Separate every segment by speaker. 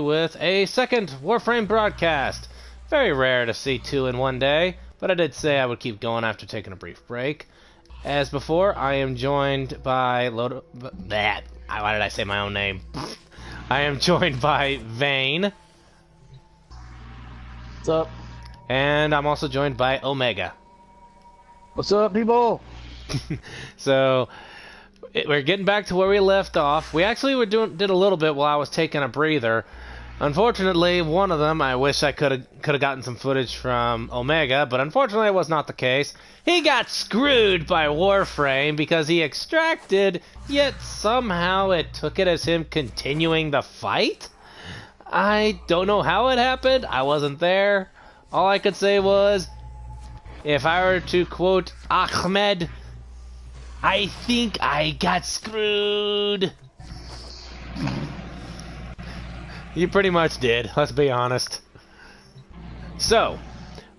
Speaker 1: with a second Warframe broadcast. Very rare to see two in one day, but I did say I would keep going after taking a brief break. As before, I am joined by Loto... Why did I say my own name? I am joined by Vane.
Speaker 2: What's up?
Speaker 1: And I'm also joined by Omega.
Speaker 2: What's up, people?
Speaker 1: So, we're getting back to where we left off. We actually did a little bit while I was taking a breather. Unfortunately, one of them, I wish I could have gotten some footage from Omega, but unfortunately it was not the case. He got screwed by Warframe because he extracted, yet somehow it took it as him continuing the fight? I don't know how it happened. I wasn't there. All I could say was, if I were to quote Ahmed, I think I got screwed. You pretty much did, let's be honest. So,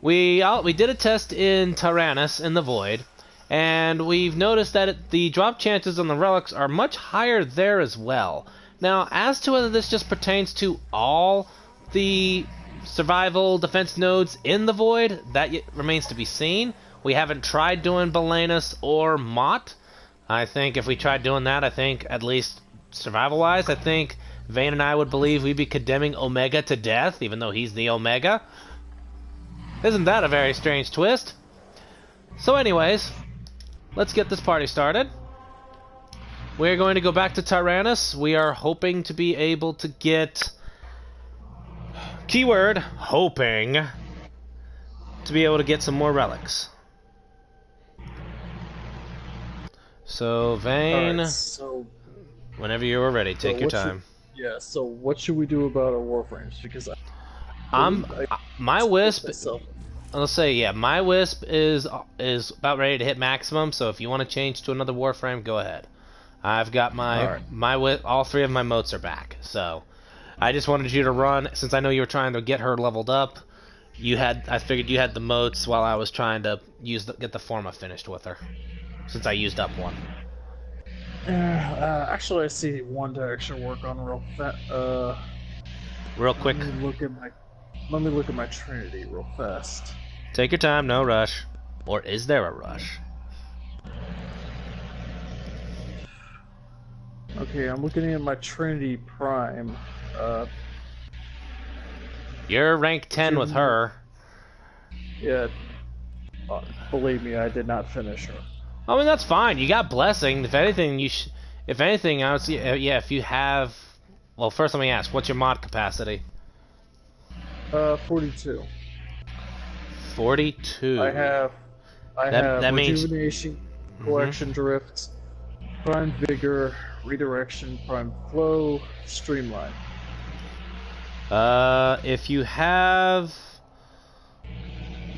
Speaker 1: we did a test in Tyrannus in the Void, and we've noticed that the drop chances on the relics are much higher there as well. Now, as to whether this just pertains to all the survival defense nodes in the Void, that remains to be seen. We haven't tried doing Belenus or Mott. I think if we tried doing that, I think, at least survival-wise, I think Vane and I would believe we'd be condemning Omega to death, even though he's the Omega. Isn't that a very strange twist? So anyways, let's get this party started. We're going to go back to Tyrannus. We are hoping to be able to get... Keyword, hoping, to be able to get some more relics. So, Vane,
Speaker 2: Alright, so
Speaker 1: whenever you are ready, take your time.
Speaker 2: So what should we do about our Warframes? Because
Speaker 1: my Wisp, I'll say, yeah, my Wisp is about ready to hit maximum, so if you want to change to another Warframe, go ahead. I've got my Wisp, all three of my motes are back, so I just wanted you to run, since I know you were trying to get her leveled up. I figured you had the motes while I was trying to get the Forma finished with her, since I used up one.
Speaker 2: Actually, I see one to actually work on
Speaker 1: real quick.
Speaker 2: Let me look at my Trinity real fast.
Speaker 1: Take your time, no rush. Or is there a rush?
Speaker 2: Okay, I'm looking at my Trinity Prime.
Speaker 1: You're rank 10 with her.
Speaker 2: Yeah, believe me, I did not finish her.
Speaker 1: I mean, that's fine. You got blessing. If anything, I would see. Yeah, if you have. Well, first let me ask. What's your mod capacity?
Speaker 2: 42.
Speaker 1: 42.
Speaker 2: I have Rejuvenation,
Speaker 1: means...
Speaker 2: Collection Drift, Prime Vigor, Redirection, Prime Flow, Streamline.
Speaker 1: If you have.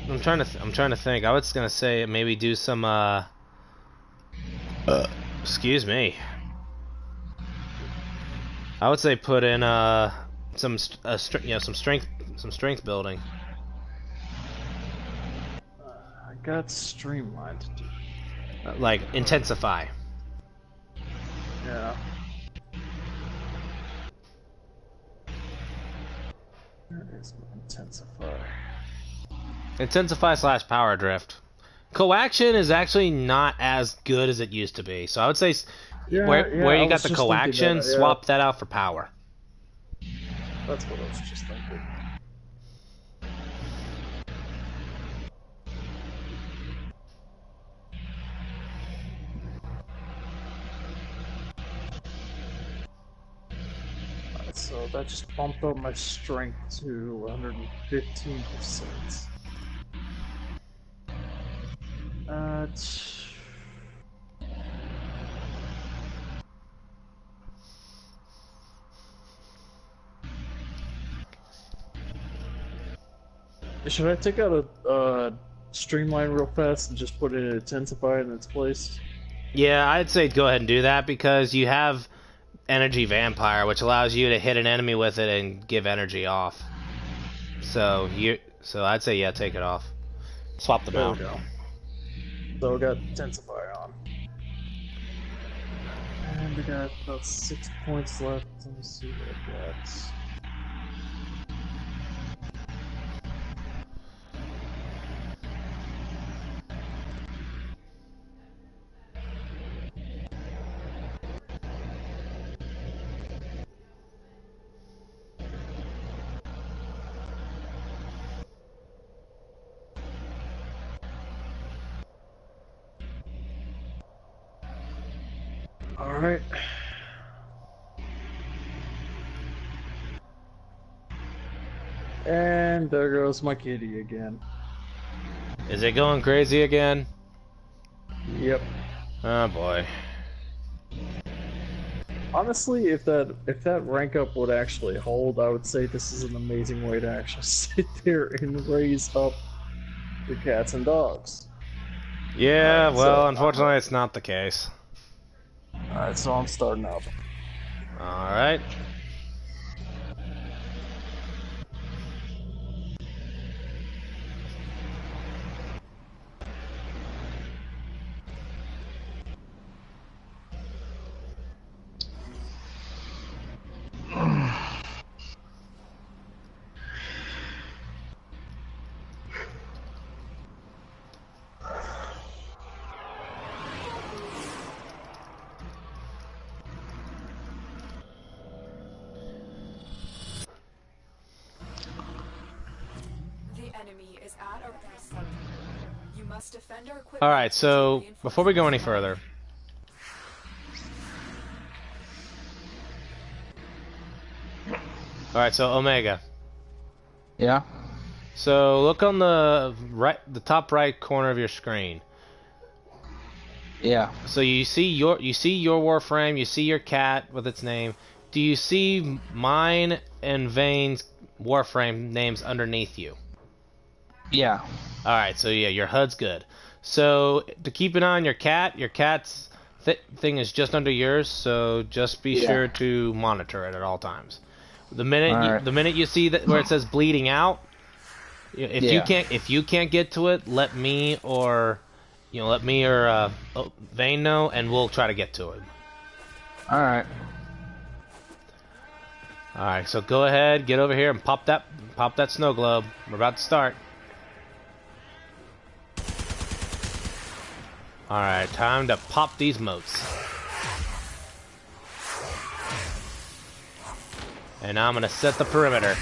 Speaker 1: I'm trying to think. I was gonna say maybe do some. Excuse me. I would say put in some strength building.
Speaker 2: I got Streamline to do.
Speaker 1: Like intensify.
Speaker 2: Yeah. Where is my intensify?
Speaker 1: Intensify / power drift. Coaction is actually not as good as it used to be, so I would say where you got the coaction, swap that out for power.
Speaker 2: That's what I was just thinking. Alright, so that just bumped up my strength to 115%. Should I take out a Streamline real fast and just put it in Intensify in its place?
Speaker 1: Yeah, I'd say go ahead and do that because you have Energy Vampire, which allows you to hit an enemy with it and give energy off. So I'd say yeah, take it off. Swap them out.
Speaker 2: There we go. So we got Intensify on. And we got about 6 points left. Let me see what I got. Alright. And there goes my kitty again.
Speaker 1: Is it going crazy again?
Speaker 2: Yep.
Speaker 1: Oh boy.
Speaker 2: Honestly, if that rank up would actually hold, I would say this is an amazing way to actually sit there and raise up your cats and dogs.
Speaker 1: Yeah, well,
Speaker 2: so,
Speaker 1: unfortunately, it's not the case.
Speaker 2: Alright, so I'm starting up.
Speaker 1: Alright. Alright, so before we go any further, alright, so Omega.
Speaker 3: Yeah.
Speaker 1: So look on the top right corner of your screen.
Speaker 3: Yeah.
Speaker 1: So you see your Warframe, you see your cat with its name. Do you see mine and Vane's Warframe names underneath you?
Speaker 3: Yeah.
Speaker 1: Alright, so yeah, your HUD's good. So to keep an eye on your cat's thing is just under yours, so just be sure to monitor it at all times. The minute you see that where it says bleeding out, if you can't get to it, let me or Vane know, and we'll try to get to it.
Speaker 3: All right.
Speaker 1: All right, so go ahead, get over here and pop that snow globe. We're about to start. All right, time to pop these motes. And now I'm gonna set the perimeter.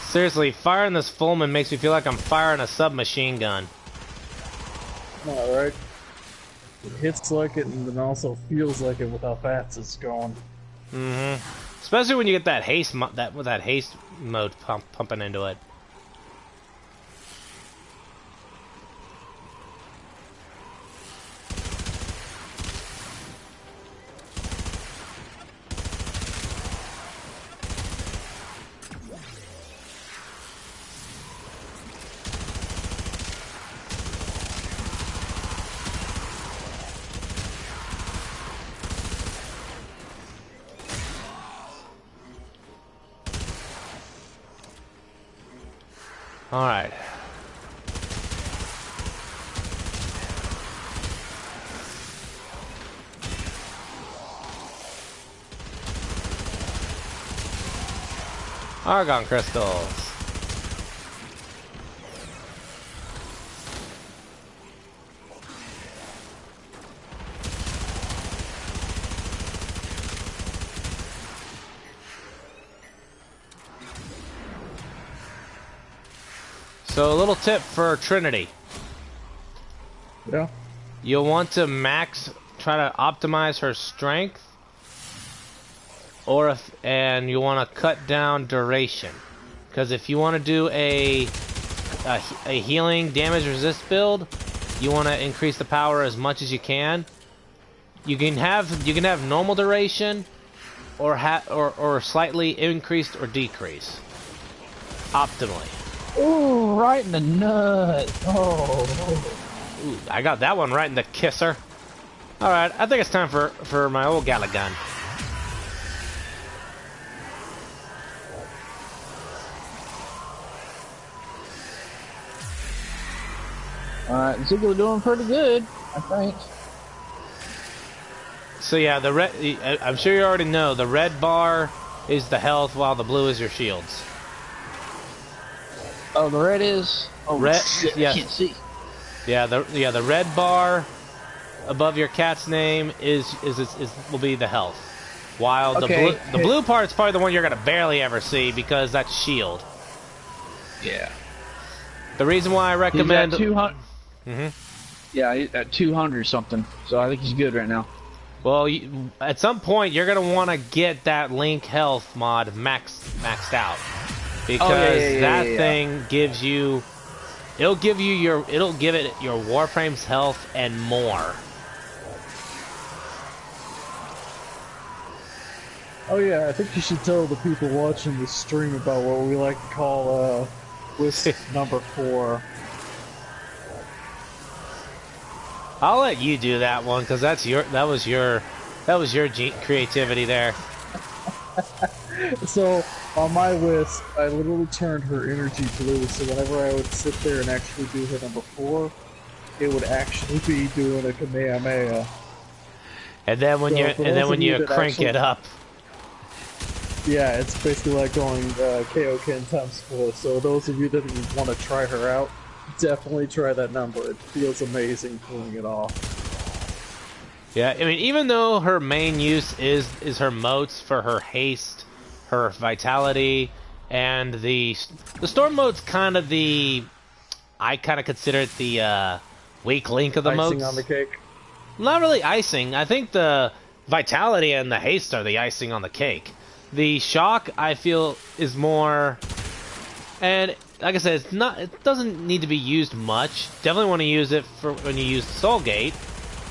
Speaker 1: Seriously, firing this Fulman makes me feel like I'm firing a submachine gun.
Speaker 2: Alright. It hits like it and then also feels like it with how fast it's going.
Speaker 1: Mm-hmm. Especially when you get that haste mode pumping into it. Alright. Argon crystals. So a little tip for Trinity.
Speaker 2: Yeah.
Speaker 1: You'll want to try to optimize her strength, and you want to cut down duration. Because if you want to do a healing damage resist build, you want to increase the power as much as you can. You can have normal duration, or slightly increased or decreased. Optimally.
Speaker 3: Ooh, right in the nut. Oh.
Speaker 1: Ooh, I got that one right in the kisser. Alright, I think it's time for my old Galagun.
Speaker 3: Ziggler doing pretty good, I think.
Speaker 1: So yeah, the red. I'm sure you already know the red bar is the health, while the blue is your shields.
Speaker 3: Oh, the red is. Oh,
Speaker 1: Red.
Speaker 3: shit,
Speaker 1: Yeah.
Speaker 3: I can't see.
Speaker 1: Yeah. The red bar above your cat's name will be the health, while
Speaker 3: Okay.
Speaker 1: the blue part's probably the one you're gonna barely ever see because that's shield.
Speaker 3: Yeah.
Speaker 1: The reason why I recommend.
Speaker 3: He's at 200.
Speaker 1: Mhm.
Speaker 3: Yeah, he's at 200 something. So I think he's good right now.
Speaker 1: Well, at some point you're gonna want to get that Link health mod maxed out, because that thing gives you, it'll give it your Warframe's health and more.
Speaker 2: Oh yeah, I think you should tell the people watching the stream about what we like to call Wisp number 4.
Speaker 1: I'll let you do that one because that was your creativity there.
Speaker 2: So on my Wisp, I literally turned her energy blue, so whenever I would sit there and actually do her number 4, it would actually be doing a Kamehameha.
Speaker 1: And then when you crank it up.
Speaker 2: Yeah, it's basically like going Kaioken times 4. So those of you that want to try her out, definitely try that number. It feels amazing pulling it off.
Speaker 1: Yeah, I mean, even though her main use is her motes for her haste, her vitality, and the storm mote's kind of I kind of consider it the weak link of the motes.
Speaker 2: Icing on the cake.
Speaker 1: Not really icing. I think the vitality and the haste are the icing on the cake. The shock, I feel, is more, and like I said, it doesn't need to be used much. Definitely want to use it for when you use Soul Gate.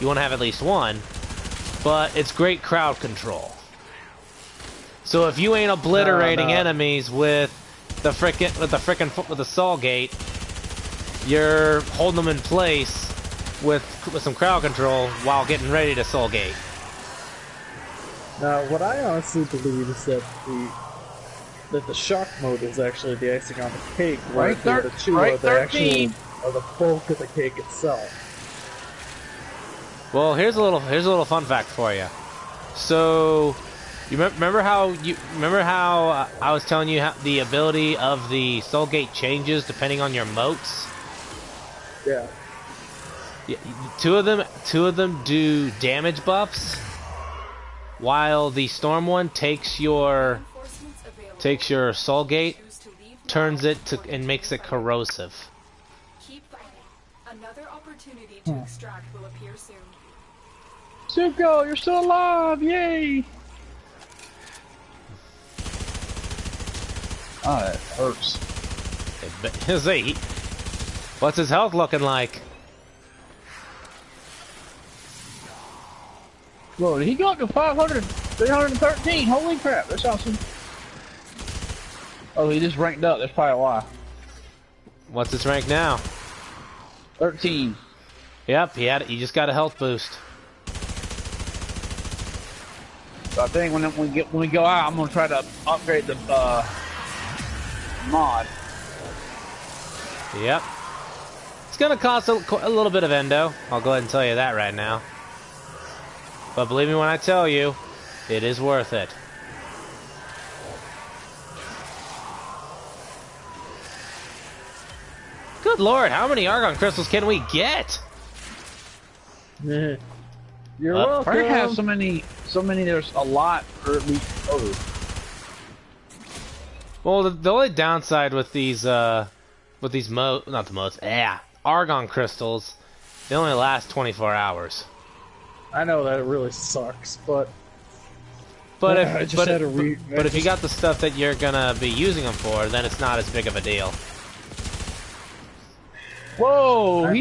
Speaker 1: You want to have at least one, but it's great crowd control. So if you ain't obliterating enemies with the Soul Gate, you're holding them in place with some crowd control while getting ready to Soul Gate.
Speaker 2: Now, what I honestly believe is that the shock mode is actually the icing on the cake, where the other two are the bulk of the cake itself.
Speaker 1: Well, here's a little fun fact for you. So, you remember how I was telling you how the ability of the Soul Gate changes depending on your motes?
Speaker 2: Yeah.
Speaker 1: Yeah, two of them do damage buffs, while the storm one takes your Soul Gate, turns it and makes it corrosive.
Speaker 4: Keep fighting. Another opportunity to extract will appear soon.
Speaker 3: Zuko, you're still alive! Yay! Oh, that hurts.
Speaker 1: What's his health looking like?
Speaker 3: Whoa, did he go up to 500, 313? Holy crap, that's awesome. Oh, he just ranked up, that's probably why.
Speaker 1: What's his rank now?
Speaker 3: 13.
Speaker 1: Yep, he just got a health boost.
Speaker 3: So I think when we go out, I'm gonna try to upgrade the mod.
Speaker 1: Yep. It's gonna cost a little bit of endo. I'll go ahead and tell you that right now. But believe me when I tell you, it is worth it. Good lord, how many Argon crystals can we get?
Speaker 2: You're welcome.
Speaker 3: I have so many. There's a lot, or at least. Oh.
Speaker 1: Well, the only downside with these Argon crystals, they only last 24 hours.
Speaker 2: I know that really sucks, but
Speaker 1: if you got the stuff that you're gonna be using them for, then it's not as big of a deal.
Speaker 3: Whoa!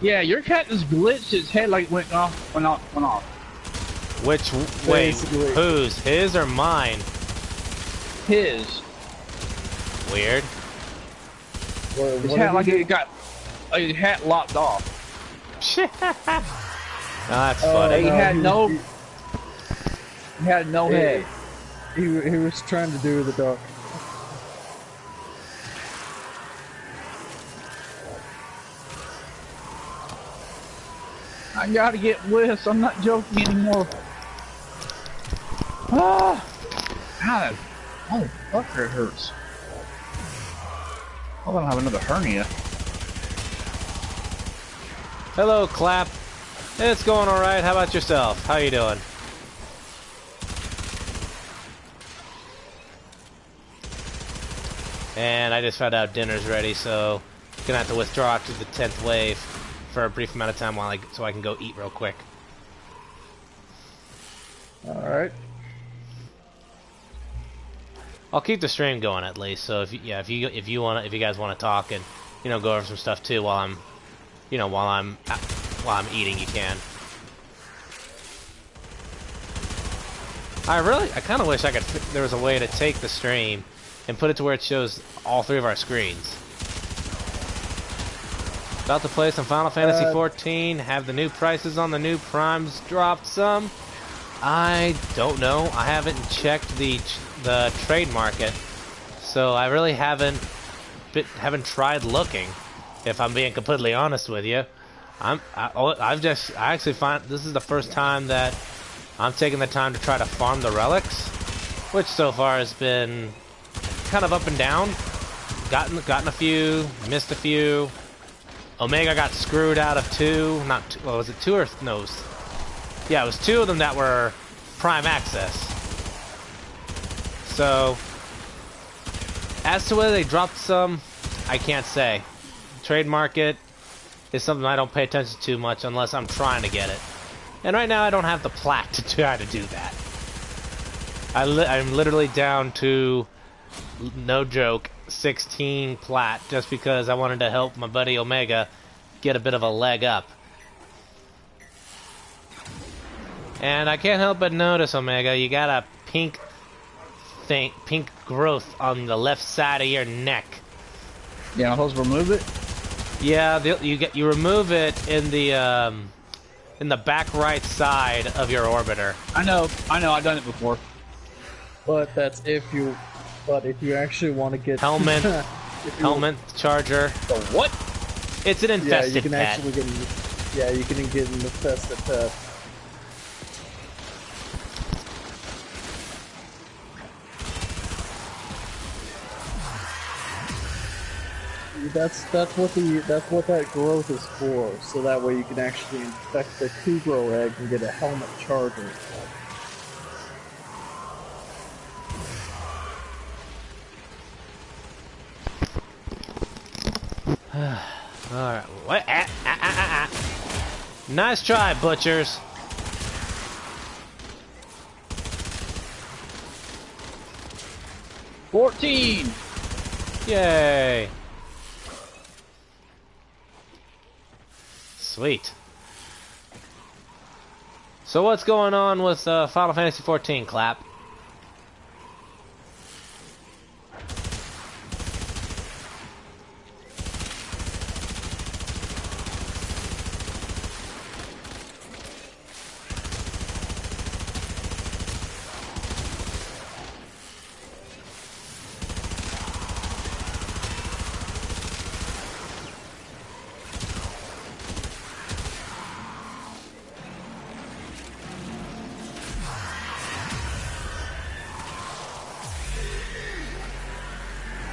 Speaker 3: Yeah, your cat just glitched. His head like went off.
Speaker 1: Wait, whose? His or mine?
Speaker 3: His.
Speaker 1: Weird.
Speaker 3: His hat like it got. His hat lopped off.
Speaker 1: That's funny.
Speaker 3: He had no. He had no head.
Speaker 2: He was trying to do the duck.
Speaker 3: I gotta get whiffs. I'm not joking anymore. Ah! God. Oh, fucker, it hurts. I don't have another hernia.
Speaker 1: Hello, Clap. It's going alright. How about yourself? How you doing? And I just found out dinner's ready, so gonna have to withdraw to the 10th wave for a brief amount of time so I can go eat real quick.
Speaker 2: Alright.
Speaker 1: I'll keep the stream going at least. So if you guys want to talk and go over some stuff too while I'm eating, you can. I kind of wish there was a way to take the stream and put it to where it shows all three of our screens. About to play some Final Fantasy 14. Have the new prices on the new primes dropped some? I don't know. I haven't checked the trade market, so I really haven't tried looking. If I'm being completely honest with you, I actually find this is the first time that I'm taking the time to try to farm the relics, which so far has been kind of up and down. Gotten a few, missed a few. Omega got screwed out of two. Not two, well, was it two or no? Yeah, it was two of them that were prime access. So, as to whether they dropped some, I can't say. Trade market is something I don't pay attention to much unless I'm trying to get it. And right now I don't have the plat to try to do that. I'm literally down to, no joke, 16 plat just because I wanted to help my buddy Omega get a bit of a leg up. And I can't help but notice, Omega, you got a pink growth on the left side of your neck.
Speaker 3: Yeah, I'm supposed to remove it?
Speaker 1: Yeah, you remove it in the back right side of your orbiter.
Speaker 3: I know, I've done it before.
Speaker 2: But that's if you actually want to get
Speaker 1: helmet, charger.
Speaker 3: The what?
Speaker 1: It's an infested
Speaker 2: you can
Speaker 1: pet.
Speaker 2: actually get. Yeah, you can get an infested pet. That's what that growth is for. So that way you can actually infect the Kugro egg and get a helmet charger.
Speaker 1: Alright, what? Nice try, butchers.
Speaker 3: $14.
Speaker 1: Yay. Sweet. So what's going on with Final Fantasy 14, Clap?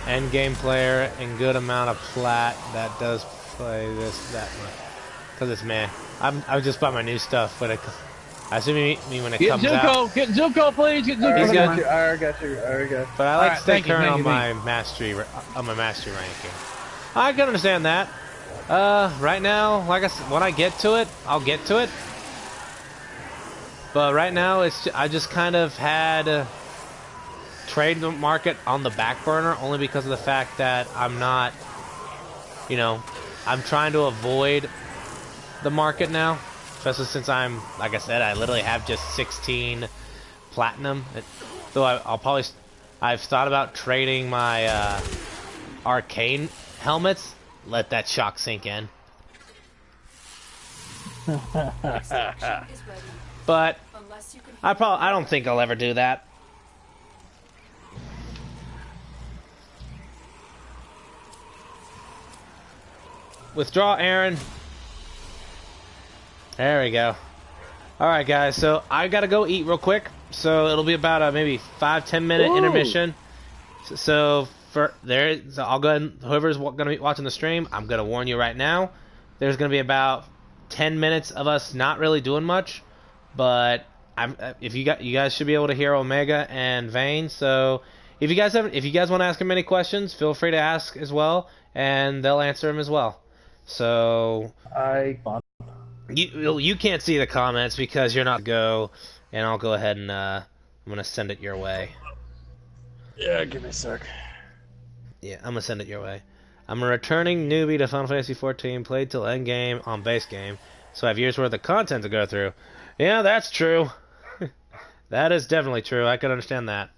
Speaker 1: End game player and good amount of plat that does play that much because it's meh. I just bought my new stuff, but I assume you mean when it comes out.
Speaker 3: Get Zuko, please. Get Zuko.
Speaker 2: I got you.
Speaker 1: But I like to stay current on my mastery ranking. I can understand that. Right now, like I said, when I get to it, I'll get to it. But right now, I just kind of had. Trade the market on the back burner only because of the fact that I'm not, I'm trying to avoid the market now, especially since like I said, I literally have just 16 platinum. Though I've thought about trading my arcane helmets. Let that shock sink in. But I don't think I'll ever do that. Withdraw, Aaron. There we go. Alright, guys, so I gotta go eat real quick. So it'll be about a maybe 5-10 minute
Speaker 3: Ooh.
Speaker 1: intermission. So I'll go ahead and whoever's gonna be watching the stream, I'm gonna warn you right now. There's gonna be about 10 minutes of us not really doing much, but you guys should be able to hear Omega and Vane. So if you guys want to ask them any questions, feel free to ask as well, and they'll answer them as well. So you can't see the comments because you're not go, and I'll go ahead and I'm gonna send it your way.
Speaker 2: Yeah, give me a sec.
Speaker 1: Yeah, I'm gonna send it your way. I'm a returning newbie to Final Fantasy XIV, played till end game on base game, so I have years worth of content to go through. Yeah, that's true. That is definitely true. I can understand that.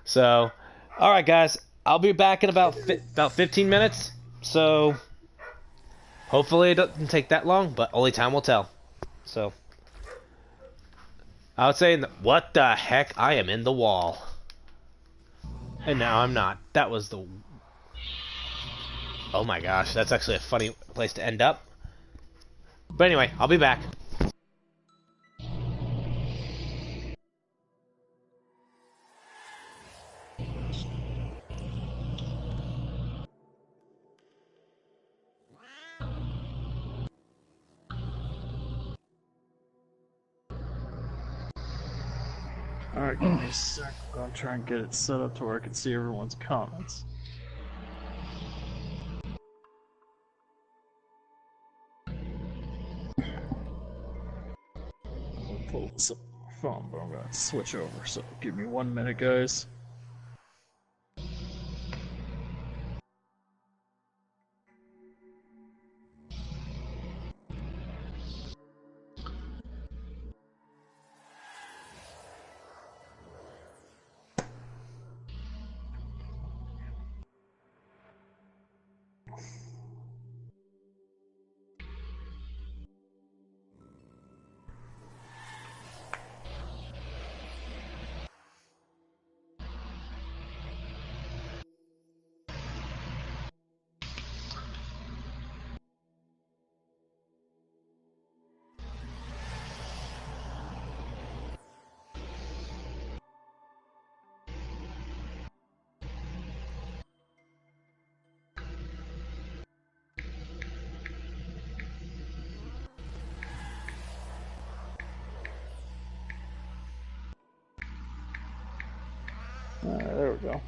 Speaker 1: So, all right, guys, I'll be back in about 15 minutes. So, hopefully it doesn't take that long, but only time will tell. So, I would say, what the heck? I am in the wall. And now I'm not. That was the... Oh my gosh, that's actually a funny place to end up. But anyway, I'll be back.
Speaker 2: Alright, give me a sec. I'm gonna try and get it set up to where I can see everyone's comments. I'll pull this up on my phone, but I'm gonna switch over, so give me 1 minute, guys. There we go.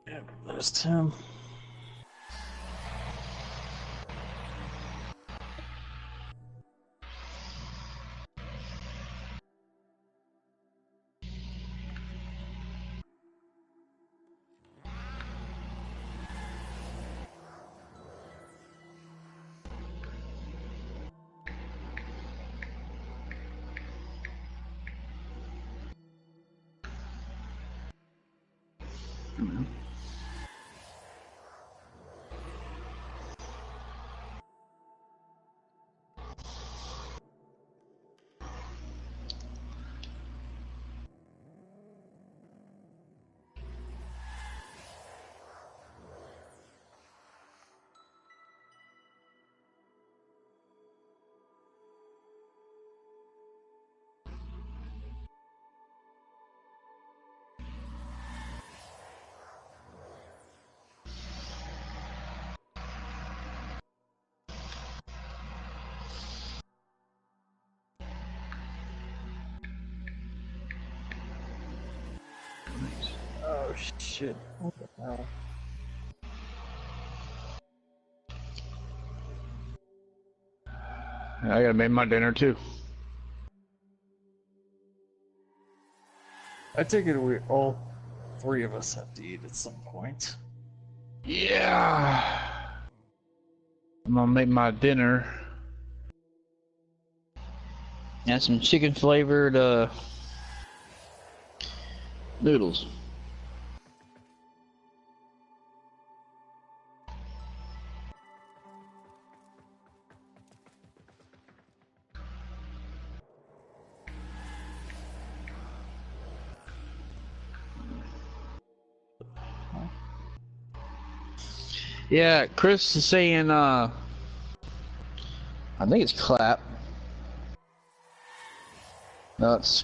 Speaker 2: Yeah, there's Tim. Oh shit. What the hell?
Speaker 3: I gotta make my dinner too.
Speaker 2: I take it all three of us have to eat at some point.
Speaker 3: Yeah. I'm gonna make my dinner.
Speaker 5: And some chicken flavored noodles. Yeah, Chris is saying, I think it's clap. No, it's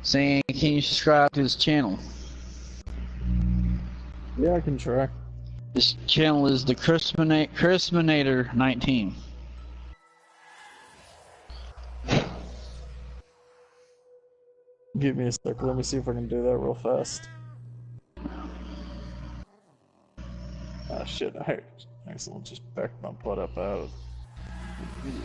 Speaker 5: saying, can you subscribe to his channel?
Speaker 2: Yeah, I can try.
Speaker 5: This channel is the Chrisminator 19.
Speaker 2: Give me a sec. Let me see if I can do that real fast. Ah, shit. I accidentally just backed my butt up out of the video.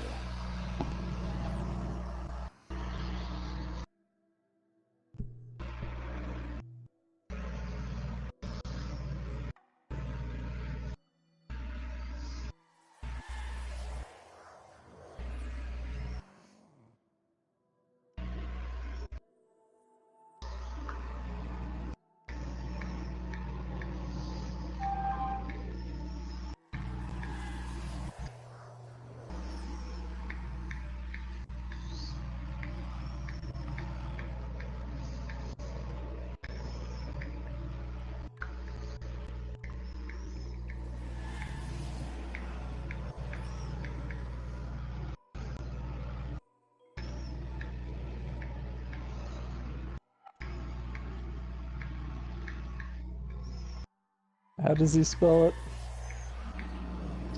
Speaker 2: How does he spell it?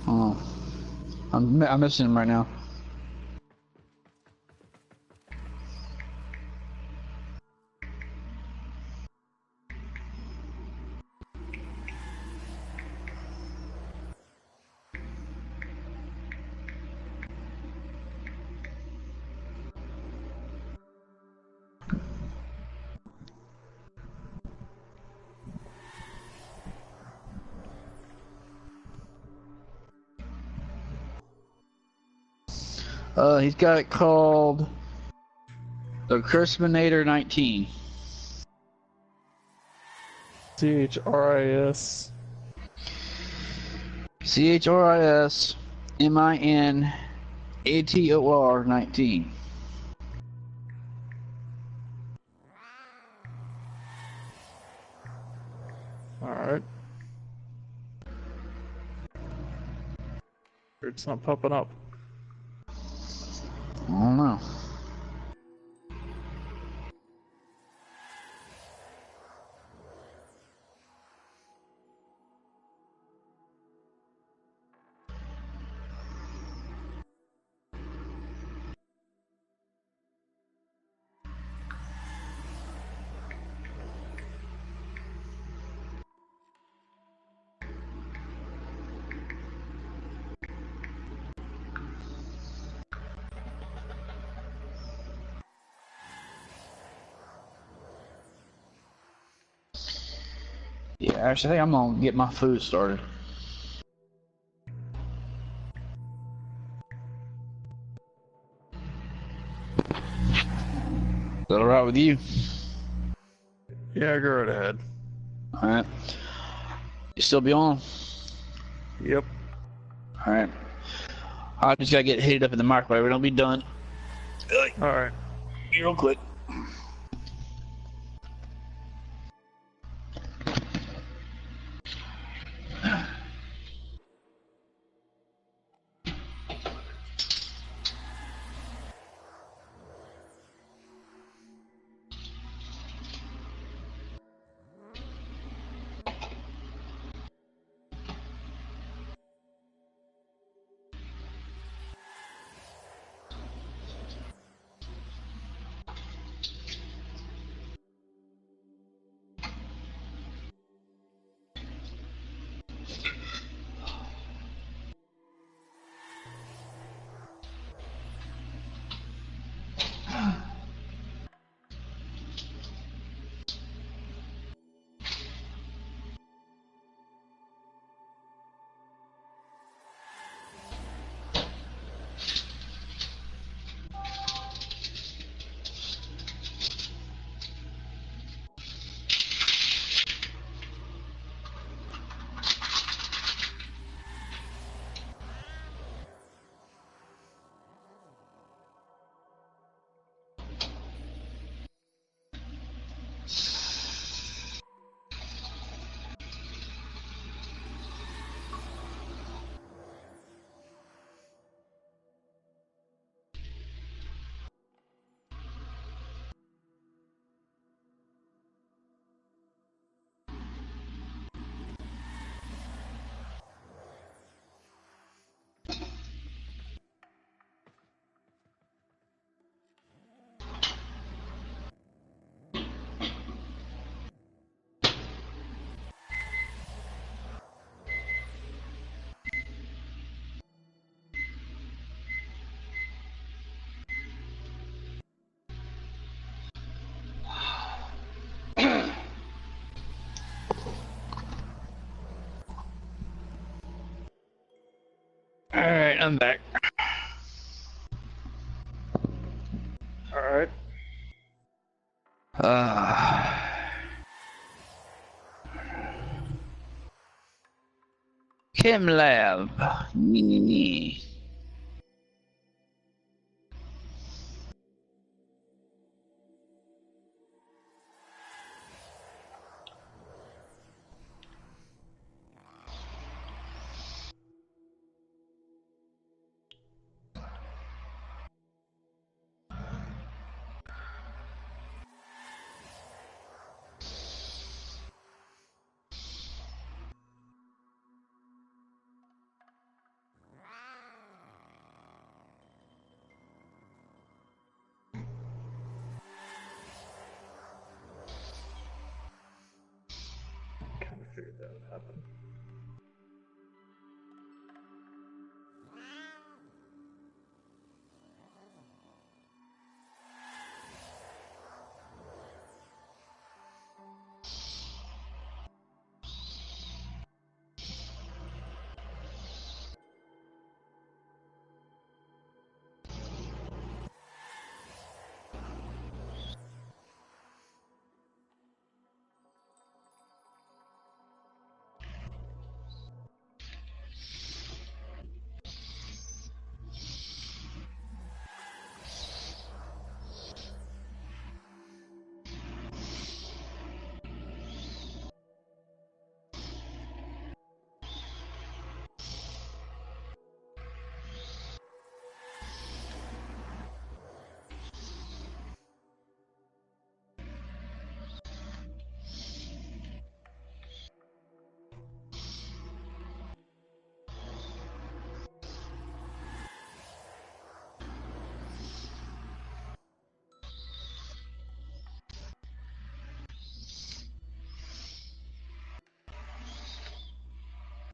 Speaker 5: Oh, I'm missing him right now. He's got it called the Chrisminator 19.
Speaker 2: CHRIS.
Speaker 5: CHRISMINATOR 19.
Speaker 2: Alright. It's not popping up.
Speaker 5: I don't know. Yeah, actually, I think I'm gonna get my food started. Is that alright with you?
Speaker 2: Yeah, go right ahead.
Speaker 5: Alright. You still be on?
Speaker 2: Yep.
Speaker 5: Alright. I just gotta get heated up in the microwave. It'll be done.
Speaker 2: Alright.
Speaker 5: Real quick. I'm back.
Speaker 2: Alright.
Speaker 5: Chem lab. Nee.
Speaker 2: Kind of figured that would happen.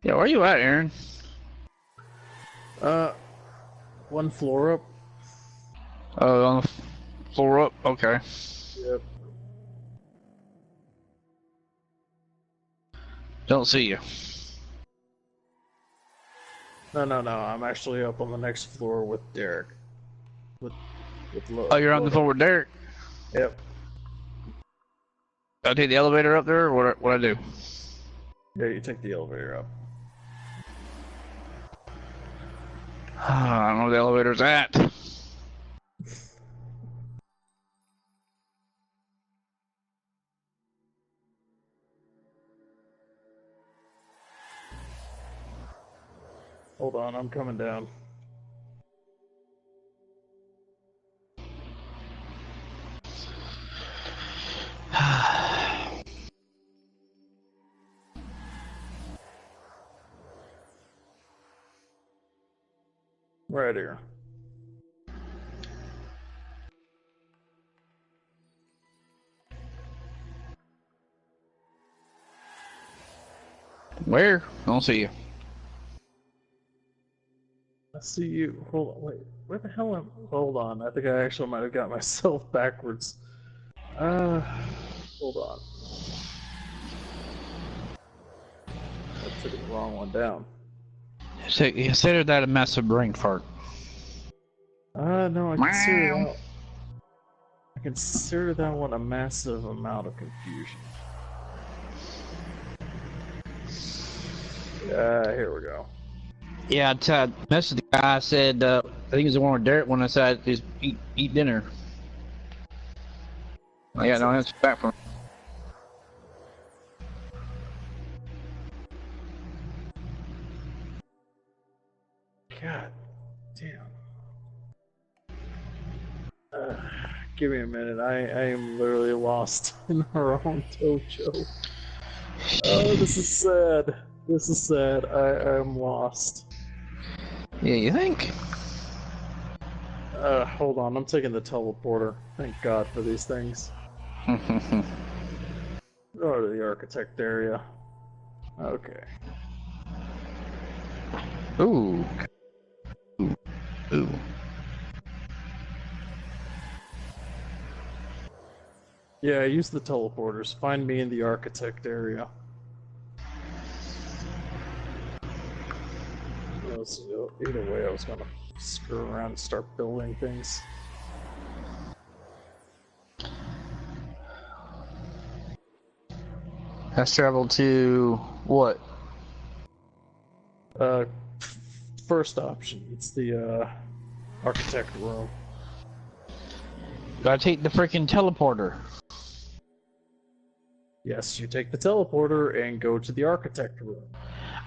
Speaker 5: Yeah, where you at, Aaron?
Speaker 2: One floor up.
Speaker 5: Oh, on the floor up. Okay.
Speaker 2: Yep.
Speaker 5: Don't see you.
Speaker 2: No, I'm actually up on the next floor with Derek. With
Speaker 5: Oh, you're on the floor with Derek.
Speaker 2: Yep.
Speaker 5: I take the elevator up there, or what I do?
Speaker 2: Yeah, you take the elevator up.
Speaker 5: I don't know where the elevator's at.
Speaker 2: Hold on, I'm coming down. Right here.
Speaker 5: Where? Don't see you.
Speaker 2: I see you. Hold on, wait. Where the hell am? Hold on. I think I actually might have got myself backwards. Hold on. I took the wrong one down.
Speaker 5: So you consider that a massive brain fart?
Speaker 2: No, I consider that one a massive amount of confusion. Here we go.
Speaker 5: Yeah, I messaged the guy. I said, I think it was the one with Derek when I said, just eat dinner. Yeah, no, that's back from.
Speaker 2: God damn. Give me a minute. I am literally lost in our own dojo. Oh, this is sad. This is sad. I am lost.
Speaker 5: Yeah, you think?
Speaker 2: Hold on. I'm taking the teleporter. Thank God for these things. Go to the architect area. Okay.
Speaker 5: Ooh. Ooh.
Speaker 2: Yeah, use the teleporters. Find me in the architect area. was either way. I was gonna screw around and start building things.
Speaker 5: Fast travel to what?
Speaker 2: First option. It's the architect room.
Speaker 5: Gotta take the freaking teleporter.
Speaker 2: Yes, you take the teleporter and go to the architect room.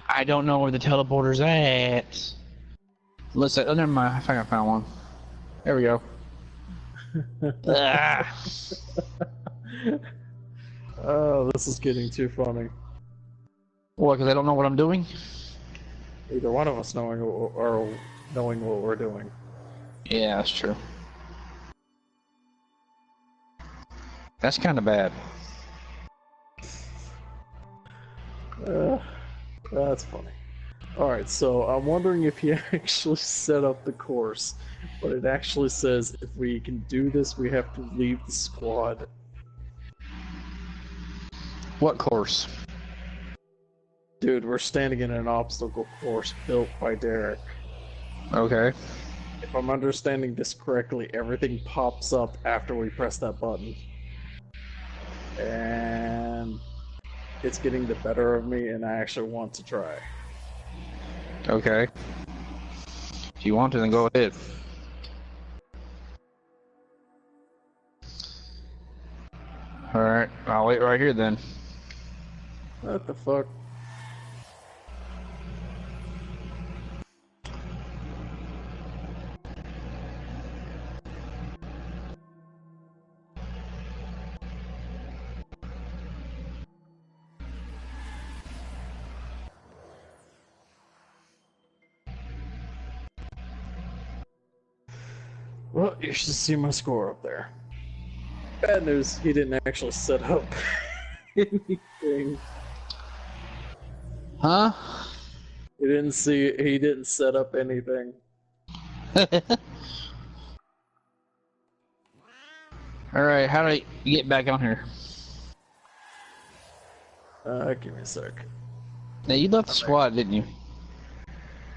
Speaker 5: I don't know where the teleporter's at. Listen, oh, never mind. I think I found one. There we go. Ah.
Speaker 2: Oh, this is getting too funny.
Speaker 5: What, because I don't know what I'm doing?
Speaker 2: Either one of us knowing or knowing what we're doing.
Speaker 5: Yeah, that's true. That's kind of bad.
Speaker 2: That's funny. Alright, so I'm wondering if you actually set up the course, but it actually says if we can do this, we have to leave the squad.
Speaker 5: What course?
Speaker 2: Dude, we're standing in an obstacle course built by Derek.
Speaker 5: Okay.
Speaker 2: If I'm understanding this correctly, everything pops up after we press that button. And it's getting the better of me, and I actually want to try.
Speaker 5: Okay. If you want to, then go ahead. Alright, I'll wait right here then.
Speaker 2: What the fuck? Well, you should see my score up there. Bad news, he didn't actually set up anything.
Speaker 5: Huh?
Speaker 2: He didn't set up anything.
Speaker 5: Alright, how do I get back on here?
Speaker 2: Give me a sec.
Speaker 5: Now, you left the squad, didn't you?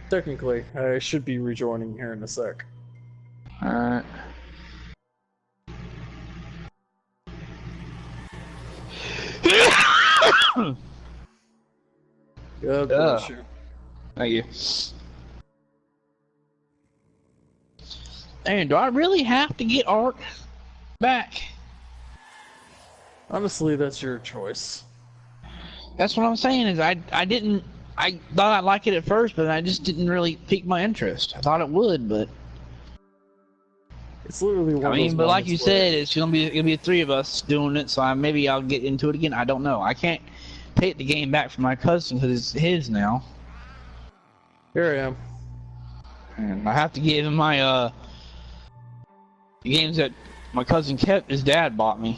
Speaker 2: Technically, I should be rejoining here in a sec.
Speaker 5: Alright.
Speaker 2: God bless you.
Speaker 5: Thank you. And do I really have to get Ark back?
Speaker 2: Honestly, that's your choice.
Speaker 5: That's what I'm saying, is I thought I'd like it at first, but I just didn't really pique my interest. I thought it would, but
Speaker 2: It's literally one of those
Speaker 5: but like you
Speaker 2: moments where-
Speaker 5: said, it's gonna be three of us doing it, so maybe I'll get into it again. I don't know. I can't take the game back from my cousin because it's his now,
Speaker 2: Here I am.
Speaker 5: and I have to give him my games that my cousin kept. His dad bought me,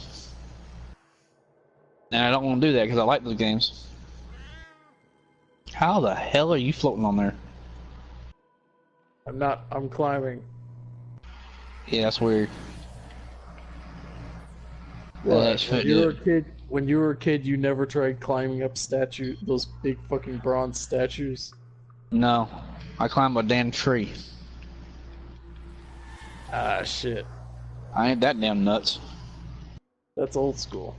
Speaker 5: and I don't want to do that because I like those games. How the hell are you floating on there?
Speaker 2: I'm not. I'm climbing.
Speaker 5: Yeah, that's weird.
Speaker 2: Right.
Speaker 5: That's
Speaker 2: When you were a kid, you never tried climbing up those big fucking bronze statues.
Speaker 5: No, I climbed a damn tree.
Speaker 2: Ah, shit.
Speaker 5: I ain't that damn nuts.
Speaker 2: That's old school.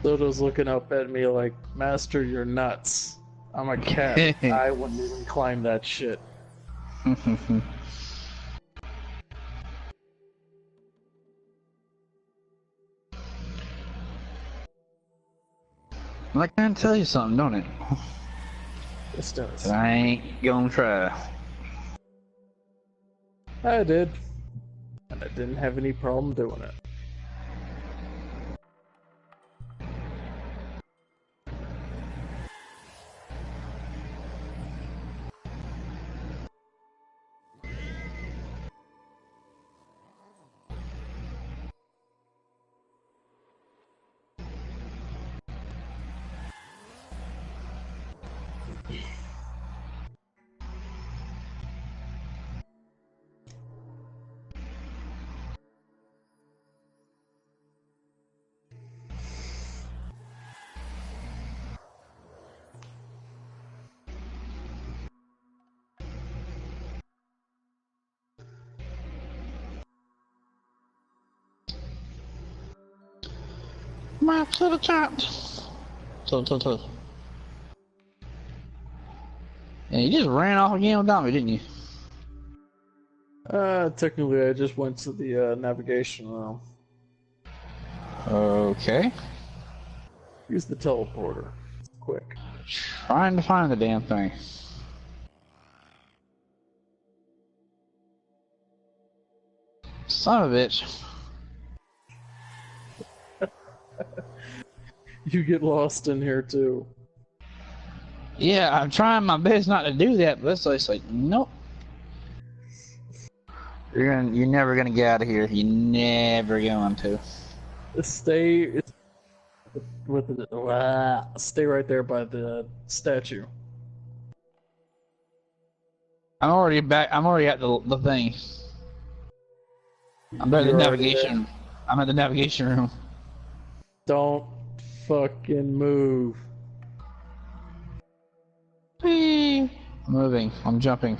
Speaker 2: Soto's looking up at me like, Master, you're nuts. I'm a cat. I wouldn't even climb that shit.
Speaker 5: I can tell you something, don't it?
Speaker 2: This does.
Speaker 5: That I ain't gonna try.
Speaker 2: I did. And I didn't have any problem doing it.
Speaker 5: Maps to the top. So. And you just ran off again without me, didn't you?
Speaker 2: Technically, I just went to the navigation room.
Speaker 5: Okay.
Speaker 2: Use the teleporter. It's quick.
Speaker 5: Trying to find the damn thing. Son of a bitch.
Speaker 2: You get lost in here too.
Speaker 5: Yeah, I'm trying my best not to do that, but it's like, nope. You're never gonna get out of here. You're never going to.
Speaker 2: Stay with the stay right there by the statue.
Speaker 5: I'm already back. I'm already at the thing. I'm at the navigation. I'm at the navigation room.
Speaker 2: Don't fucking move.
Speaker 5: Whee! I'm moving. I'm jumping.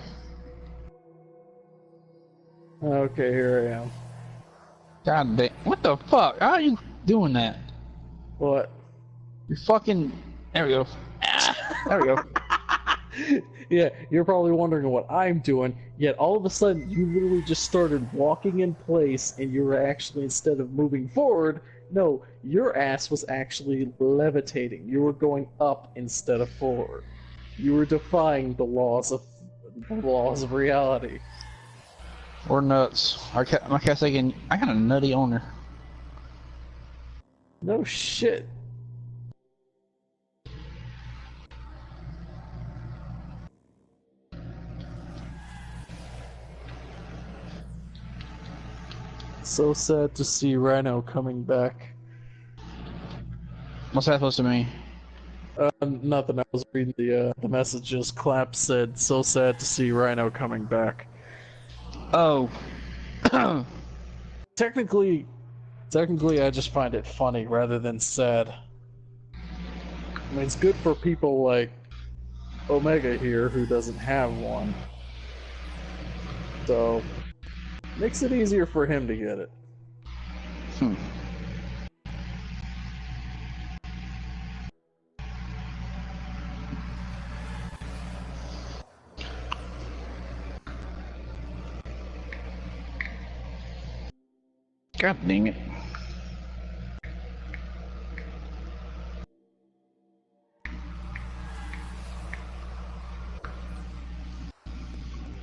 Speaker 2: Okay, here I am.
Speaker 5: God damn. What the fuck? How are you doing that?
Speaker 2: What?
Speaker 5: You fucking. There we go. There we go.
Speaker 2: Yeah, you're probably wondering what I'm doing, yet all of a sudden you literally just started walking in place and you were actually, instead of moving forward, no, your ass was actually levitating. You were going up instead of forward. You were defying the laws of reality.
Speaker 5: We're nuts. My cat's thinking, I got a nutty owner.
Speaker 2: No shit. So sad to see Rhino coming back.
Speaker 5: What's that supposed to mean?
Speaker 2: Nothing. I was reading the messages. Clap said, "So sad to see Rhino coming back."
Speaker 5: Oh.
Speaker 2: Technically, I just find it funny rather than sad. I mean, it's good for people like Omega here who doesn't have one. So, makes it easier for him to get it.
Speaker 5: God dang it.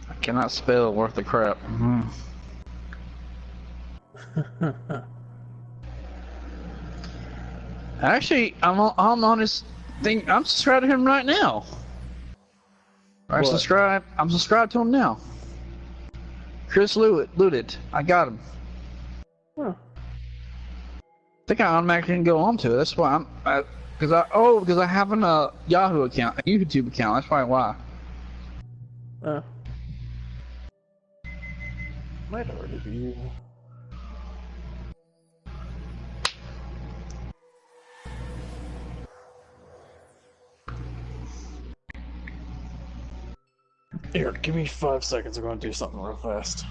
Speaker 5: I cannot spell worth the crap. Actually, I'm on his thing. I'm subscribed to him right now. I'm subscribed to him now. Chris Looted. I got him.
Speaker 2: Huh.
Speaker 5: I think I automatically can go on to it. That's why because I have a Yahoo account, a YouTube account. That's probably why.
Speaker 2: Might already be you. Here, give me 5 seconds. I'm going to do something real fast.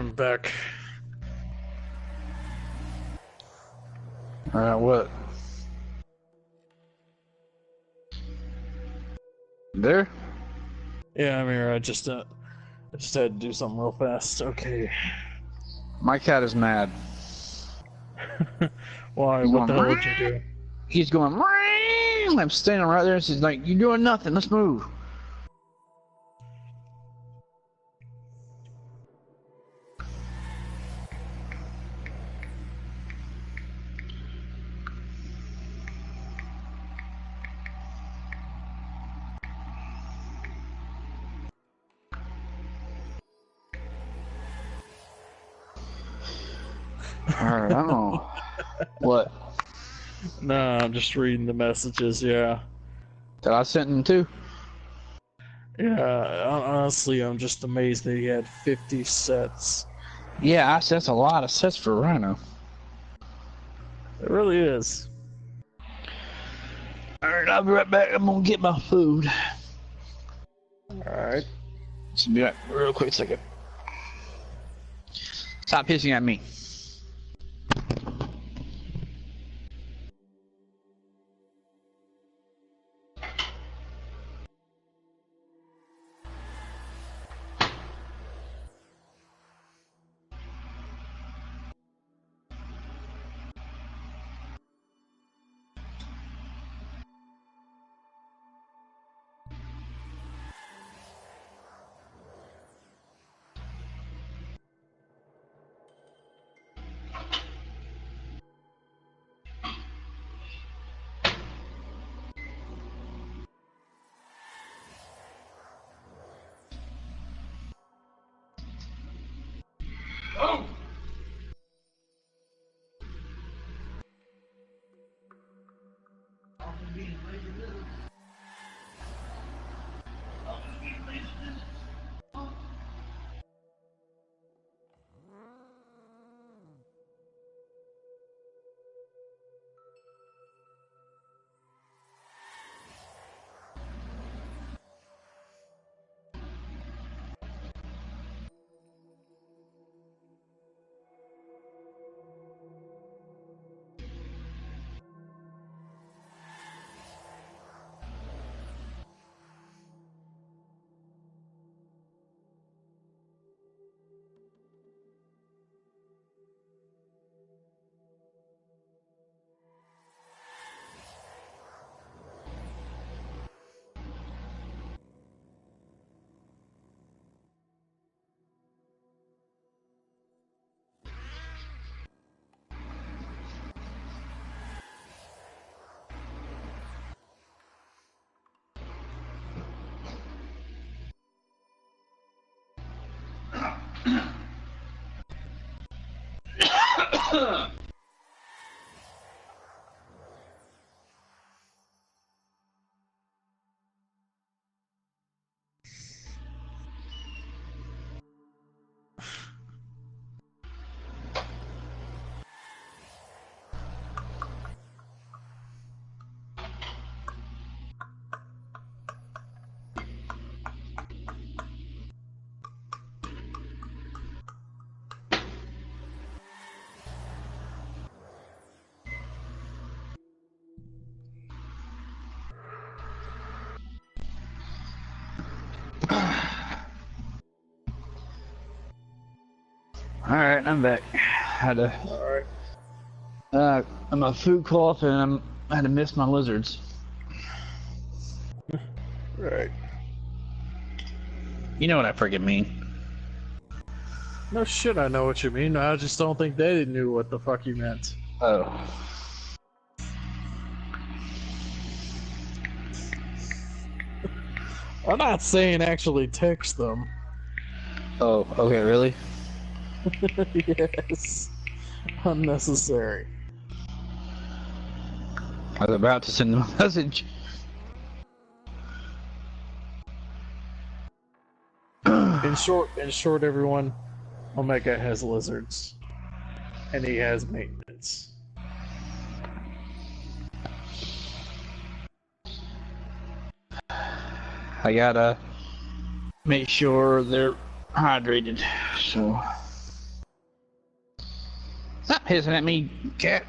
Speaker 2: I'm back.
Speaker 5: Alright, what? There?
Speaker 2: Yeah, I'm here. I just had to do something real fast. Okay.
Speaker 5: My cat is mad.
Speaker 2: Why?
Speaker 5: He's
Speaker 2: What the
Speaker 5: going,
Speaker 2: hell did you do?
Speaker 5: He's going, "Meow." I'm standing right there and she's like, "You're doing nothing, let's move." Alright, I don't know. What?
Speaker 2: Nah, I'm just reading the messages. Yeah.
Speaker 5: That I sent him too?
Speaker 2: Yeah. Honestly, I'm just amazed that he had 50 sets.
Speaker 5: Yeah, that's a lot of sets for Rhino.
Speaker 2: It really is.
Speaker 5: Alright, I'll be right back. I'm gonna get my food.
Speaker 2: Alright.
Speaker 5: Just be right real quick second. Stop hissing at me. Alright, I'm back. Had to.
Speaker 2: Alright.
Speaker 5: I'm a food cloth and I had to miss my lizards.
Speaker 2: Right.
Speaker 5: You know what I freaking mean.
Speaker 2: No shit, I know what you mean. I just don't think they knew what the fuck you meant.
Speaker 5: Oh.
Speaker 2: I'm not saying actually text them.
Speaker 5: Oh, okay, really?
Speaker 2: Yes. Unnecessary.
Speaker 5: I was about to send them a message.
Speaker 2: In short, everyone, Omega has lizards. And he has maintenance.
Speaker 5: I gotta make sure they're hydrated, so... hissing at me, cat.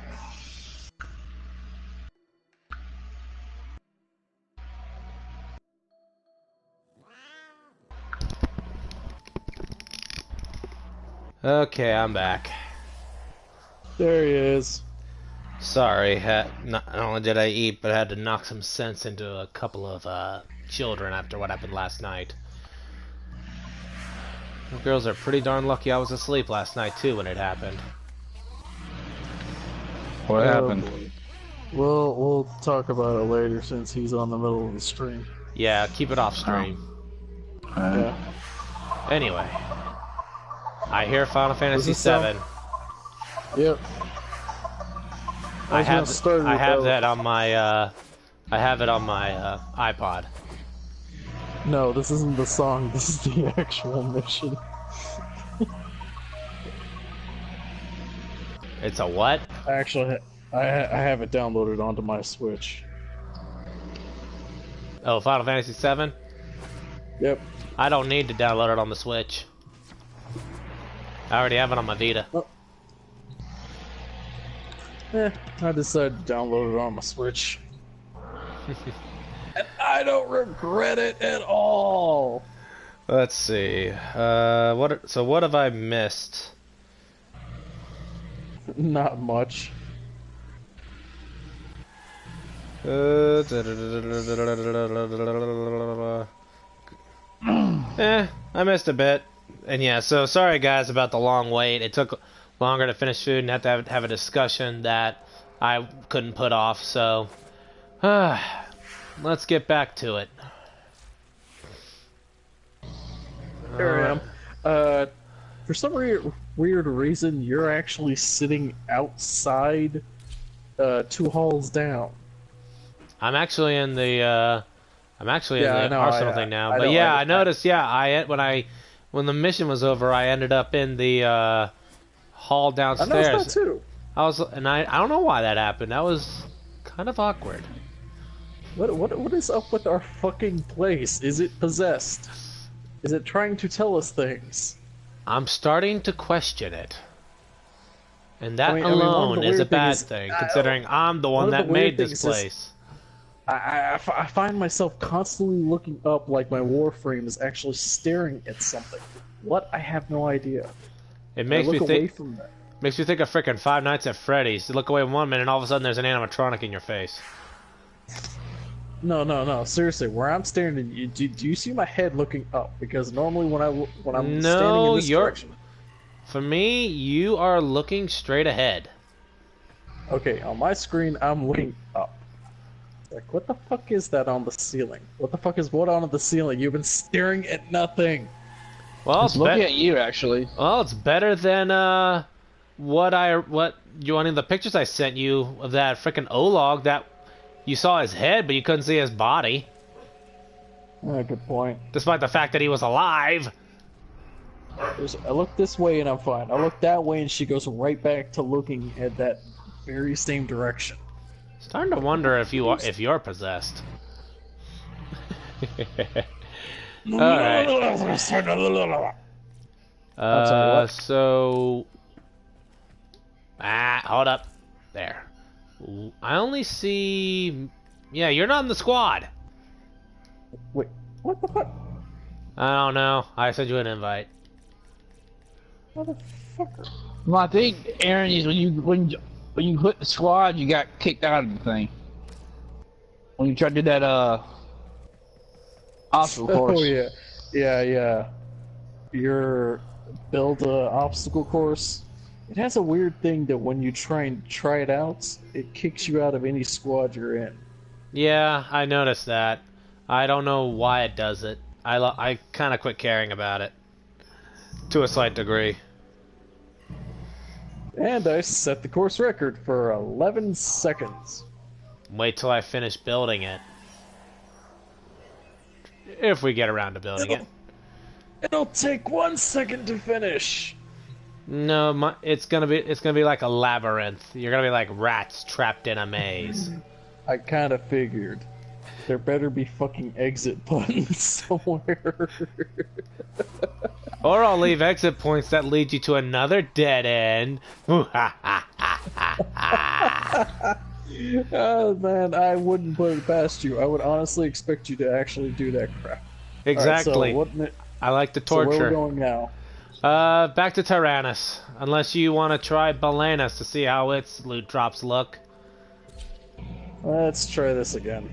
Speaker 1: Okay, I'm back.
Speaker 2: There he is.
Speaker 1: Sorry, not only did I eat, but I had to knock some sense into a couple of children after what happened last night. The girls are pretty darn lucky I was asleep last night too when it happened.
Speaker 5: What happened?
Speaker 2: Boy. We'll talk about it later since he's on the middle of the stream.
Speaker 1: Yeah, keep it off stream.
Speaker 2: Yeah.
Speaker 1: Anyway, I hear Final Fantasy
Speaker 2: Does it
Speaker 1: VII.
Speaker 2: Yep.
Speaker 1: I have that on my I have it on my iPod.
Speaker 2: No, this isn't the song. This is the actual mission.
Speaker 1: It's a what?
Speaker 2: Actually, I have it downloaded onto my Switch.
Speaker 1: Oh, Final Fantasy VII?
Speaker 2: Yep.
Speaker 1: I don't need to download it on the Switch. I already have it on my Vita.
Speaker 2: Oh. I decided to download it on my Switch. And I don't regret it at all.
Speaker 1: Let's see. What have I missed?
Speaker 2: Not much.
Speaker 1: I missed a bit. And yeah, so sorry guys about the long wait. It took longer to finish food and have to have a discussion that I couldn't put off, so let's get back to it.
Speaker 2: Here I am. For some weird reason, you're actually sitting outside 2 halls down.
Speaker 1: I'm actually in the arsenal thing now. But I noticed. When the mission was over, I ended up in the hall downstairs.
Speaker 2: I noticed that too.
Speaker 1: I don't know why that happened. That was kind of awkward.
Speaker 2: What is up with our fucking place? Is it possessed? Is it trying to tell us things?
Speaker 1: I'm starting to question it. And that alone is a bad thing, considering I'm the one that made this place.
Speaker 2: I find myself constantly looking up like my Warframe is actually staring at something. What? I have no idea.
Speaker 1: It makes me think.
Speaker 2: Away from that.
Speaker 1: Makes me think of frickin' Five Nights at Freddy's. You look away 1 minute, and all of a sudden there's an animatronic in your face.
Speaker 2: No. Seriously, where I'm staring at you, do you see my head looking up? Because normally when I'm standing in this direction.
Speaker 1: For me, you are looking straight ahead.
Speaker 2: Okay, on my screen, I'm looking up. Like, what the fuck is that on the ceiling? What the fuck is what on the ceiling? You've been staring at nothing.
Speaker 1: Well,
Speaker 5: it's looking at you, actually.
Speaker 1: Well, it's better than what you wanting the pictures I sent you of that frickin' Olog that you saw his head, but you couldn't see his body.
Speaker 2: Good point.
Speaker 1: Despite the fact that he was alive.
Speaker 2: I look this way and I'm fine. I look that way and she goes right back to looking at that very same direction.
Speaker 1: Starting to wonder if you're possessed. All right. So. Hold up. There. I only see. Yeah, you're not in the squad.
Speaker 2: Wait, what the fuck?
Speaker 1: I don't know. I sent you an invite.
Speaker 2: Motherfucker.
Speaker 5: Well, I think Aaron is when you hit the squad, you got kicked out of the thing. When you tried to do that obstacle course.
Speaker 2: Oh yeah. Your build obstacle course. It has a weird thing that when you try it out, it kicks you out of any squad you're in.
Speaker 1: Yeah, I noticed that. I don't know why it does it. I kind of quit caring about it. To a slight degree.
Speaker 2: And I set the course record for 11 seconds.
Speaker 1: Wait till I finish building it. If we get around to building it.
Speaker 2: It'll take 1 second to finish.
Speaker 1: No, it's gonna be like a labyrinth. You're gonna be like rats trapped in a maze.
Speaker 2: I kind of figured. There better be fucking exit buttons somewhere.
Speaker 1: Or I'll leave exit points that lead you to another dead end.
Speaker 2: Oh man, I wouldn't put it past you. I would honestly expect you to actually do that crap.
Speaker 1: Exactly.
Speaker 2: Alright, so
Speaker 1: I like the
Speaker 2: so where
Speaker 1: torture.
Speaker 2: are we going now?
Speaker 1: Back to Tyrannus. Unless you want to try Balanus to see how its loot drops look.
Speaker 2: Let's try this again.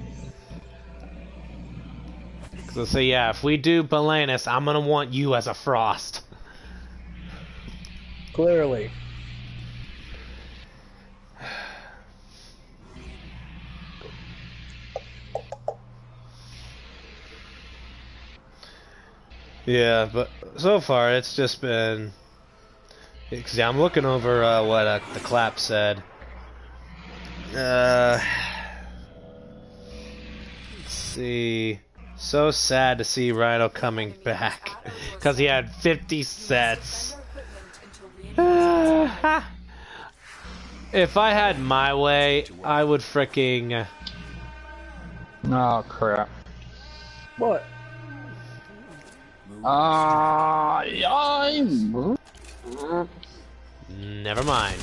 Speaker 1: So yeah, if we do Balanus, I'm gonna want you as a Frost.
Speaker 2: Clearly.
Speaker 1: Yeah, but so far it's just been... See, I'm looking over what the clap said. Let's see... So sad to see Rhino coming back. Because he had 50 sets. If I had my way, I would fricking...
Speaker 5: Oh crap.
Speaker 2: What?
Speaker 1: Never mind.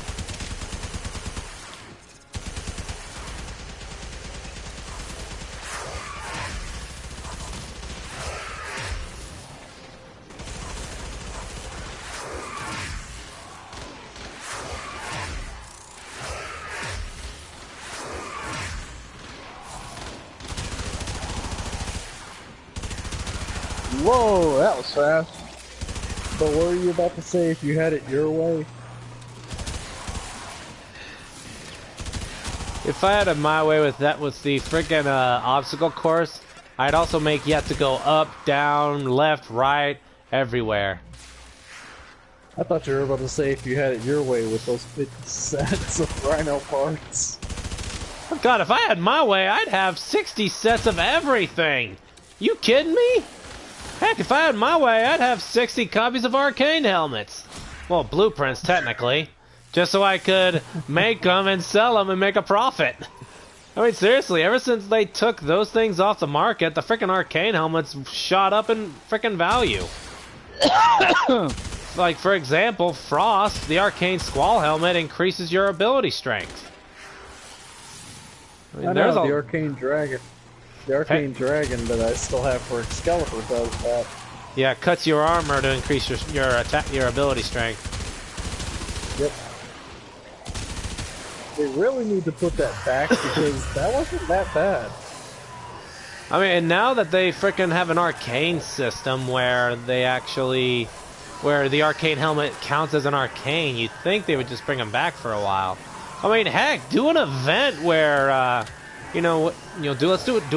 Speaker 5: Whoa, that was fast.
Speaker 2: But what were you about to say if you had it your way?
Speaker 1: If I had it my way with that, with the freaking obstacle course, I'd also make you have to go up, down, left, right, everywhere.
Speaker 2: I thought you were about to say if you had it your way with those 50 sets of Rhino parts.
Speaker 1: Oh God, if I had my way, I'd have 60 sets of everything. You kidding me? Heck, if I had my way, I'd have 60 copies of arcane helmets. Well, blueprints, technically. Just so I could make them and sell them and make a profit. I mean, seriously, ever since they took those things off the market, the frickin' arcane helmets shot up in frickin' value. Like, for example, Frost, the arcane squall helmet increases your ability strength. I mean, there's
Speaker 2: the arcane dragon. The arcane dragon that I still have for Excalibur does that.
Speaker 1: Yeah, it cuts your armor to increase your ability strength.
Speaker 2: Yep. They really need to put that back because that wasn't that bad.
Speaker 1: I mean, and now that they frickin' have an arcane system where they actually... where the arcane helmet counts as an arcane, you'd think they would just bring them back for a while. I mean, heck, do an event where, do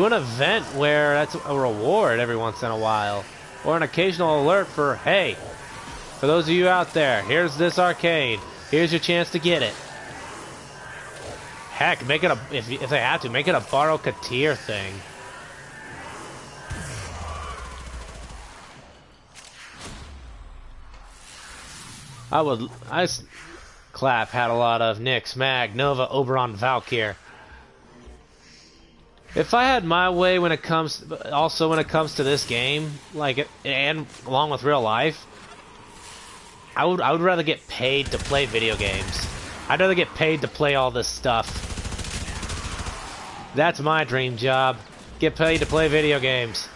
Speaker 1: an event where that's a reward every once in a while. Or an occasional alert for, hey, for those of you out there, here's this arcane. Here's your chance to get it. Heck, make it a, if they have to, make it a borrow Katir thing. Clap had a lot of Nyx, Mag, Nova, Oberon, Valkyr. If I had my way when it comes to this game, like, and along with real life, I would rather get paid to play video games. I'd rather get paid to play all this stuff. That's my dream job. Get paid to play video games.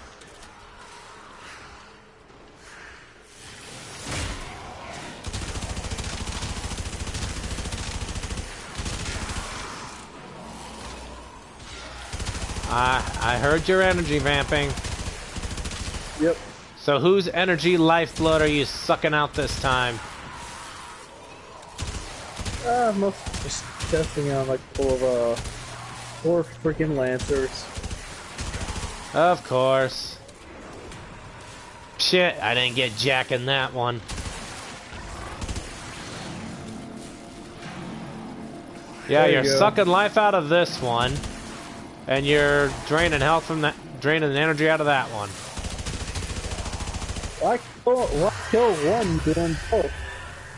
Speaker 1: I heard your energy vamping.
Speaker 2: Yep.
Speaker 1: So whose energy lifeblood are you sucking out this time?
Speaker 2: Mostly just testing on like full of 4 freaking Lancers.
Speaker 1: Of course. Shit, I didn't get jack in that one. Yeah, you're sucking life out of this one. And you're draining health from that, draining energy out of that one.
Speaker 2: Why kill one doing both?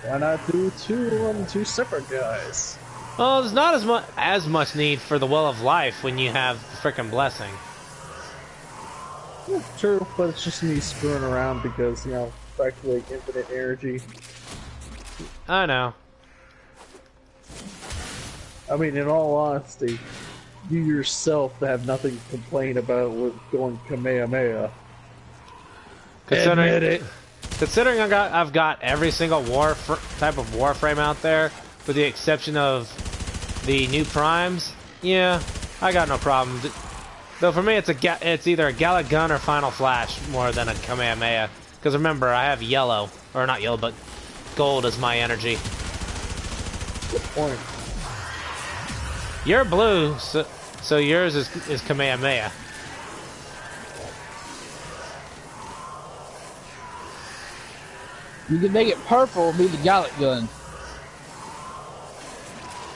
Speaker 2: Why not do 2 on 2 separate guys?
Speaker 1: Well, there's not as much need for the Well of Life when you have the frickin' blessing.
Speaker 2: Yeah, true, but it's just me screwing around because, practically infinite energy.
Speaker 1: I know.
Speaker 2: I mean, in all honesty, you yourself have nothing to complain about with going Kamehameha. Admit it.
Speaker 1: Considering I've got every single type of Warframe out there, with the exception of the new primes, yeah, I got no problem. Though for me, it's either a Gallic Gun or Final Flash more than a Kamehameha. Because remember, I have yellow, or not yellow, but gold is my energy.
Speaker 2: Good point.
Speaker 1: You're blue, so yours is Kamehameha.
Speaker 3: You can make it purple and be the Gallic Gun.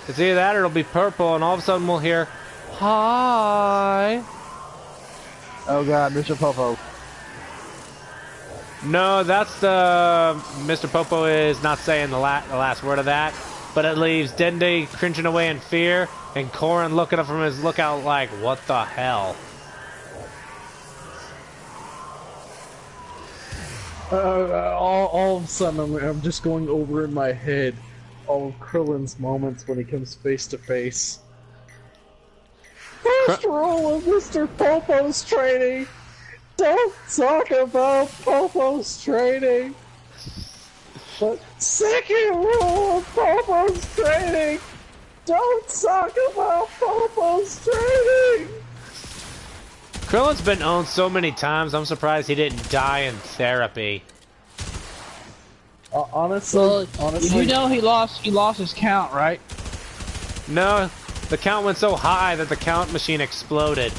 Speaker 1: It's either that or it'll be purple, and all of a sudden we'll hear, "Hi."
Speaker 3: Oh god, Mr. Popo.
Speaker 1: No, that's the Mr. Popo is not saying the last word of that, but it leaves Dende cringing away in fear, and Corrin looking up from his lookout like, "What the hell?"
Speaker 2: All of a sudden, I'm just going over in my head all of Krillin's moments when he comes face to face. First rule of Mr. Popo's training: don't talk about Popo's training. But second rule of Popo's training: don't talk about Popo's training.
Speaker 1: Krillin's been owned so many times, I'm surprised he didn't die in therapy.
Speaker 2: Honestly,
Speaker 3: you know he lost his count, right?
Speaker 1: No, the count went so high that the count machine exploded.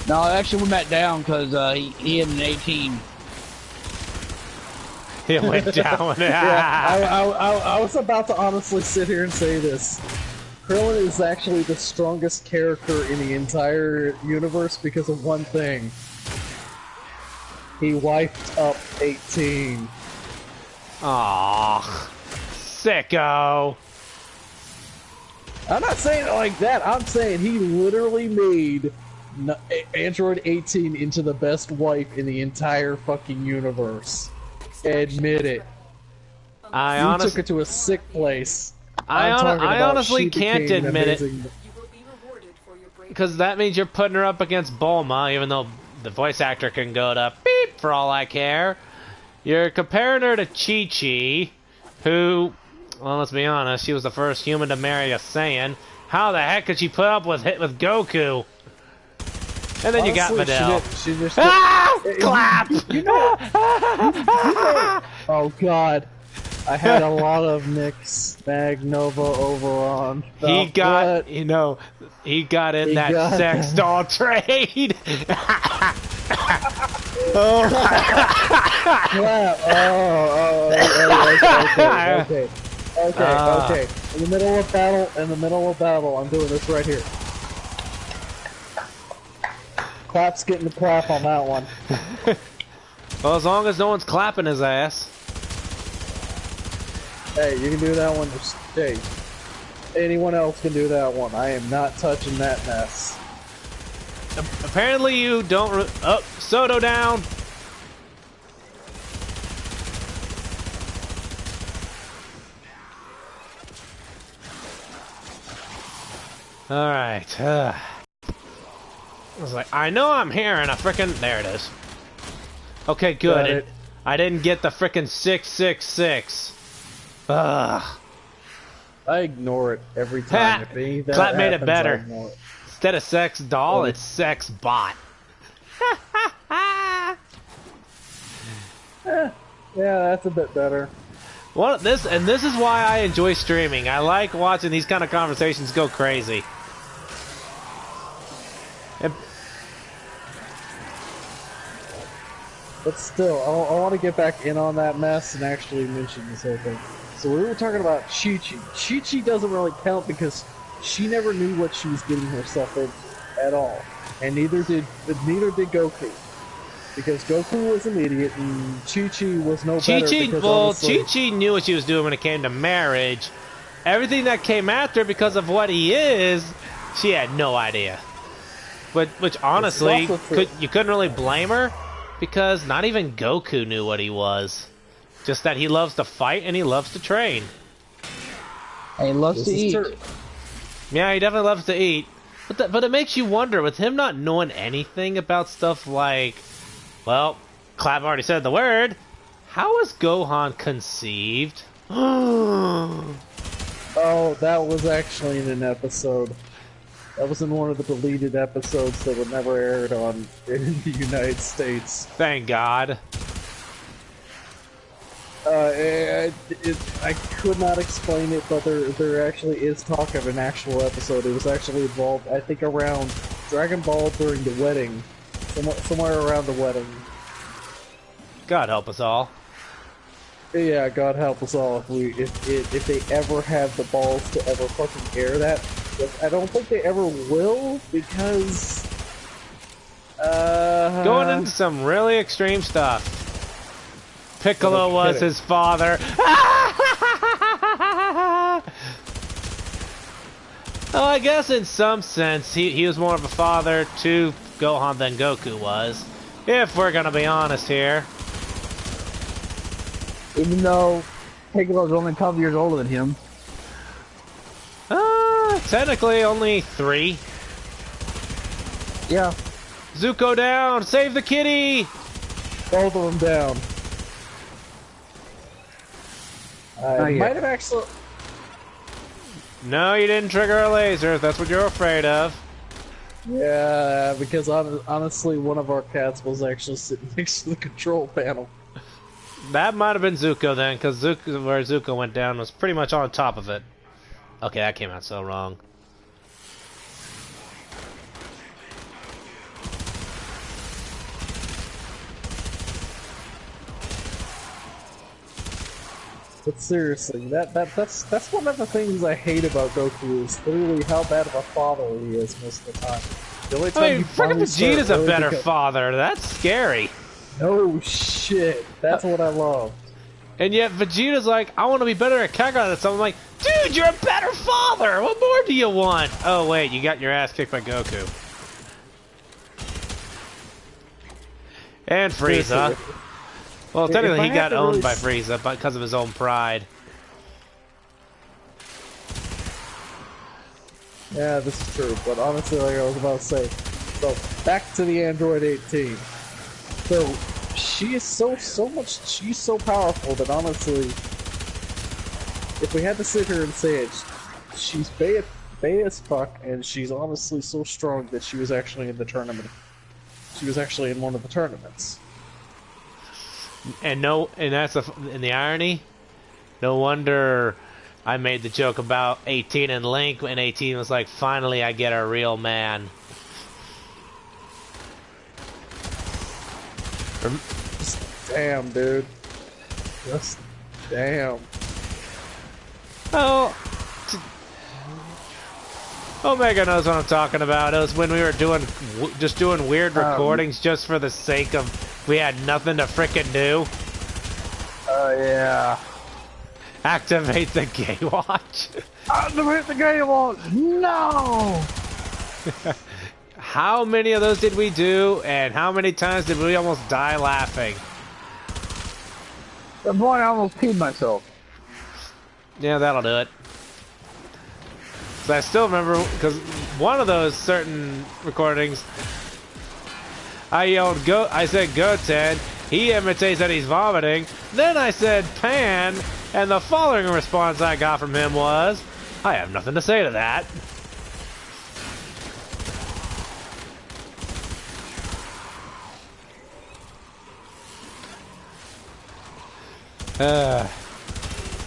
Speaker 3: No, it actually went back down because he had an 18.
Speaker 1: It went down.
Speaker 2: Yeah, I was about to honestly sit here and say this. Krillin is actually the strongest character in the entire universe because of one thing. He wiped up 18.
Speaker 1: Aww. Sicko.
Speaker 2: I'm not saying it like that. I'm saying he literally made Android 18 into the best wipe in the entire fucking universe. Admit it. You took it to a sick place.
Speaker 1: I honestly can't admit it. Because that means you're putting her up against Bulma, even though the voice actor can go to beep for all I care. You're comparing her to Chi-Chi, who, well, let's be honest, she was the first human to marry a Saiyan. How the heck could she put up with Goku? And then honestly, you got Videl.
Speaker 2: She just
Speaker 1: clap!
Speaker 2: You know, oh god. I had a lot of Nick's Magnova Oberon.
Speaker 1: He got, he got in that sex doll trade.
Speaker 2: Oh. Okay. In the middle of battle, I'm doing this right here. Clap's getting the clap on that one.
Speaker 1: Well, as long as no one's clapping his ass.
Speaker 2: Hey, you can do that one. Hey, anyone else can do that one. I am not touching that mess.
Speaker 1: Apparently you don't... Oh, Soto down! Alright, I was like, I know I'm hearing a frickin'... There it is. Okay, good. I didn't get the frickin' 666. Ugh.
Speaker 2: I ignore it every time. If any that
Speaker 1: Clap made
Speaker 2: happens,
Speaker 1: it better.
Speaker 2: I ignore it.
Speaker 1: Instead of sex doll, it's sex bot.
Speaker 2: Yeah, that's a bit better.
Speaker 1: Well, this is why I enjoy streaming. I like watching these kind of conversations go crazy.
Speaker 2: But still, I want to get back in on that mess and actually mention this whole thing. So we were talking about Chi-Chi. Chi-Chi doesn't really count because she never knew what she was getting herself in at all, and neither did Goku, because Goku was an idiot and Chi-Chi was no better.
Speaker 1: Chi-Chi knew what she was doing when it came to marriage. Everything that came after, because of what he is, she had no idea. Which honestly, you couldn't really blame her. Because not even Goku knew what he was. Just that he loves to fight and he loves to train.
Speaker 5: And he loves to eat.
Speaker 1: Yeah, he definitely loves to eat. But it makes you wonder, with him not knowing anything about stuff like... Well, Clap already said the word. How was Gohan conceived?
Speaker 2: Oh, that was actually in an episode. That was in one of the deleted episodes that were never aired on in the United States.
Speaker 1: Thank God.
Speaker 2: I could not explain it, but there actually is talk of an actual episode. It was actually involved, I think, around Dragon Ball during the wedding, somewhere around the wedding.
Speaker 1: God help us all.
Speaker 2: Yeah, God help us all if they ever have the balls to ever fucking air that. I don't think they ever will, because
Speaker 1: going into some really extreme stuff. Piccolo was his father. Oh, I guess in some sense he was more of a father to Gohan than Goku was, if we're gonna be honest here.
Speaker 5: Even though Piccolo's only a couple years older than him.
Speaker 1: Technically only 3.
Speaker 5: Yeah.
Speaker 1: Zuko down! Save the kitty!
Speaker 2: both of them down. I
Speaker 5: yeah.
Speaker 2: might have actually.
Speaker 1: No, you didn't trigger a laser, if that's what you're afraid of.
Speaker 2: Yeah, because honestly, one of our cats was actually sitting next to the control panel.
Speaker 1: That might have been Zuko then, because where Zuko went down was pretty much on top of it. Okay, that came out so wrong.
Speaker 2: But seriously, that's one of the things I hate about Goku is literally how bad of a father he is most of the time. The only time
Speaker 1: I mean,
Speaker 2: you
Speaker 1: freaking
Speaker 2: finally start
Speaker 1: Vegeta's a
Speaker 2: really
Speaker 1: better
Speaker 2: become-
Speaker 1: father. That's scary.
Speaker 2: No shit. That's what I love.
Speaker 1: And yet Vegeta's like, I want to be better at Kakarot than something. I'm like, dude, you're a better father. What more do you want? Oh wait, you got your ass kicked by Goku. And Frieza. Well, technically he got owned by Frieza because of his own pride.
Speaker 2: Yeah, this is true, but honestly, like I was about to say, so back to the Android 18. So she is she's so powerful that honestly, if we had to sit here and say it, she's bay as fuck, and she's honestly so strong that she was actually in the tournament. She was actually in one of the tournaments.
Speaker 1: And that's in the irony. No wonder I made the joke about 18 and Link when 18 was like, finally I get a real man.
Speaker 2: Just damn, dude. Just damn.
Speaker 1: Oh, Omega knows what I'm talking about. It was when we were just doing weird recordings just for the sake of we had nothing to frickin' do.
Speaker 5: Oh, yeah.
Speaker 1: Activate the gay watch.
Speaker 5: Activate the gay watch! No!
Speaker 1: How many of those did we do, and how many times did we almost die laughing?
Speaker 5: At the point I almost peed myself.
Speaker 1: Yeah, that'll do it. So I still remember, because one of those certain recordings, I yelled, "Go!" I said, "Goten." He imitates that he's vomiting. Then I said, "Pan," and the following response I got from him was, "I have nothing to say to that."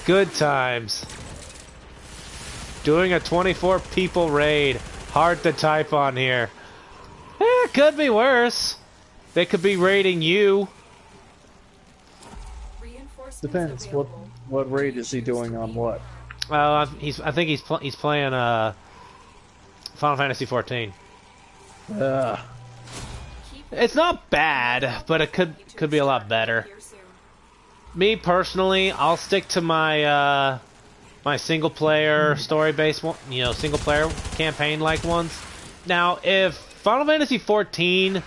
Speaker 1: Good times. Doing a 24 people raid. Hard to type on here. It could be worse. They could be raiding you.
Speaker 2: Depends. What raid is he doing on what?
Speaker 1: I think he's playing Final Fantasy 14. It's not bad, but it could be a lot better. Me personally, I'll stick to my my single player story based one, single player campaign like ones. Now, if Final Fantasy 14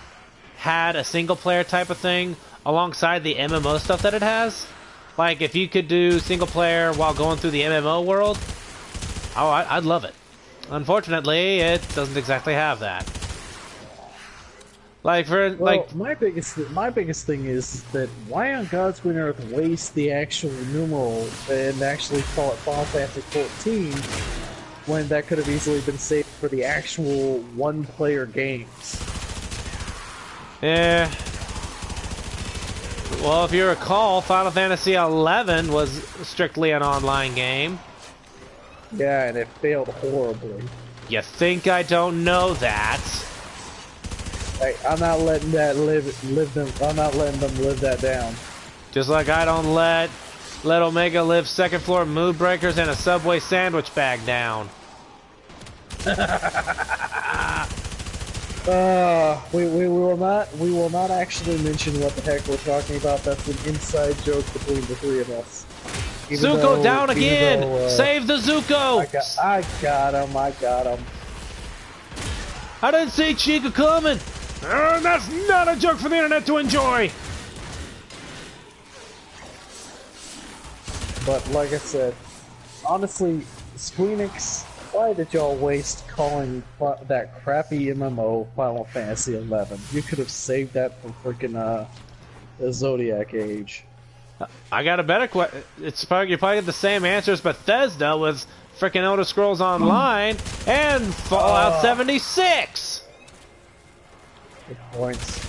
Speaker 1: had a single player type of thing alongside the MMO stuff that it has. Like, if you could do single player while going through the MMO world, oh, I'd love it. Unfortunately, it doesn't exactly have that. Like,
Speaker 2: my biggest thing is that why on God's green earth waste the actual numeral and actually call it Final Fantasy 14 when that could have easily been saved for the actual one-player games?
Speaker 1: Yeah. Well, if you recall, Final Fantasy XI was strictly an online game.
Speaker 2: Yeah, and it failed horribly.
Speaker 1: You think I don't know that?
Speaker 2: Hey, I'm not letting that I'm not letting them live that down.
Speaker 1: Just like I don't let Omega live second floor mood breakers and a Subway sandwich bag down.
Speaker 2: We will not actually mention what the heck we're talking about. That's an inside joke between the three of us.
Speaker 1: Zuko down again! Save the Zuko!
Speaker 2: I got him.
Speaker 1: I didn't see Chica coming! That's not a joke for the internet to enjoy!
Speaker 2: But like I said, honestly, Squeenix, why did y'all waste calling that crappy MMO Final Fantasy XI? You could have saved that for freaking the Zodiac Age.
Speaker 1: I got a better question. You probably get the same answer as Bethesda with frickin' Elder Scrolls Online and Fallout 76!
Speaker 2: Good points.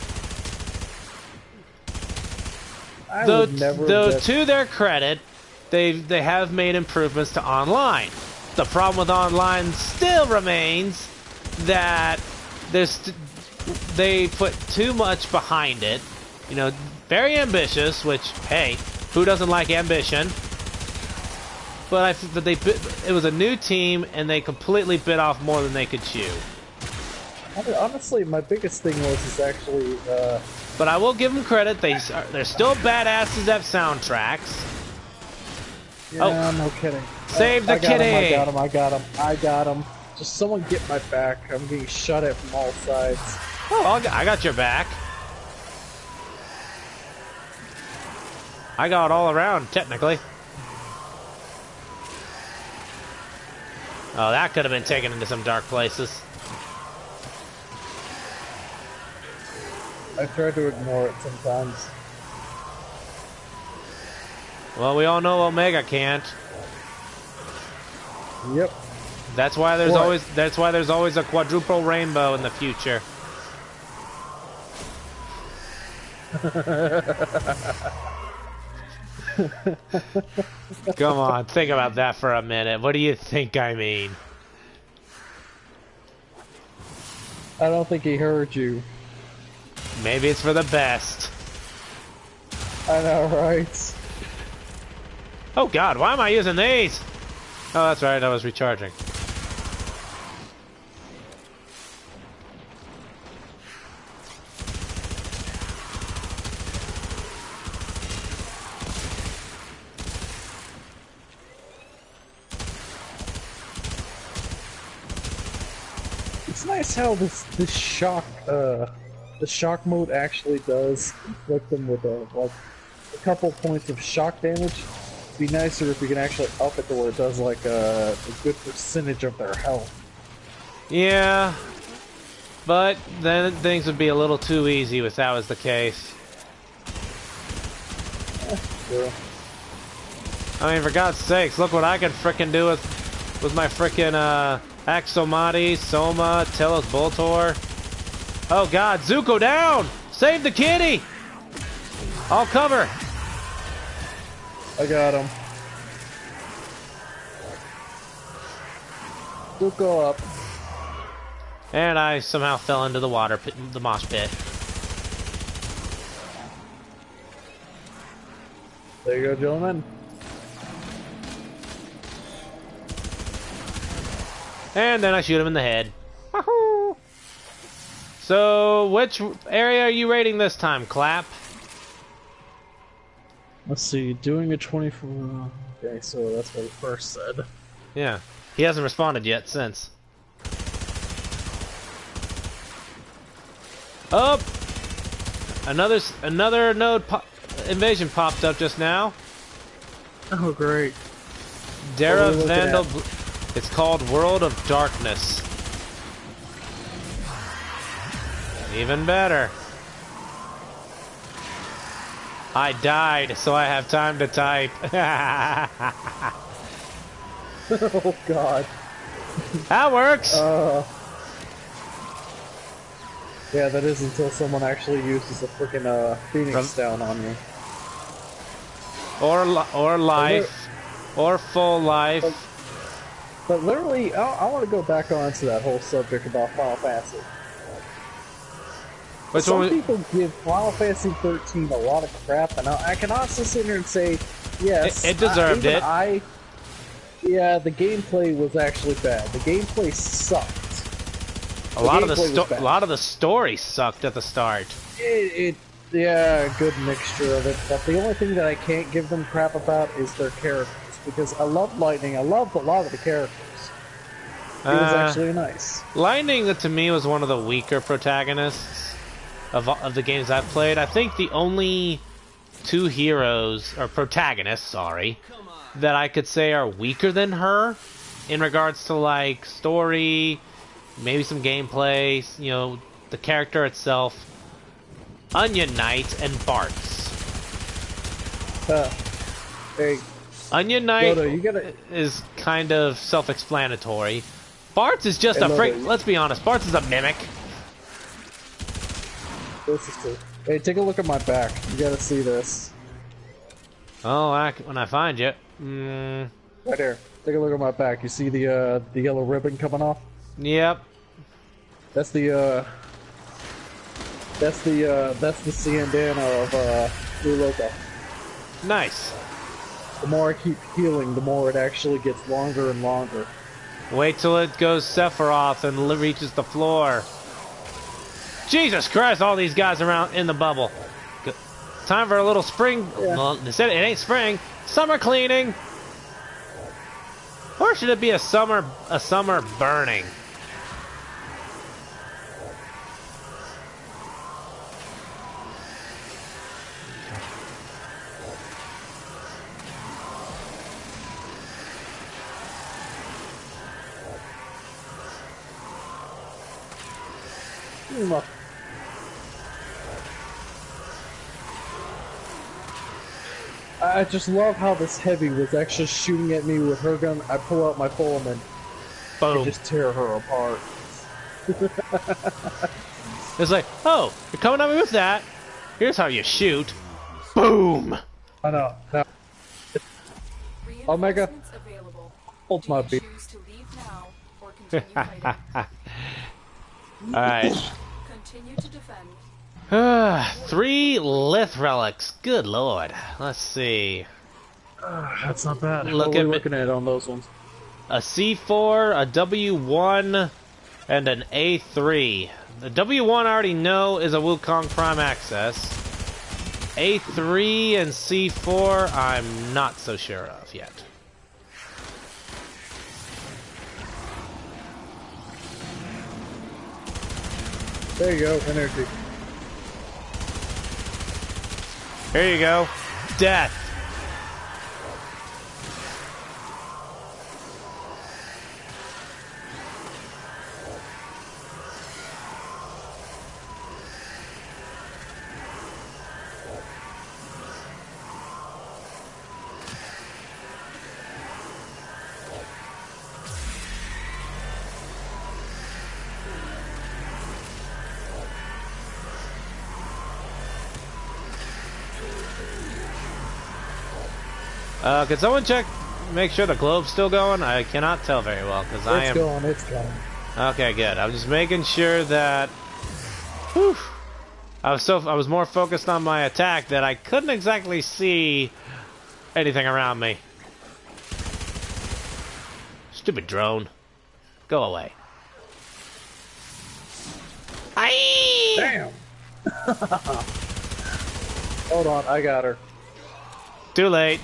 Speaker 1: Though to their credit, they have made improvements to online. The problem with online still remains that they put too much behind it. You know, very ambitious, which, hey, who doesn't like ambition? But it was a new team, and they completely bit off more than they could chew.
Speaker 2: Honestly, my biggest thing was actually.
Speaker 1: But I will give them credit; they're still badasses at soundtracks.
Speaker 2: Yeah, no kidding.
Speaker 1: Save the kitty!
Speaker 2: I got him. Just someone get my back. I'm getting shot at from all sides.
Speaker 1: Oh, I got your back. I got all around, technically. Oh, that could have been taken into some dark places.
Speaker 2: I try to ignore it sometimes.
Speaker 1: Well, we all know Omega can't.
Speaker 2: Yep.
Speaker 1: That's why there's always a quadruple rainbow in the future. Come on, think about that for a minute. What do you think I mean?
Speaker 2: I don't think he heard you.
Speaker 1: Maybe it's for the best.
Speaker 2: I know, right?
Speaker 1: Oh god, why am I using these? Oh, that's right, I was recharging.
Speaker 2: It's nice how this shock the shock mode actually does inflict them with a couple points of shock damage. It'd be nicer if we can actually up it to where it does like a good percentage of their health.
Speaker 1: Yeah, but then things would be a little too easy if that was the case.
Speaker 2: Yeah.
Speaker 1: I mean, for God's sakes, look what I can frickin' do with my frickin' Axomati, Soma, Telos Voltor. Oh god, Zuko down! Save the kitty! I'll cover!
Speaker 2: I got him. Zuko up.
Speaker 1: And I somehow fell into the water pit, the mosh pit.
Speaker 2: There you go, gentlemen.
Speaker 1: And then I shoot him in the head. Wahoo! So, which area are you raiding this time, Clap?
Speaker 2: Let's see, doing a 24... Okay, so that's what he first said.
Speaker 1: Yeah. He hasn't responded yet since. Up! Another node invasion popped up just now.
Speaker 2: Oh, great.
Speaker 1: Vandal. It's called World of Darkness. Even better. I died, so I have time to type.
Speaker 2: Oh, God.
Speaker 1: That works.
Speaker 2: Yeah, that is until someone actually uses a freaking Phoenix down on you.
Speaker 1: Or life. Or full life.
Speaker 2: But literally, I want to go back onto that whole subject about Final Fantasy. Some people give Final Fantasy 13 a lot of crap, and I can honestly sit here and say, yes,
Speaker 1: it deserved it.
Speaker 2: Yeah, the gameplay was actually bad. The gameplay sucked.
Speaker 1: A lot of the story sucked at the start.
Speaker 2: Yeah, a good mixture of it. But the only thing that I can't give them crap about is their characters, because I love Lightning. I loved a lot of the characters. It was actually nice.
Speaker 1: Lightning, to me, was one of the weaker protagonists of the games I've played. I think the only two heroes, or protagonists, sorry, that I could say are weaker than her in regards to, like, story, maybe some gameplay, you know, the character itself, Onion Knight and Bartz.
Speaker 2: Hey,
Speaker 1: Onion Knight
Speaker 2: Loto,
Speaker 1: is kind of self-explanatory. Bartz is just let's be honest, Bartz is a mimic.
Speaker 2: This is true. Hey, take a look at my back. You gotta see this.
Speaker 1: Oh, when I find you.
Speaker 2: Right here. Take a look at my back. You see the yellow ribbon coming off?
Speaker 1: Yep.
Speaker 2: That's the Ciandana of Blue Loco.
Speaker 1: Nice.
Speaker 2: The more I keep healing, the more it actually gets longer and longer.
Speaker 1: Wait till it goes Sephiroth and reaches the floor. Jesus Christ, all these guys around in the bubble. Time for a little spring.
Speaker 2: Yeah.
Speaker 1: Well, they said it ain't spring. Summer cleaning. Or should it be a summer burning?
Speaker 2: I just love how this heavy was actually shooting at me with her gun. I pull out my Pullman
Speaker 1: Boom.
Speaker 2: and just tear her apart.
Speaker 1: It's like, oh, you're coming at me with that. Here's how you shoot. Boom.
Speaker 2: I know. Now, Omega, hold my beat.
Speaker 1: Alright.
Speaker 4: Continue to defend.
Speaker 1: 3 Lith relics. Good lord. Let's see.
Speaker 2: That's not bad.
Speaker 1: Look
Speaker 2: what are
Speaker 1: at
Speaker 2: we
Speaker 1: me.
Speaker 2: looking at on those ones?
Speaker 1: A C4, a W1, and an A3. The W1 I already know is a Wukong Prime Access. A3 and C4 I'm not so sure of yet.
Speaker 2: There you go, energy.
Speaker 1: Here you go. Death. Can someone make sure the globe's still going? I cannot tell very well because I am.
Speaker 2: It's going.
Speaker 1: Okay, good. I'm just making sure that. Whew, I was more focused on my attack that I couldn't exactly see anything around me. Stupid drone, go away. Aye!
Speaker 2: Damn. Hold on, I got her.
Speaker 1: Too late.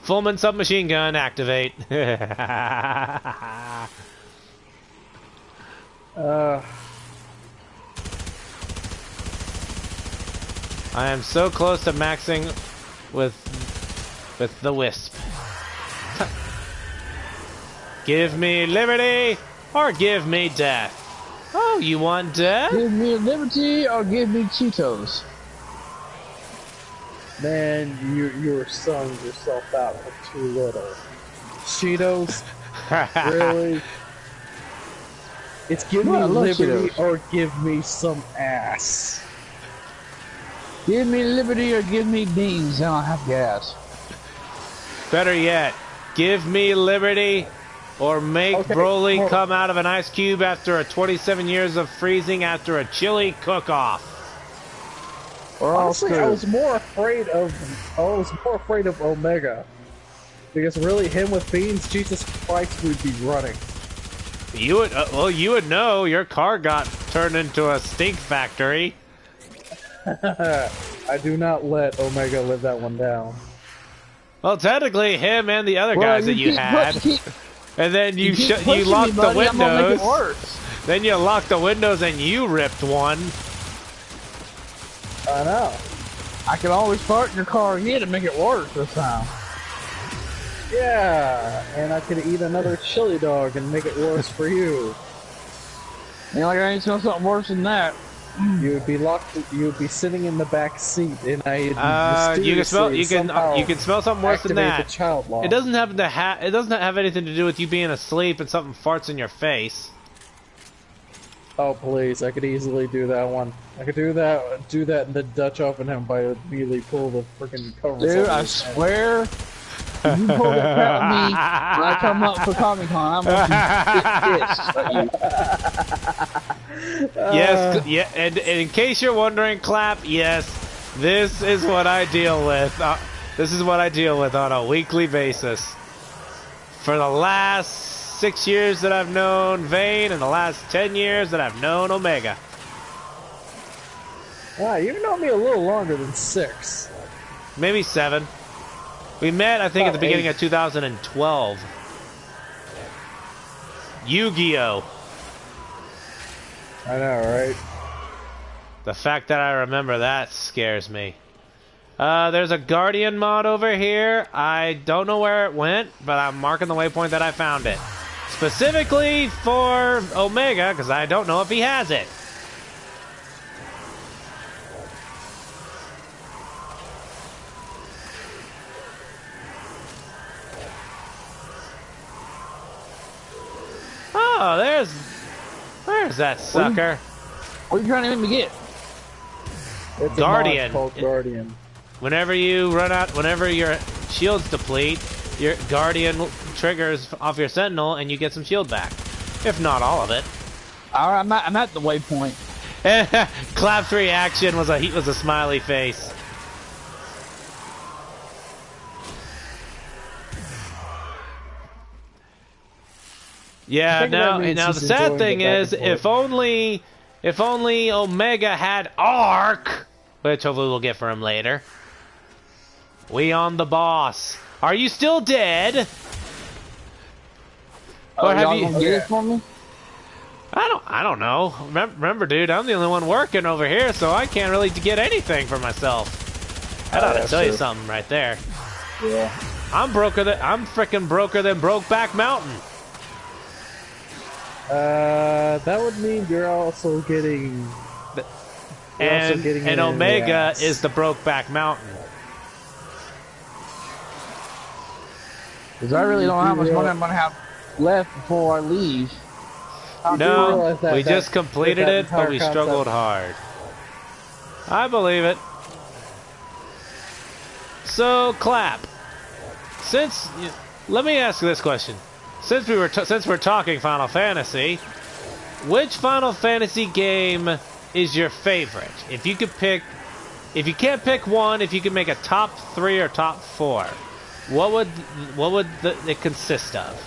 Speaker 1: Fullman submachine gun activate. I am so close to maxing with the wisp. Give me liberty or give me death. Oh, you want death?
Speaker 5: Give me liberty or give me Cheetos.
Speaker 2: Man, you're selling yourself out for too little. Cheetos? Really? It's give me liberty
Speaker 5: Cheetos.
Speaker 2: or give me some ass.
Speaker 5: Give me liberty or give me beans and I'll have gas.
Speaker 1: Better yet, give me liberty or make Broly come out of an ice cube after a 27 years of freezing after a chili cook-off.
Speaker 5: Or
Speaker 2: honestly, I was more afraid of Omega. Because really, him with beans, Jesus Christ, we'd be running.
Speaker 1: You would, well, you would know. Your car got turned into a stink factory.
Speaker 2: I do not let Omega live that one down.
Speaker 1: Well, technically, him and the other guys that you had, and then you locked the windows. Then you locked the windows and you ripped one.
Speaker 2: I know.
Speaker 5: I can always start your car again and make it worse this time.
Speaker 2: Yeah, and I could eat another chili dog and make it worse for you.
Speaker 5: You know, like I ain't seen something worse than that.
Speaker 2: You would be locked. You would be sitting in the back seat, and
Speaker 1: you can smell. You can smell something worse than that.
Speaker 2: The child lock.
Speaker 1: It doesn't happen to It doesn't have anything to do with you being asleep and something farts in your face.
Speaker 2: Oh please! I could easily do that one. I could do that in the Dutch oven him by immediately pull the freaking covers.
Speaker 5: Dude, I swear. If you pull that crap on me when I come up for Comic Con, I'm gonna get pissed at you.
Speaker 1: Yes, yeah, and in case you're wondering, Clap, yes, this is what I deal with. This is what I deal with on a weekly basis. For the last 6 years that I've known Vane, and the last 10 years that I've known Omega.
Speaker 2: Wow, you've known me a little longer than 6.
Speaker 1: Maybe 7. We met, I think, at the beginning of 2012. Yu-Gi-Oh!
Speaker 2: I know, right?
Speaker 1: The fact that I remember that scares me. There's a Guardian mod over here. I don't know where it went, but I'm marking the waypoint that I found it. Specifically for Omega, because I don't know if he has it. Oh, where's that sucker?
Speaker 5: What are you trying to make me get?
Speaker 2: It's
Speaker 1: Guardian.
Speaker 2: A mod called Guardian.
Speaker 1: Whenever you run out, whenever your shields deplete, your Guardian triggers off your Sentinel, and you get some shield back. If not all of it.
Speaker 5: Alright, I'm at the waypoint.
Speaker 1: Clap's reaction was a smiley face. Yeah, now the sad thing is, if only Omega had Arc, which hopefully we'll get for him later. We on the boss. Are you still dead?
Speaker 5: Or have you gonna get it for me?
Speaker 1: I don't know. Remember, dude, I'm the only one working over here, so I can't really get anything for myself. I ought to tell you something right there.
Speaker 2: Yeah.
Speaker 1: I'm frickin' broker than Brokeback Mountain.
Speaker 2: That would mean you're also getting.
Speaker 1: And Omega is the Brokeback Mountain.
Speaker 5: Because I really don't know how much money I'm gonna have left before I leave.
Speaker 1: No, we just completed it, but we struggled hard. I believe it. So, Clap. Let me ask this question. Since we're talking Final Fantasy, which Final Fantasy game is your favorite? If you can't pick one, if you could make a top 3 or top 4, what would it consist of?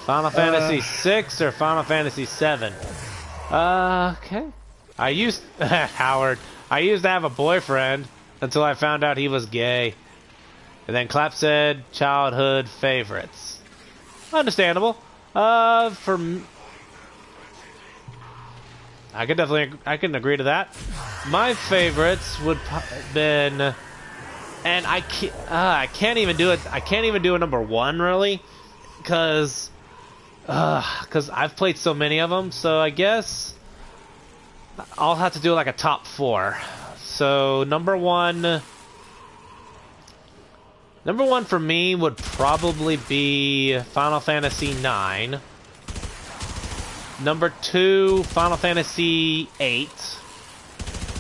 Speaker 1: Final Fantasy 6 or Final Fantasy 7? Okay. I used to have a boyfriend until I found out he was gay. And then Clap said childhood favorites. Understandable. For I can agree to that. My favorites would have been, and I can't even do it. I can't even do a number one really, because I've played so many of them. So I guess I'll have to do like a top four. So number one for me would probably be Final Fantasy IX. Number 2, Final Fantasy VIII.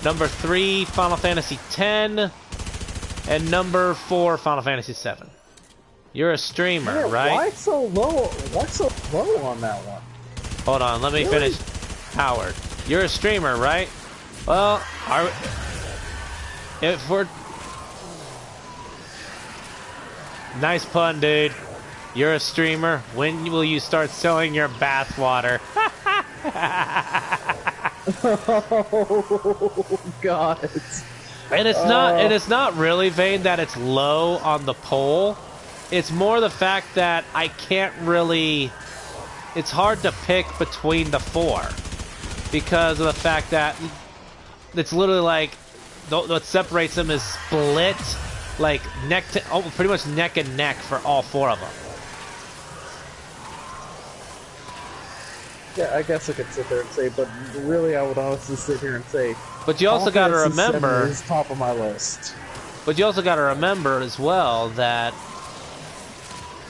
Speaker 1: Number 3, Final Fantasy X. And number 4, Final Fantasy VII. You're a streamer,
Speaker 2: Yeah,
Speaker 1: right?
Speaker 2: Why so low? Why so low on that one?
Speaker 1: Hold on, let me finish. Howard, you're a streamer, right? Well, if we're... Nice pun, dude. You're a streamer. When will you start selling your bathwater?
Speaker 2: Oh God!
Speaker 1: And it's not really vain that it's low on the poll. It's more the fact that I can't really. It's hard to pick between the four because of the fact that it's literally like what separates them is split, like neck to pretty much neck and neck for all four of them.
Speaker 2: Yeah, I guess I could sit there and say, but really, I would honestly sit here and say.
Speaker 1: But you also got to remember,
Speaker 2: is top of my list.
Speaker 1: But you also got to remember as well that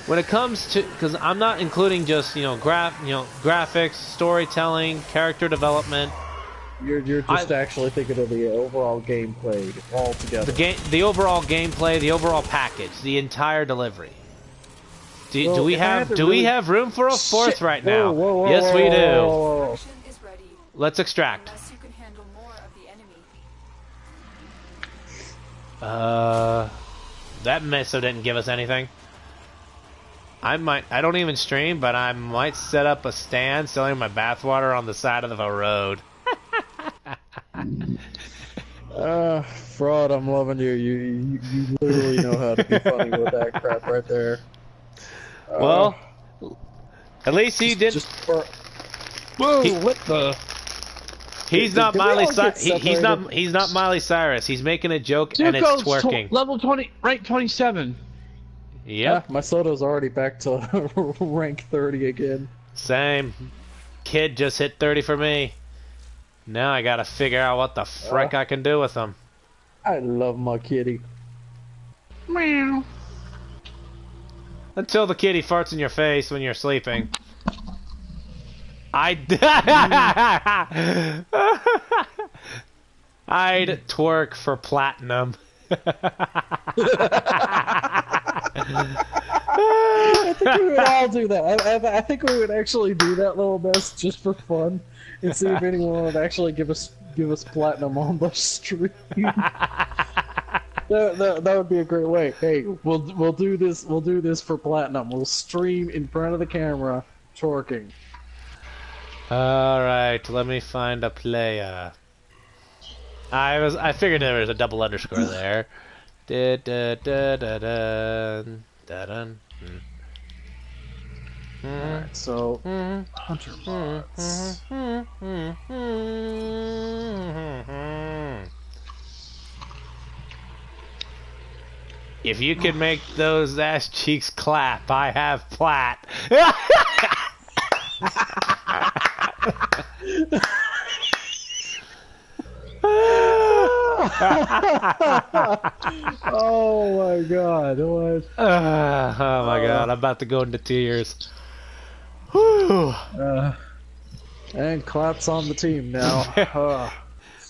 Speaker 1: when it comes to, because I'm not including just graphics, storytelling, character development.
Speaker 2: You're just actually thinking of the overall gameplay altogether.
Speaker 1: The overall gameplay, the overall package, the entire delivery. Do we have room for a fourth right now?
Speaker 2: Whoa,
Speaker 1: yes, we do.
Speaker 2: Whoa.
Speaker 1: Let's extract.
Speaker 4: Unless you can handle more of the enemy.
Speaker 1: That misso didn't give us anything. I don't even stream, but I might set up a stand selling my bathwater on the side of the road.
Speaker 2: Fraud, I'm loving you. You literally know how to be funny with that crap right there.
Speaker 1: Well, at least he didn't.
Speaker 3: Whoa! What the?
Speaker 1: He's not Miley Cyrus. He's not
Speaker 2: separated?
Speaker 1: Miley Cyrus. He's making a joke and it's twerking.
Speaker 3: Level 20, rank 27.
Speaker 1: Yep.
Speaker 2: My Soto's already back to rank 30 again.
Speaker 1: Same. Kid just hit 30 for me. Now I gotta figure out what the frick I can do with him.
Speaker 2: I love my kitty.
Speaker 3: Meow.
Speaker 1: Until the kitty farts in your face when you're sleeping. I'd twerk for platinum.
Speaker 2: I think we would all do that. I think we would actually do that little mess just for fun, and see if anyone would actually give us platinum on the stream. That would be a great way. Hey, we'll do this. We'll do this for platinum. We'll stream in front of the camera, twerking.
Speaker 1: All right, let me find a player. I figured there was a double underscore there.
Speaker 2: Alright, so Hunter mods.
Speaker 1: If you could make those ass cheeks clap, I have plat.
Speaker 2: Oh my god, what?
Speaker 1: Oh my god, I'm about to go into tears. Whew.
Speaker 2: And claps on the team now.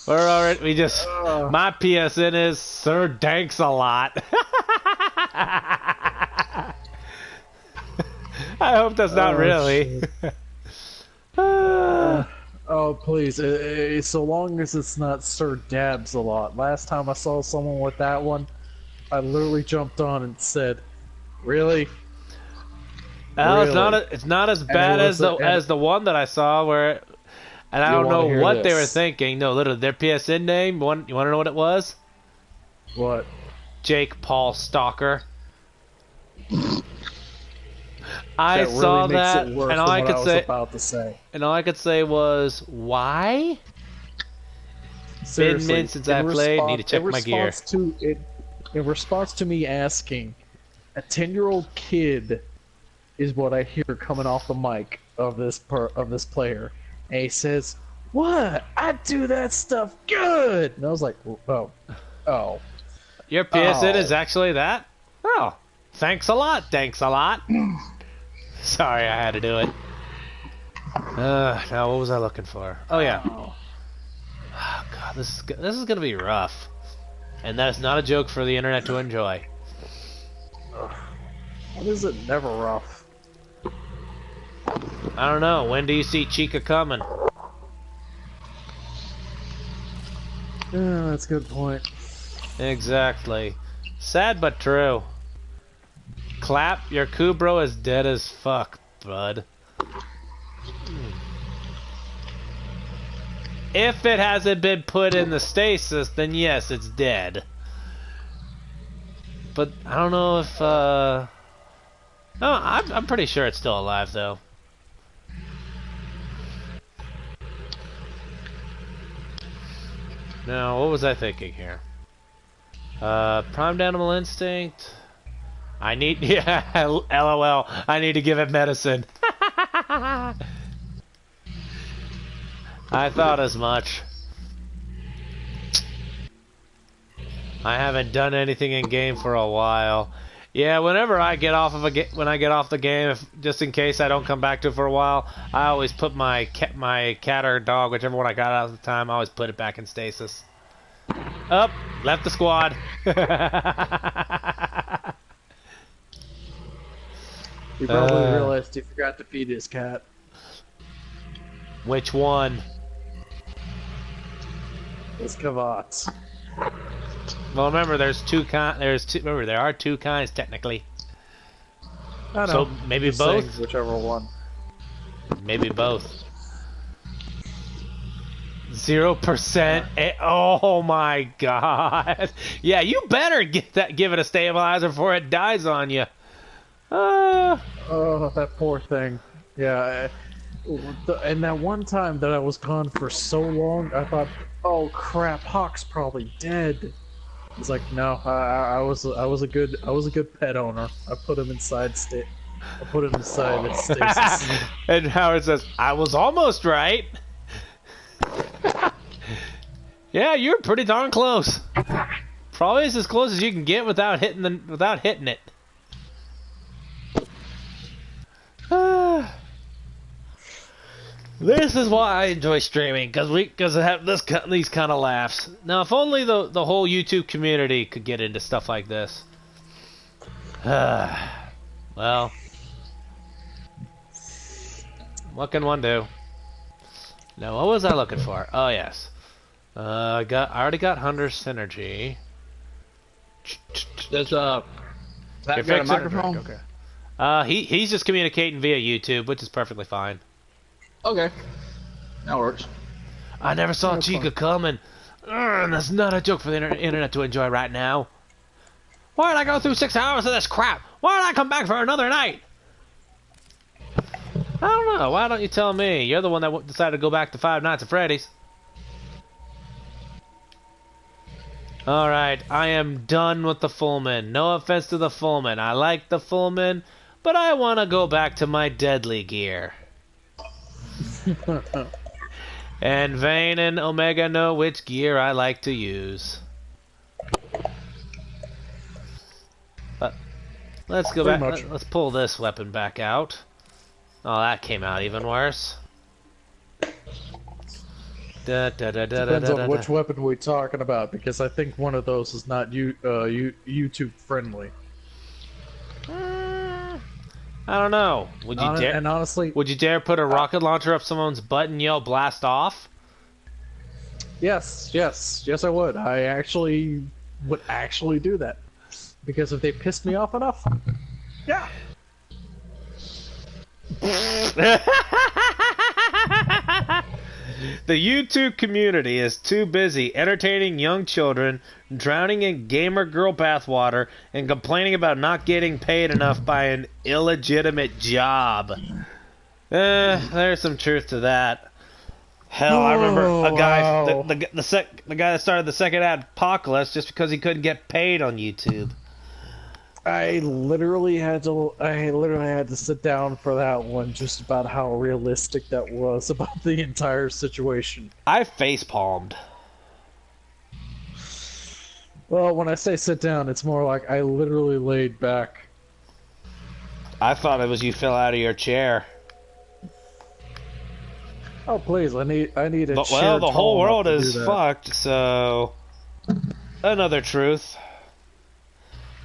Speaker 1: We're already, my PSN is Sir Danks a lot. I hope that's not really.
Speaker 2: Oh please, so long as it's not Sir Dabs a lot. Last time I saw someone with that one, I literally jumped on and said, "Really?"
Speaker 1: Well,
Speaker 2: Really?
Speaker 1: it's not as bad as the one that I saw where, and I don't know what they were thinking. No, literally their PSN name. You want to know what it was?
Speaker 2: What?
Speaker 1: Jake Paul Stalker. I
Speaker 2: That really
Speaker 1: saw
Speaker 2: makes
Speaker 1: that,
Speaker 2: it worse
Speaker 1: and all
Speaker 2: than
Speaker 1: I
Speaker 2: what
Speaker 1: could
Speaker 2: I was
Speaker 1: say,
Speaker 2: about to say.
Speaker 1: and all I could say was, "Why?"
Speaker 2: Seriously,
Speaker 1: Been minutes since I played. Need to check my gear.
Speaker 2: In response to me asking, a 10-year-old kid is what I hear coming off the mic of this player, and he says, "What? I do that stuff good." And I was like, "Oh,
Speaker 1: Your PSN
Speaker 2: Oh.
Speaker 1: is actually that? Oh, thanks a lot. Thanks a lot. Sorry, I had to do it. Now what was I looking for? Oh yeah. Oh god, this is gonna be rough, and that is not a joke for the internet to enjoy.
Speaker 2: What is it? Never rough."
Speaker 1: I don't know. When do you see Chica coming?
Speaker 2: Yeah, that's a good point.
Speaker 1: Exactly. Sad but true. Clap, your Kubro is dead as fuck, bud. If it hasn't been put in the stasis, then yes, it's dead. But I don't know if, No, I'm pretty sure it's still alive, though. Now, what was I thinking here? Primed Animal Instinct. I need, yeah, LOL. I need to give it medicine. I thought as much. I haven't done anything in game for a while. Yeah, whenever I get off of when I get off the game, just in case I don't come back to it for a while, I always put my cat or dog, whichever one I got out at the time, I always put it back in stasis. Up, left the squad.
Speaker 2: He probably realized he forgot to feed his cat.
Speaker 1: Which one?
Speaker 2: It's Kavats.
Speaker 1: Well, remember, remember, there are two kinds technically.
Speaker 2: I know.
Speaker 1: So maybe
Speaker 2: Just
Speaker 1: both.
Speaker 2: saying, whichever one.
Speaker 1: Maybe both. 0%. Oh my god! Yeah, you better give it a stabilizer before it dies on you.
Speaker 2: Oh, that poor thing. Yeah. And that one time that I was gone for so long, I thought, "Oh crap, Hawk's probably dead." It's like, no, I was a good pet owner. I put him inside its stasis.
Speaker 1: And Howard says, "I was almost right." Yeah, you're pretty darn close. Probably as close as you can get without hitting it. This is why I enjoy streaming, because I have these kind of laughs. Now, if only the whole YouTube community could get into stuff like this. Well, what can one do? Now, what was I looking for? Oh yes, I already got Hunter Synergy.
Speaker 3: Does that got a microphone?
Speaker 1: Okay. He's just communicating via YouTube, which is perfectly fine.
Speaker 3: Okay, that works.
Speaker 1: I never saw Chica coming. That's not a joke for the internet to enjoy right now. Why did I go through 6 hours of this crap? Why did I come back for another night? I don't know. Why don't you tell me? You're the one that decided to go back to Five Nights at Freddy's. Alright, I am done with the Fullman. No offense to the Fullman. I like the Fullman, but I want to go back to my deadly gear. And Vane and Omega know which gear I like to use. Let's go back. Let's pull this weapon back out. Oh, that came out even worse.
Speaker 2: Depends on which weapon we're talking about, because I think one of those is not YouTube friendly.
Speaker 1: I don't know. Would you dare?
Speaker 2: And honestly,
Speaker 1: would you dare put a rocket launcher up someone's butt and yell "blast off"?
Speaker 2: Yes, I would. I actually would do that, because if they pissed me off enough, yeah.
Speaker 1: The YouTube community is too busy entertaining young children, drowning in gamer girl bathwater, and complaining about not getting paid enough by an illegitimate job. There's some truth to that. Hell, I remember a guy,
Speaker 2: wow.
Speaker 1: the guy that started the second apocalypse just because he couldn't get paid on YouTube.
Speaker 2: I literally had to sit down for that one, just about how realistic that was about the entire situation.
Speaker 1: I facepalmed.
Speaker 2: Well, when I say sit down, it's more like I literally laid back.
Speaker 1: I thought it was you fell out of your chair.
Speaker 2: Oh please, I need a
Speaker 1: But,
Speaker 2: chair
Speaker 1: well, the whole
Speaker 2: tall
Speaker 1: world
Speaker 2: enough to
Speaker 1: is
Speaker 2: do that.
Speaker 1: fucked, so... Another truth.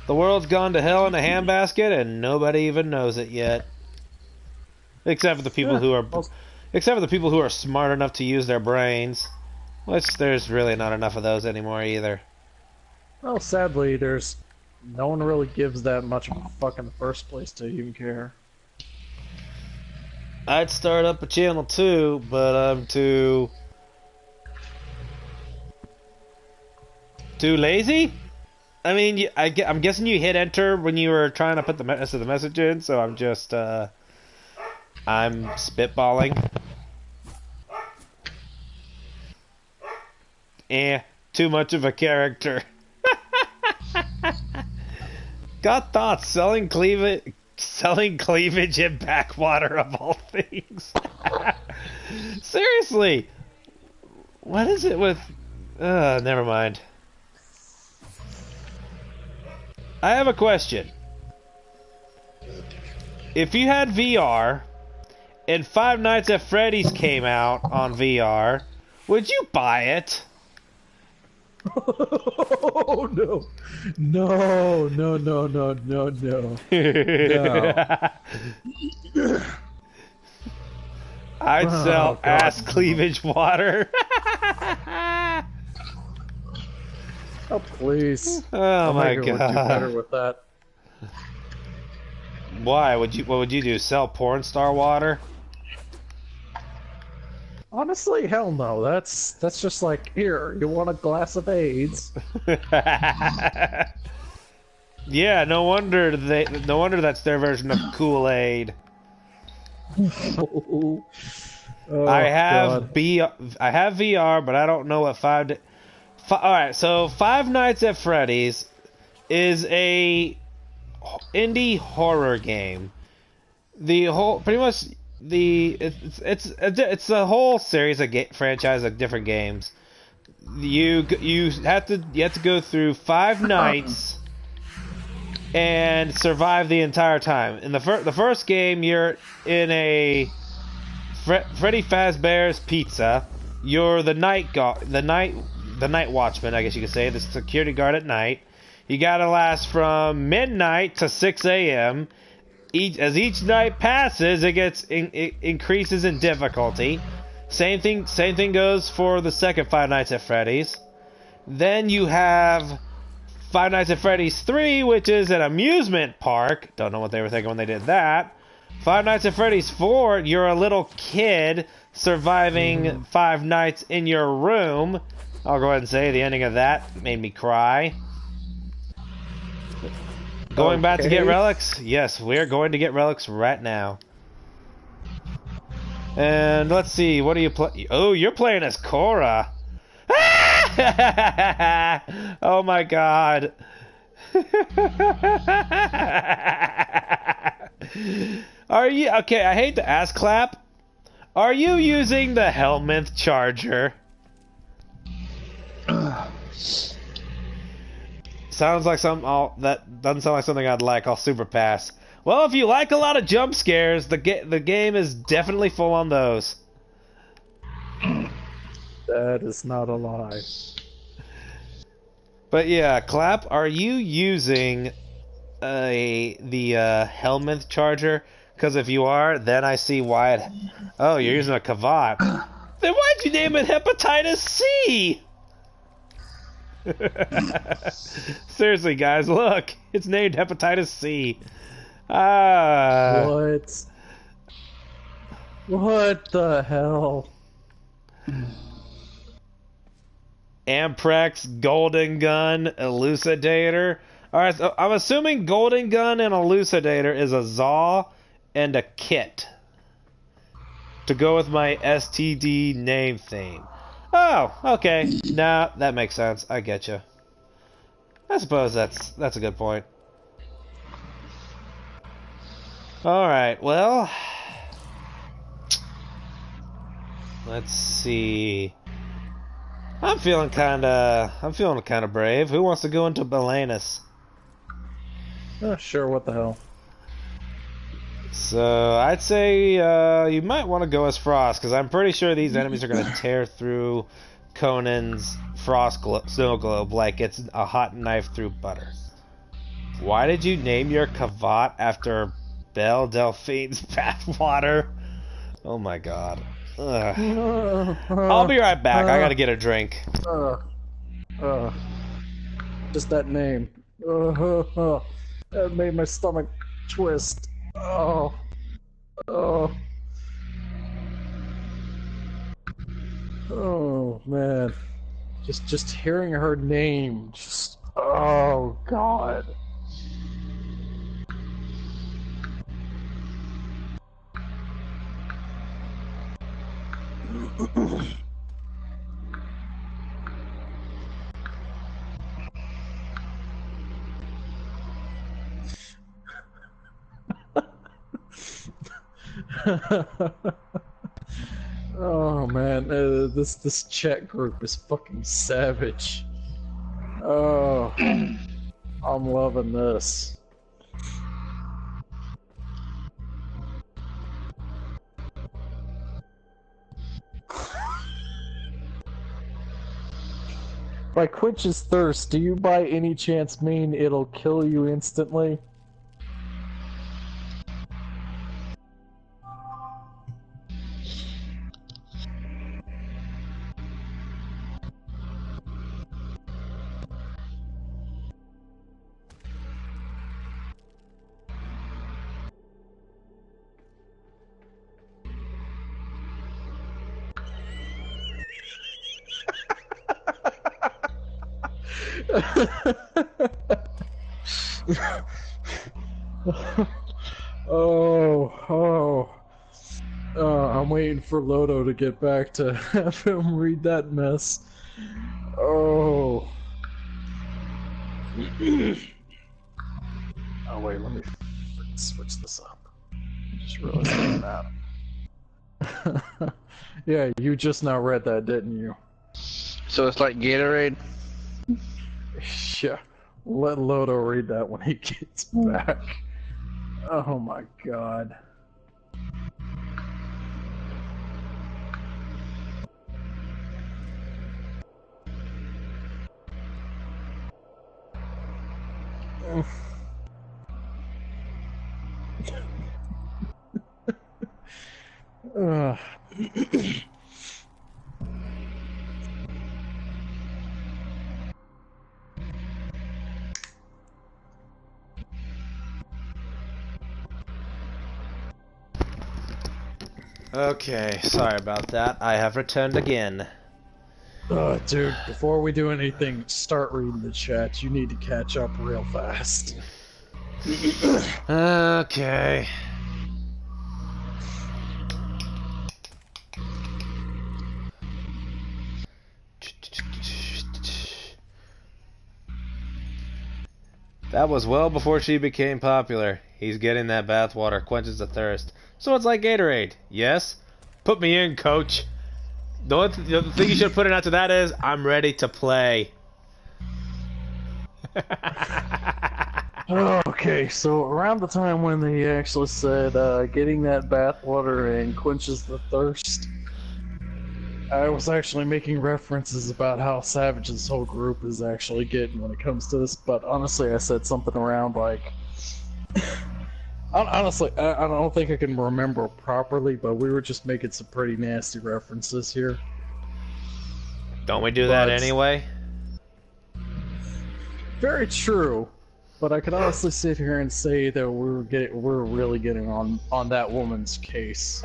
Speaker 1: The world's gone to hell in a handbasket, and nobody even knows it yet. Except for the people who are smart enough to use their brains. Which there's really not enough of those anymore either.
Speaker 2: Well, sadly, no one really gives that much of a fuck in the first place to even care.
Speaker 1: I'd start up a channel too, but I'm too lazy? I mean, I'm guessing you hit enter when you were trying to put the message in, so I'm just, I'm spitballing. Too much of a character. Got thoughts, selling cleavage in backwater of all things. Seriously, what is it with... never mind. I have a question. If you had VR and Five Nights at Freddy's came out on VR, would you buy it?
Speaker 2: Oh no. No. No.
Speaker 1: I'd sell
Speaker 2: God.
Speaker 1: ass cleavage water.
Speaker 2: Oh please.
Speaker 1: Oh my
Speaker 2: Omega would do better
Speaker 1: god.
Speaker 2: with that.
Speaker 1: Why? What would you do? Sell porn star water?
Speaker 2: Honestly, hell no. That's just like, here, you want a glass of AIDS?
Speaker 1: Yeah, no wonder that's their version of Kool-Aid.
Speaker 2: Oh,
Speaker 1: I have
Speaker 2: God.
Speaker 1: I have VR, but I don't know what Alright, so Five Nights at Freddy's is a indie horror game. It's a whole series of franchise of different games. You have to go through 5 nights and survive the entire time. In the first game, you're in a Freddy Fazbear's Pizza. You're the night watchman, I guess you could say, the security guard at night. You gotta last from midnight to 6 a.m. As each night passes, it increases in difficulty. Same thing goes for the second Five Nights at Freddy's. Then you have Five Nights at Freddy's 3, which is an amusement park. Don't know what they were thinking when they did that. Five Nights at Freddy's 4, you're a little kid surviving 5 nights in your room. I'll go ahead and say the ending of that made me cry. Going back to get relics? Yes, we're going to get relics right now. And let's see, what do you play? Oh, you're playing as Cora. Oh my god. Are you... Okay, I hate to ask, Clap. Are you using the Helminth charger? Sounds like that doesn't sound like something I'd like. I'll super pass. Well, if you like a lot of jump scares, the game is definitely full on those.
Speaker 2: That is not a lie.
Speaker 1: But yeah, Clap, are you using the Helminth charger? Because if you are, then I see why it... Oh, you're using a Kavat. Then why'd you name it Hepatitis C? Seriously, guys, look. It's named Hepatitis C.
Speaker 2: What? What the hell?
Speaker 1: Amprex, Golden Gun, Elucidator. Alright, so I'm assuming Golden Gun and Elucidator is a Zaw and a Kit. To go with my STD name theme. Oh, okay. Nah, that makes sense. I get you. I suppose that's a good point. Alright, well... Let's see... I'm feeling kinda brave. Who wants to go into Belanus?
Speaker 2: Oh, sure, what the hell.
Speaker 1: So, I'd say you might want to go as Frost, because I'm pretty sure these enemies are going to tear through Conan's snow globe like it's a hot knife through butter. Why did you name your Kavat after Belle Delphine's bathwater? Oh my god. Ugh. I'll be right back. I gotta get a drink.
Speaker 2: Just that name. That made my stomach twist. Oh. Oh man. Just hearing her name. Just. Oh god. Oh man, this chat group is fucking savage. Oh, I'm loving this. By quenches thirst, do you by any chance mean it'll kill you instantly? I'm waiting for Loto to get back to have him read that mess. Oh. Oh wait, let me switch this up. I just realized that. Yeah, you just now read that, didn't you?
Speaker 5: So it's like Gatorade?
Speaker 2: Yeah. Let Loto read that when he gets back. Oh my god.
Speaker 1: Okay, sorry about that. I have returned again.
Speaker 2: Dude, before we do anything, start reading the chat. You need to catch up real fast.
Speaker 1: Okay. That was well before she became popular. He's getting that bathwater, quenches the thirst. So it's like Gatorade. Yes? Put me in, coach. The thing you should put in after that is, I'm ready to play.
Speaker 2: Okay, so around the time when they actually said getting that bathwater and quenches the thirst, I was actually making references about how savage this whole group is actually getting when it comes to this, but honestly I said something around like... Honestly, I don't think I can remember properly, but we were just making some pretty nasty references here.
Speaker 1: Don't we do that anyway?
Speaker 2: Very true, but I could honestly sit here and say that we're really getting on that woman's case.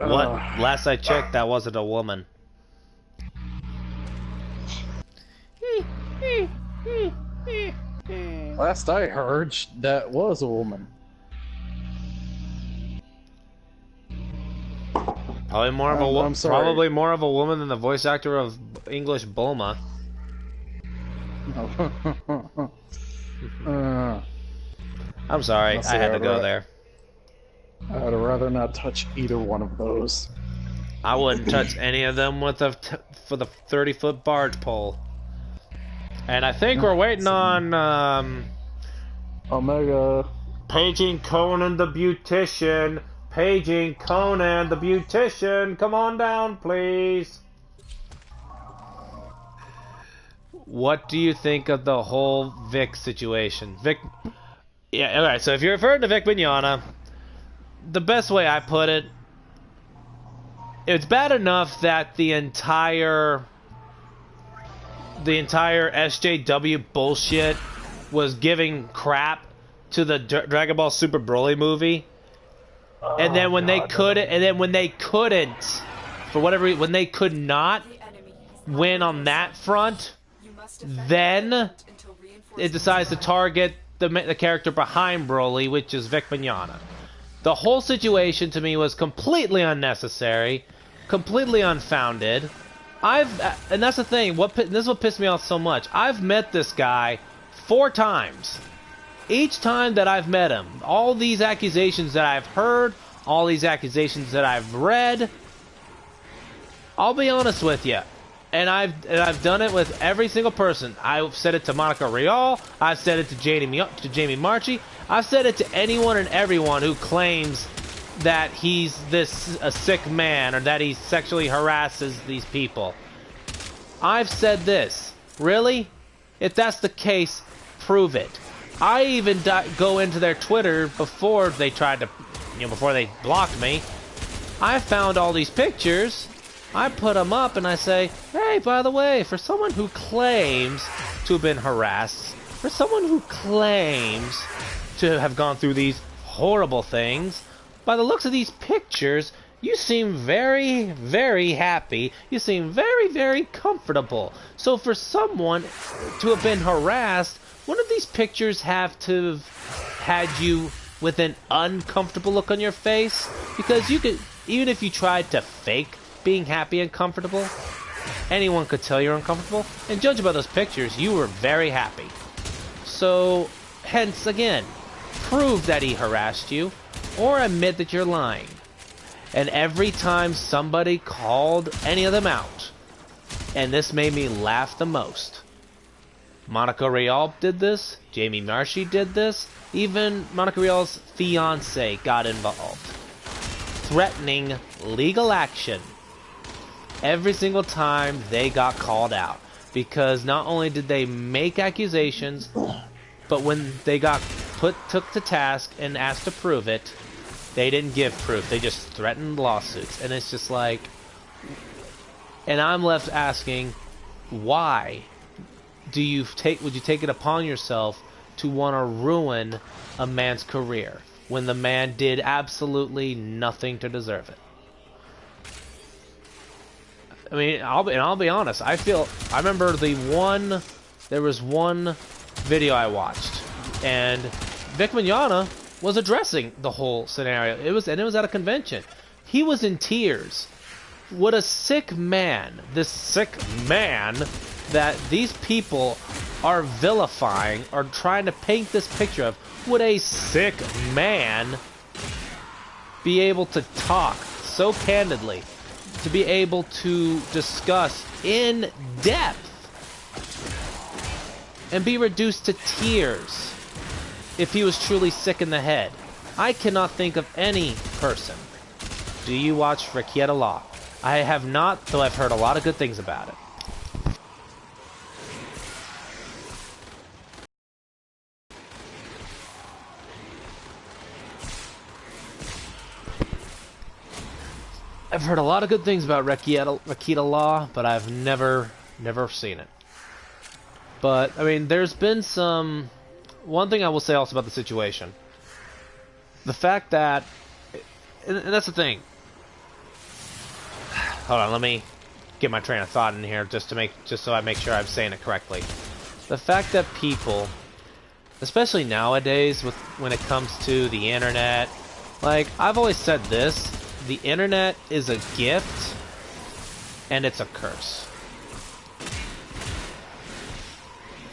Speaker 1: What? Last I checked, that wasn't a woman.
Speaker 2: Last I heard, that was a woman.
Speaker 1: Probably more of a
Speaker 2: I'm sorry.
Speaker 1: probably more of a woman than the voice actor of English Bulma. I'm sorry, I had to go there.
Speaker 2: I'd rather not touch either one of those.
Speaker 1: I wouldn't touch any of them with for the 30-foot barge pole. And I think we're waiting on
Speaker 2: Omega.
Speaker 1: paging Conan the Beautician. Paging Conan the Beautician. Come on down, please. What do you think of the whole Vic situation? Vic... Yeah, alright, so if you're referring to Vic Mignogna, the best way I put it, it's bad enough that the entire SJW bullshit was giving crap to the Dragon Ball Super Broly movie. And then when they couldn't, for whatever reason, when they could not win on that front, then it decides to target the character behind Broly, which is Vic Mignogna. The whole situation to me was completely unnecessary, completely unfounded. And that's the thing. This is what pissed me off so much. I've met this guy 4 times. Each time that I've met him, all these accusations that I've heard, all these accusations that I've read, I'll be honest with you, and I've done it with every single person. I've said it to Monica Rial, I've said it to Jamie Marchi, I've said it to anyone and everyone who claims that he's a sick man or that he sexually harasses these people. I've said this. Really? If that's the case, prove it. I even go into their Twitter before they tried to, before they blocked me. I found all these pictures. I put them up and I say, hey, by the way, for someone who claims to have been harassed, for someone who claims to have gone through these horrible things, by the looks of these pictures, you seem very, very happy. You seem very, very comfortable. So for someone to have been harassed, wouldn't these pictures have to have had you with an uncomfortable look on your face? Because you could, even if you tried to fake being happy and comfortable, anyone could tell you're uncomfortable. And judging by those pictures, you were very happy. So, hence again, prove that he harassed you, or admit that you're lying. And every time somebody called any of them out, and this made me laugh the most. Monica Rial did this, Jamie Marchi did this, even Monica Rial's fiance got involved, threatening legal action every single time they got called out. Because not only did they make accusations, but when they got took to task and asked to prove it, they didn't give proof. They just threatened lawsuits. And it's just like... And I'm left asking, why would you take it upon yourself to want to ruin a man's career when the man did absolutely nothing to deserve it? I mean, I'll be honest. I remember there was one video I watched, and Vic Mignogna was addressing the whole scenario. It was at a convention. He was in tears. What a sick man, this sick man that these people are vilifying or trying to paint this picture of. Would a sick man be able to talk so candidly, to be able to discuss in depth and be reduced to tears if he was truly sick in the head? I cannot think of any person. Do you watch Rekieta Law? I have not, though I've heard a lot of good things about it. I've heard a lot of good things about Rekieta Law, but I've never seen it. But, I mean, there's been some... One thing I will say also about the situation. The fact that... And that's the thing. hold on, let me get my train of thought in here just so I make sure I'm saying it correctly. The fact that people, especially nowadays when it comes to the internet, like I've always said this, the internet is a gift and it's a curse.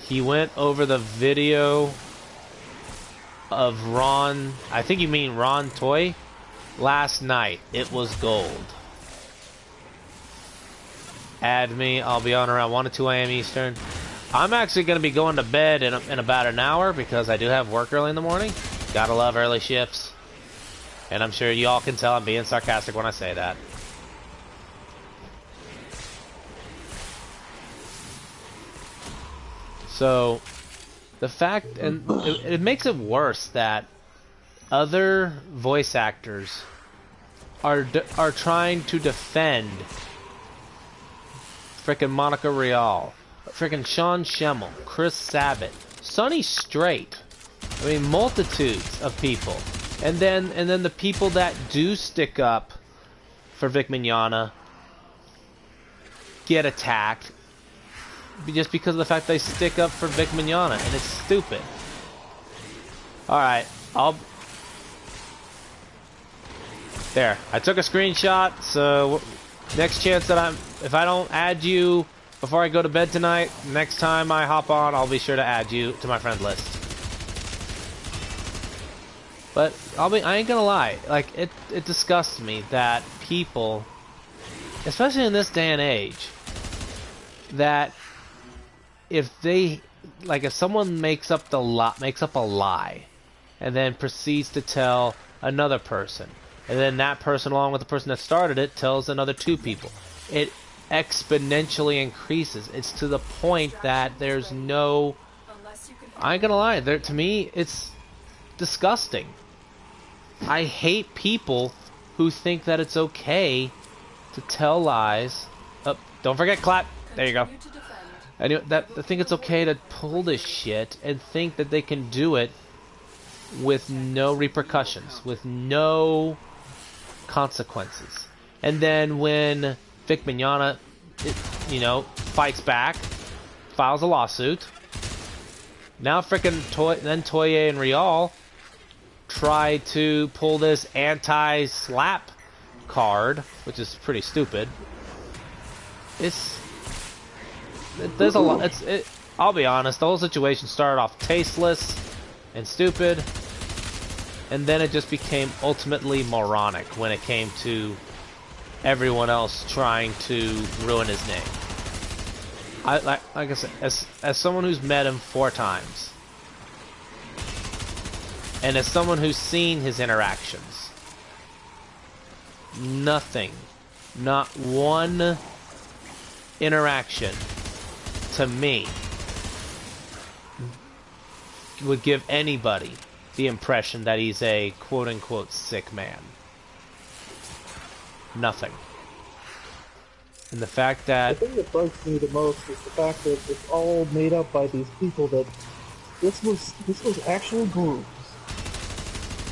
Speaker 1: He went over the video of Ron, I think you mean Ron Toy, last night. It was gold. Add me, I'll be on around 1 to 2 a.m. Eastern. I'm actually going to be going to bed in about an hour because I do have work early in the morning. Gotta love early shifts. And I'm sure you all can tell I'm being sarcastic when I say that. So, the fact, and it makes it worse that other voice actors are trying to defend frickin' Monica Rial, frickin' Sean Schemmel, Chris Sabat, Sonny Strait. I mean, multitudes of people, and then the people that do stick up for Vic Mignogna get attacked just because of the fact they stick up for Vic Mignogna, and it's stupid. Alright, there, I took a screenshot, so next chance that if I don't add you before I go to bed tonight, next time I hop on, I'll be sure to add you to my friend list. But I ain't gonna lie, like it disgusts me that people, especially in this day and age, that if someone makes up a lie and then proceeds to tell another person, and then that person, along with the person that started it, tells another 2 people, it exponentially increases. It's to the point that there's no, I ain't gonna lie, to me it's disgusting. I hate people who think that it's okay to tell lies. Oh, don't forget clap. There you go. Anyway, I think it's okay to pull this shit and think that they can do it with no repercussions, with no consequences. And then when Vic Mignogna, fights back, files a lawsuit, now frickin' Toye and Rial try to pull this anti-slap card, which is pretty stupid. There's a lot. I'll be honest. The whole situation started off tasteless and stupid, and then it just became ultimately moronic when it came to everyone else trying to ruin his name. Like I said, as someone who's met him 4 times, and as someone who's seen his interactions, nothing, not one interaction to me would give anybody the impression that he's a quote-unquote sick man. Nothing. And the fact that...
Speaker 2: The thing that bugs me the most is the fact that it's all made up by these people that... This was actual groups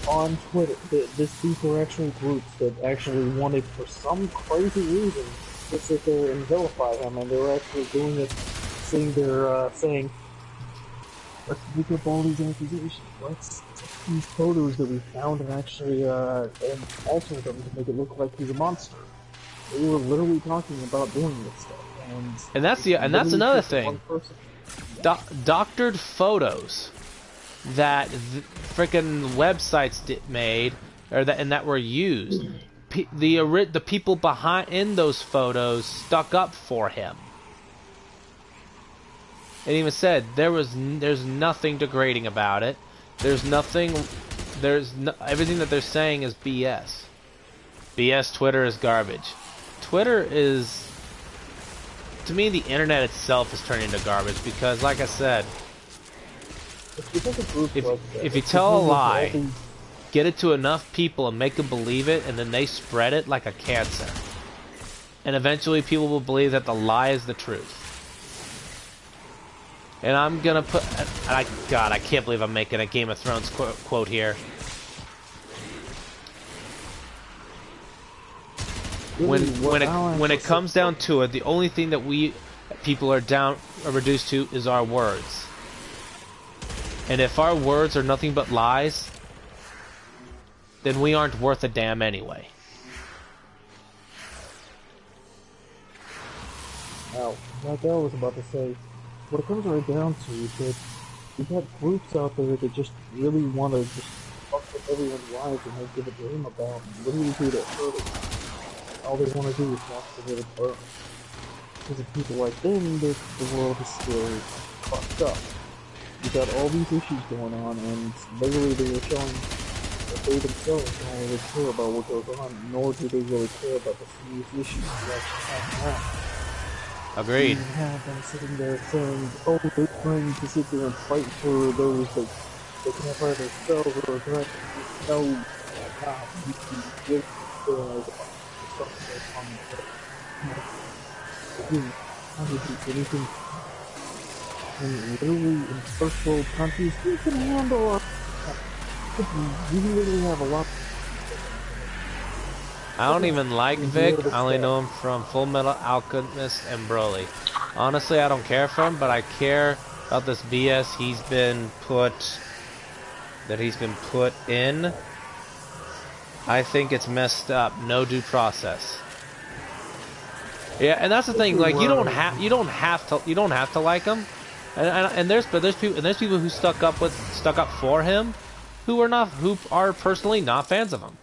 Speaker 2: on Twitter. These were actual groups that actually wanted, for some crazy reason, to sit there and vilify him, and they were actually doing it, saying, let's make up all these accusations. Let's take these photos that we found and actually and alter them to make it look like he's a monster. They were literally talking about doing this stuff,
Speaker 1: and that's another thing. Doctored photos that frickin' websites made, that were used. The people behind those photos stuck up for him. It even said there's nothing degrading about it. Everything that they're saying is BS. BS. Twitter is garbage. Twitter is, to me, the internet itself is turning into garbage because, like I said, if you tell a lie, get it to enough people and make them believe it, and then they spread it like a cancer, and eventually people will believe that the lie is the truth. And I'm gonna put... God, I can't believe I'm making a Game of Thrones quote here.
Speaker 2: Really,
Speaker 1: when it comes down to it, the only thing that people are reduced to is our words. And if our words are nothing but lies, then we aren't worth a damn anyway.
Speaker 2: Now, like I was about to say, what it comes right down to is that you got groups out there that just really want to just fuck with everyone's lives and they give a damn about literally who they're hurting. All they want to do is watch the world burn. Because of people like them, the world is still fucked up. You got all these issues going on, and literally they were showing that they themselves don't really care about what goes on, nor do they really care about the serious issues that actually happen around.
Speaker 1: Agreed.
Speaker 2: You have them sitting there saying, oh, they're trying to sit there and fight for those that they can't fight themselves, or trying to no, you can just realize about the stuff that's on the again, how do you do anything? And literally in first world countries, you can handle a... You literally have a lot.
Speaker 1: I don't even like Vic. I only know him from Full Metal Alchemist and Broly. Honestly, I don't care for him, but I care about this BS he's been put in. I think it's messed up. No due process. Yeah, and that's the thing. Like you don't have to like him. And there's people who stuck up for him, who are personally not fans of him.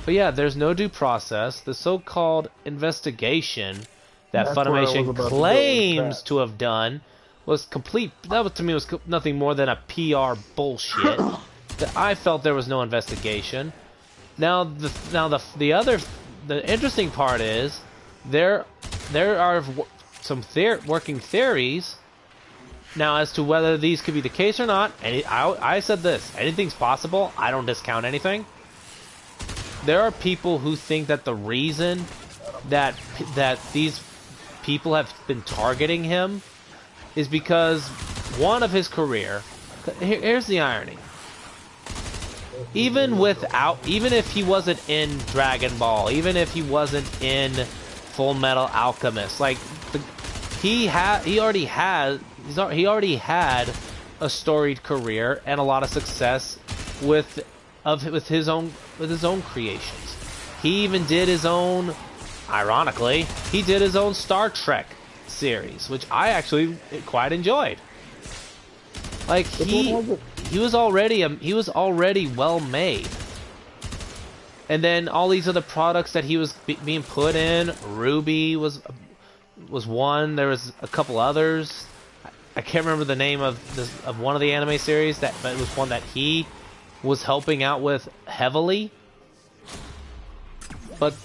Speaker 1: But yeah, there's no due process. The so-called investigation that Funimation claims to have done was complete. That to me was nothing more than a PR bullshit. That I felt there was no investigation. Now the interesting part is there are some working theories. Now, as to whether these could be the case or not, I said this: anything's possible. I don't discount anything. There are people who think that the reason that these people have been targeting him is because one of his career. Here's the irony: even if he wasn't in Dragon Ball, even if he wasn't in Full Metal Alchemist, like he already had a storied career and a lot of success with his own creations. He even did his own, ironically, he did his own Star Trek series, which I actually quite enjoyed. Like he was already well made. And then all these other products that he was being put in, Ruby was one. There was a couple others. I can't remember the name of one of the anime series, but it was one that he was helping out with heavily. But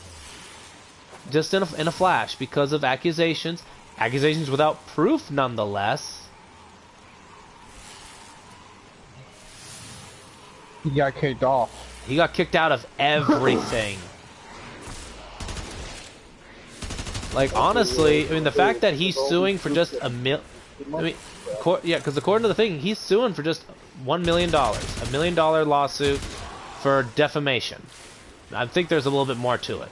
Speaker 1: just in a flash, because of accusations without proof nonetheless.
Speaker 3: He got kicked off.
Speaker 1: He got kicked out of everything. Like, honestly, I mean, the fact that he's suing for just because according to the thing, he's suing for just $1 million. $1 million lawsuit for defamation. I think there's a little bit more to it.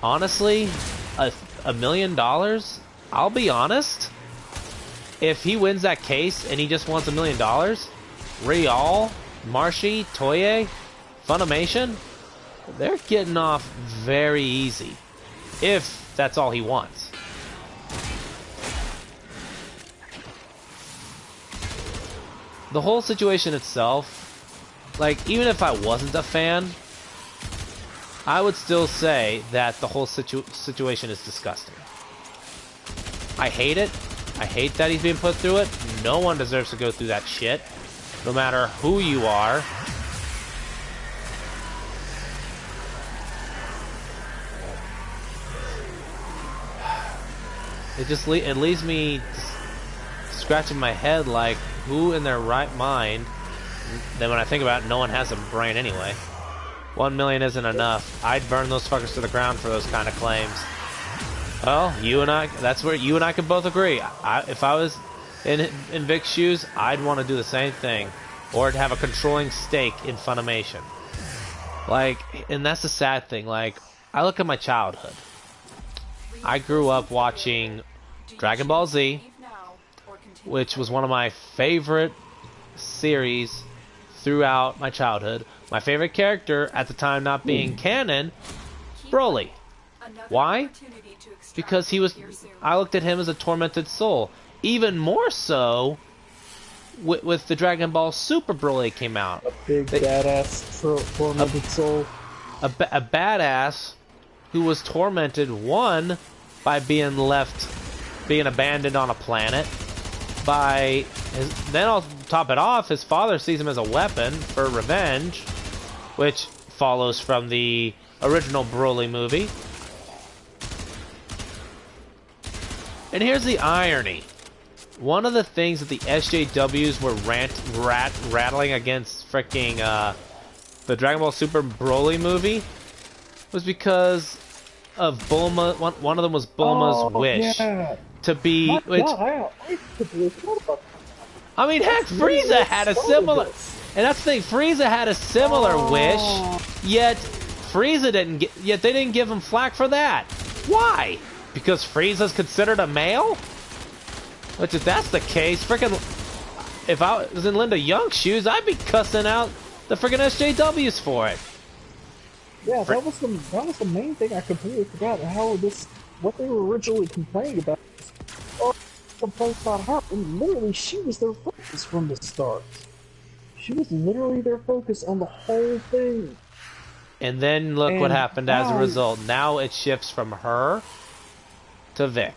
Speaker 1: Honestly, $1 million, I'll be honest, if he wins that case and he just wants $1 million, Real, Marshy, Toei, Funimation, they're getting off very easy. If that's all he wants. The whole situation itself, like, even if I wasn't a fan, I would still say that the whole situation is disgusting. I hate it. I hate that he's being put through it. No one deserves to go through that shit, no matter who you are. It leaves me scratching my head like, who in their right mind? Then when I think about it, no one has a brain anyway. 1 million isn't enough. I'd burn those fuckers to the ground for those kind of claims. Well, that's where you and I could both agree. If I was in Vic's shoes, I'd want to do the same thing. Or have a controlling stake in Funimation. Like, and that's the sad thing, like, I look at my childhood. I grew up watching Dragon Ball Z, which was one of my favorite series throughout my childhood. My favorite character at the time not being canon, Broly. Why? Because I looked at him as a tormented soul. Even more so with the Dragon Ball Super Broly came out.
Speaker 2: A big badass tormented soul.
Speaker 1: A badass who was tormented, one, by being abandoned on a planet, then I'll top it off, his father sees him as a weapon for revenge, which follows from the original Broly movie. And here's the irony. One of the things that the SJWs were rattling against freaking the Dragon Ball Super Broly movie was because of Bulma. One of them was Bulma's wish to be. I mean, heck, Frieza had a similar. And that's the thing. Frieza had a similar wish, yet Frieza didn't get. Yet they didn't give him flack for that. Why? Because Frieza's considered a male? Which, if that's the case, freaking. If I was in Linda Young's shoes, I'd be cussing out the freaking SJWs for it.
Speaker 2: Yeah, that was the main thing I completely forgot. What they were originally complaining about. Complaints about her, and literally she was their focus from the start. She was literally their focus on the whole thing.
Speaker 1: And then look what happened as a result. Now it shifts from her to Vic.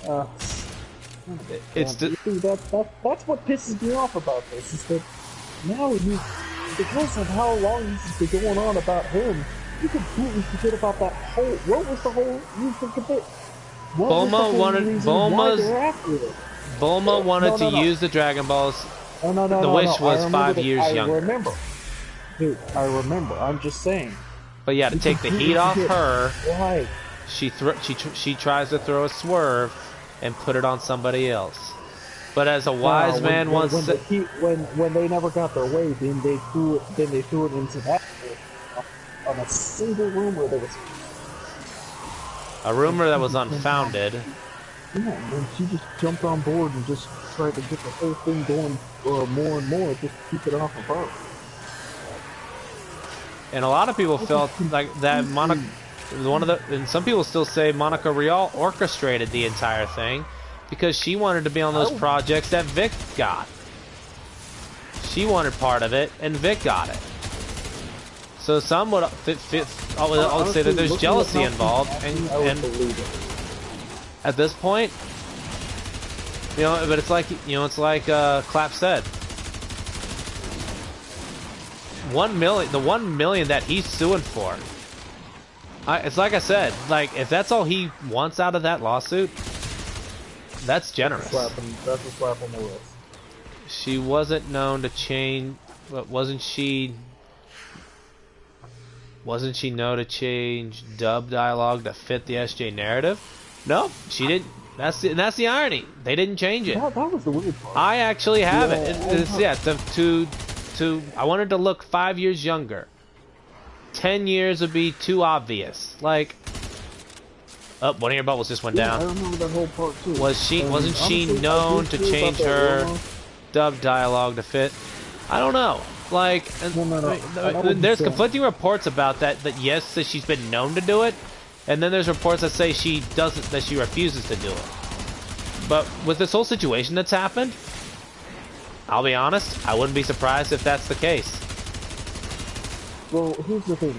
Speaker 2: That's what pisses me off about this, is that now because of how long this has been going on about him, you completely forget about that whole. What was the whole reason for it?
Speaker 1: Bulma wanted to use the Dragon Balls. The wish was 5 years younger.
Speaker 2: I remember. I'm just saying.
Speaker 1: But yeah, to take the heat off her,
Speaker 2: right.
Speaker 1: She tries to throw a swerve and put it on somebody else. But as a wise man once said,
Speaker 2: when they never got their way, then they threw it into that on a single rumor that was
Speaker 1: unfounded.
Speaker 2: Yeah, and she just jumped on board and just tried to get the whole thing going more and more, just to keep it off of her.
Speaker 1: And a lot of people felt like that Monica, and some people still say Monica Rial orchestrated the entire thing because she wanted to be on those projects that Vic got. She wanted part of it, and Vic got it. So some would I would say that there's jealousy involved, and at this point, but it's like Clap said. 1 million, the 1 million that he's suing for. It's like I said, like if that's all he wants out of that lawsuit, that's generous.
Speaker 2: That's a slap on the wrist.
Speaker 1: She wasn't known to change. Wasn't she known to change dub dialogue to fit the SJ narrative? No, she didn't. That's the irony. They didn't change it.
Speaker 2: That was the weird part.
Speaker 1: I actually have it. I wanted to look 5 years younger. 10 years would be too obvious. Like, one of your bubbles just went down.
Speaker 2: I remember that whole part too.
Speaker 1: Wasn't she known to change her dub dialogue to fit? I don't know. Like, there's conflicting reports about that. That yes, that she's been known to do it, and then there's reports that say she doesn't. That she refuses to do it. But with this whole situation that's happened, I'll be honest, I wouldn't be surprised if that's the case.
Speaker 2: Well, here's the thing.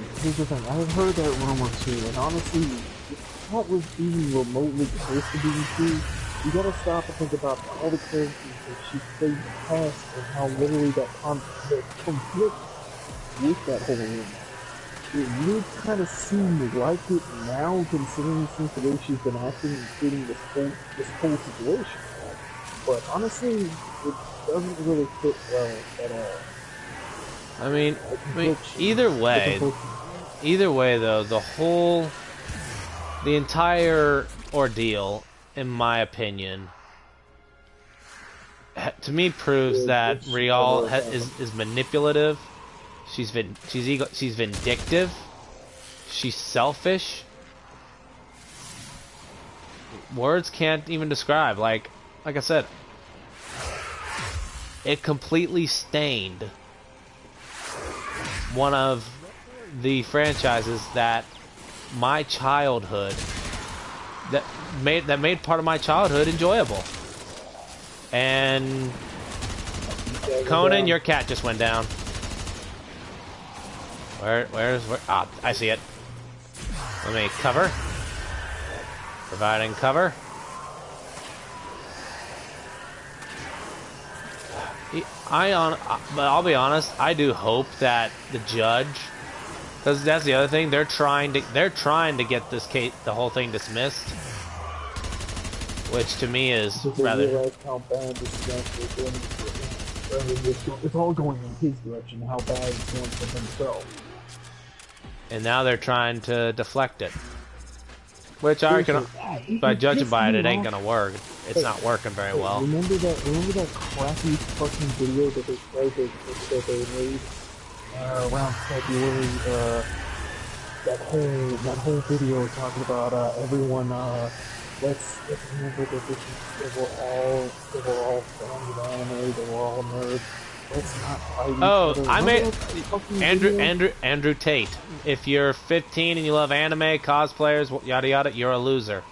Speaker 2: I've heard that rumor too, and honestly, if that was even remotely close to being true, you gotta stop and think about all the characters that she played in the past and how literally that conflict with that whole rumor. It would kind of seem like it now, considering since the way she's been acting, including this whole situation. But honestly, it doesn't really fit well at all.
Speaker 1: I mean, either way though, the entire ordeal, in my opinion, to me proves that Rial is manipulative. She's vindictive, she's selfish. Words can't even describe. Like I said, it completely stained one of the franchises that my childhood that made part of my childhood enjoyable. And Conan, your cat just went down. Where? Ah, I see it. Let me cover. Providing cover. But I'll be honest, I do hope that the judge, because that's the other thing, they're trying to get this case, the whole thing dismissed, which to me is rather.
Speaker 2: Realize how bad this is actually going it's all going in his direction. How bad it's going for himself.
Speaker 1: And now they're trying to deflect it, which I reckon, by judging by it, it ain't gonna work. It's not working very well.
Speaker 2: Remember that crappy fucking video that they made around February? That whole video talking about everyone. Let's remember that they were all fans of anime. They were all nerds. Let's not fight each other.
Speaker 1: I made Andrew Tate. If you're 15 and you love anime, cosplayers, yada yada, you're a loser.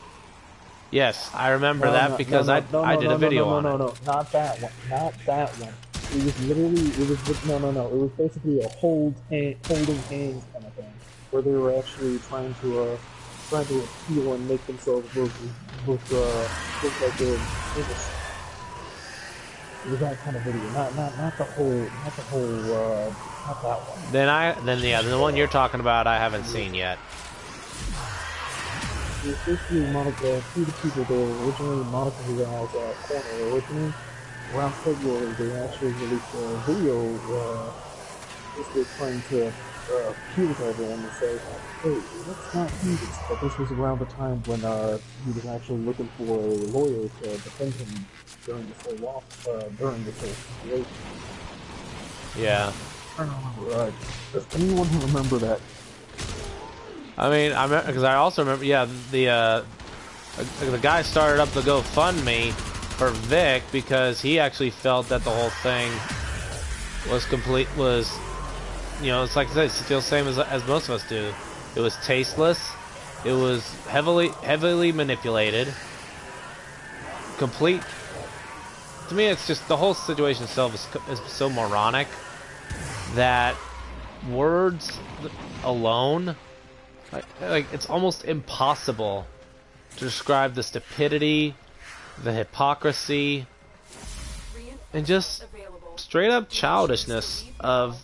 Speaker 1: Yes, I remember that because I did a video on it.
Speaker 2: No, not that one. Not that one. It was literally, it was basically a holding hands kind of thing, where they were actually trying to appeal and make themselves look like they were innocent. It was that kind of video, not that one.
Speaker 1: Then the one you're talking about, I haven't seen yet.
Speaker 2: It was basically Monica, two of the people that were originally Monica Hural's corner originally. Around February, they actually released a video basically trying to appeal to everyone and say, hey, let's not do this. But this was around the time when he was actually looking for a lawyer to defend him during this whole situation.
Speaker 1: Yeah.
Speaker 2: I don't remember. Does anyone remember that?
Speaker 1: I mean, because I also remember, yeah, the guy started up the GoFundMe for Vic because he actually felt that the whole thing was, you know, it's like I said, it feels the same as most of us do. It was tasteless. It was heavily manipulated. Complete. To me, it's just the whole situation itself is so moronic that words alone. Like it's almost impossible to describe the stupidity, the hypocrisy, and just straight up childishness of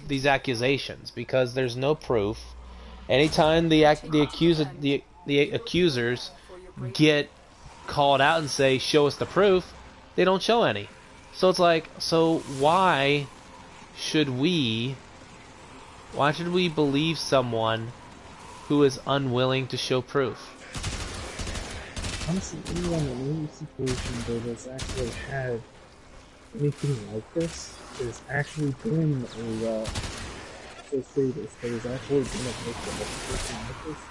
Speaker 1: these accusations, because there's no proof. Anytime the accusers get called out and say, show us the proof, they don't show any. So it's like, so why should we believe someone who is unwilling to show proof?
Speaker 2: Honestly, anyone in any situation that has actually had anything like this is actually doing a say this, that is actually going to make them a person like this.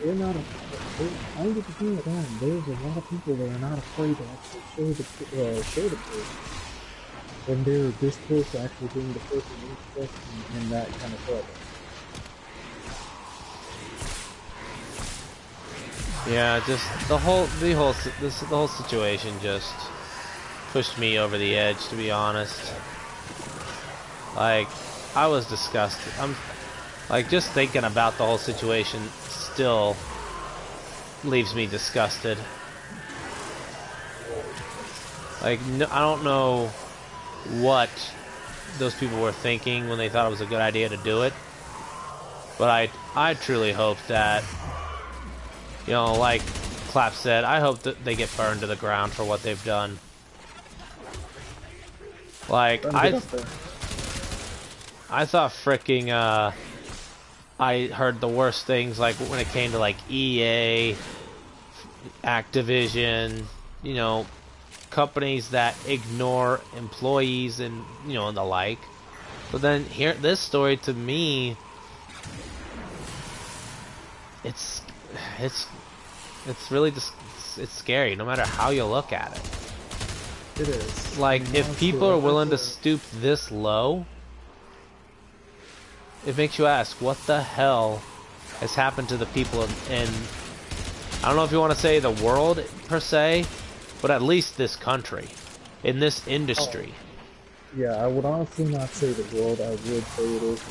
Speaker 2: They're not afraid. 90% of the time, there's a lot of people that are not afraid to actually show the proof when they're this close to actually being the person interested in that kind of trouble.
Speaker 1: Yeah, just the whole situation just pushed me over the edge, to be honest. Like, I was disgusted. I'm like, just thinking about the whole situation still leaves me disgusted. Like, no, I don't know what those people were thinking when they thought it was a good idea to do it, but I truly hope that, you know, like Clap said, I hope that they get burned to the ground for what they've done. Like, I thought fricking, I heard the worst things, like, when it came to, like, EA, Activision, you know, companies that ignore employees and, you know, and the like. But then, this story, to me, it's it's really just it's scary no matter how you look at it.
Speaker 2: It is.
Speaker 1: Like,
Speaker 2: I mean,
Speaker 1: if
Speaker 2: honestly,
Speaker 1: people are willing to
Speaker 2: that's
Speaker 1: stoop this low, it makes you ask, what the hell has happened to the people in I don't know if you want to say the world per se, but at least this country, in this industry.
Speaker 2: yeah, I would honestly not say the world. I would say it is.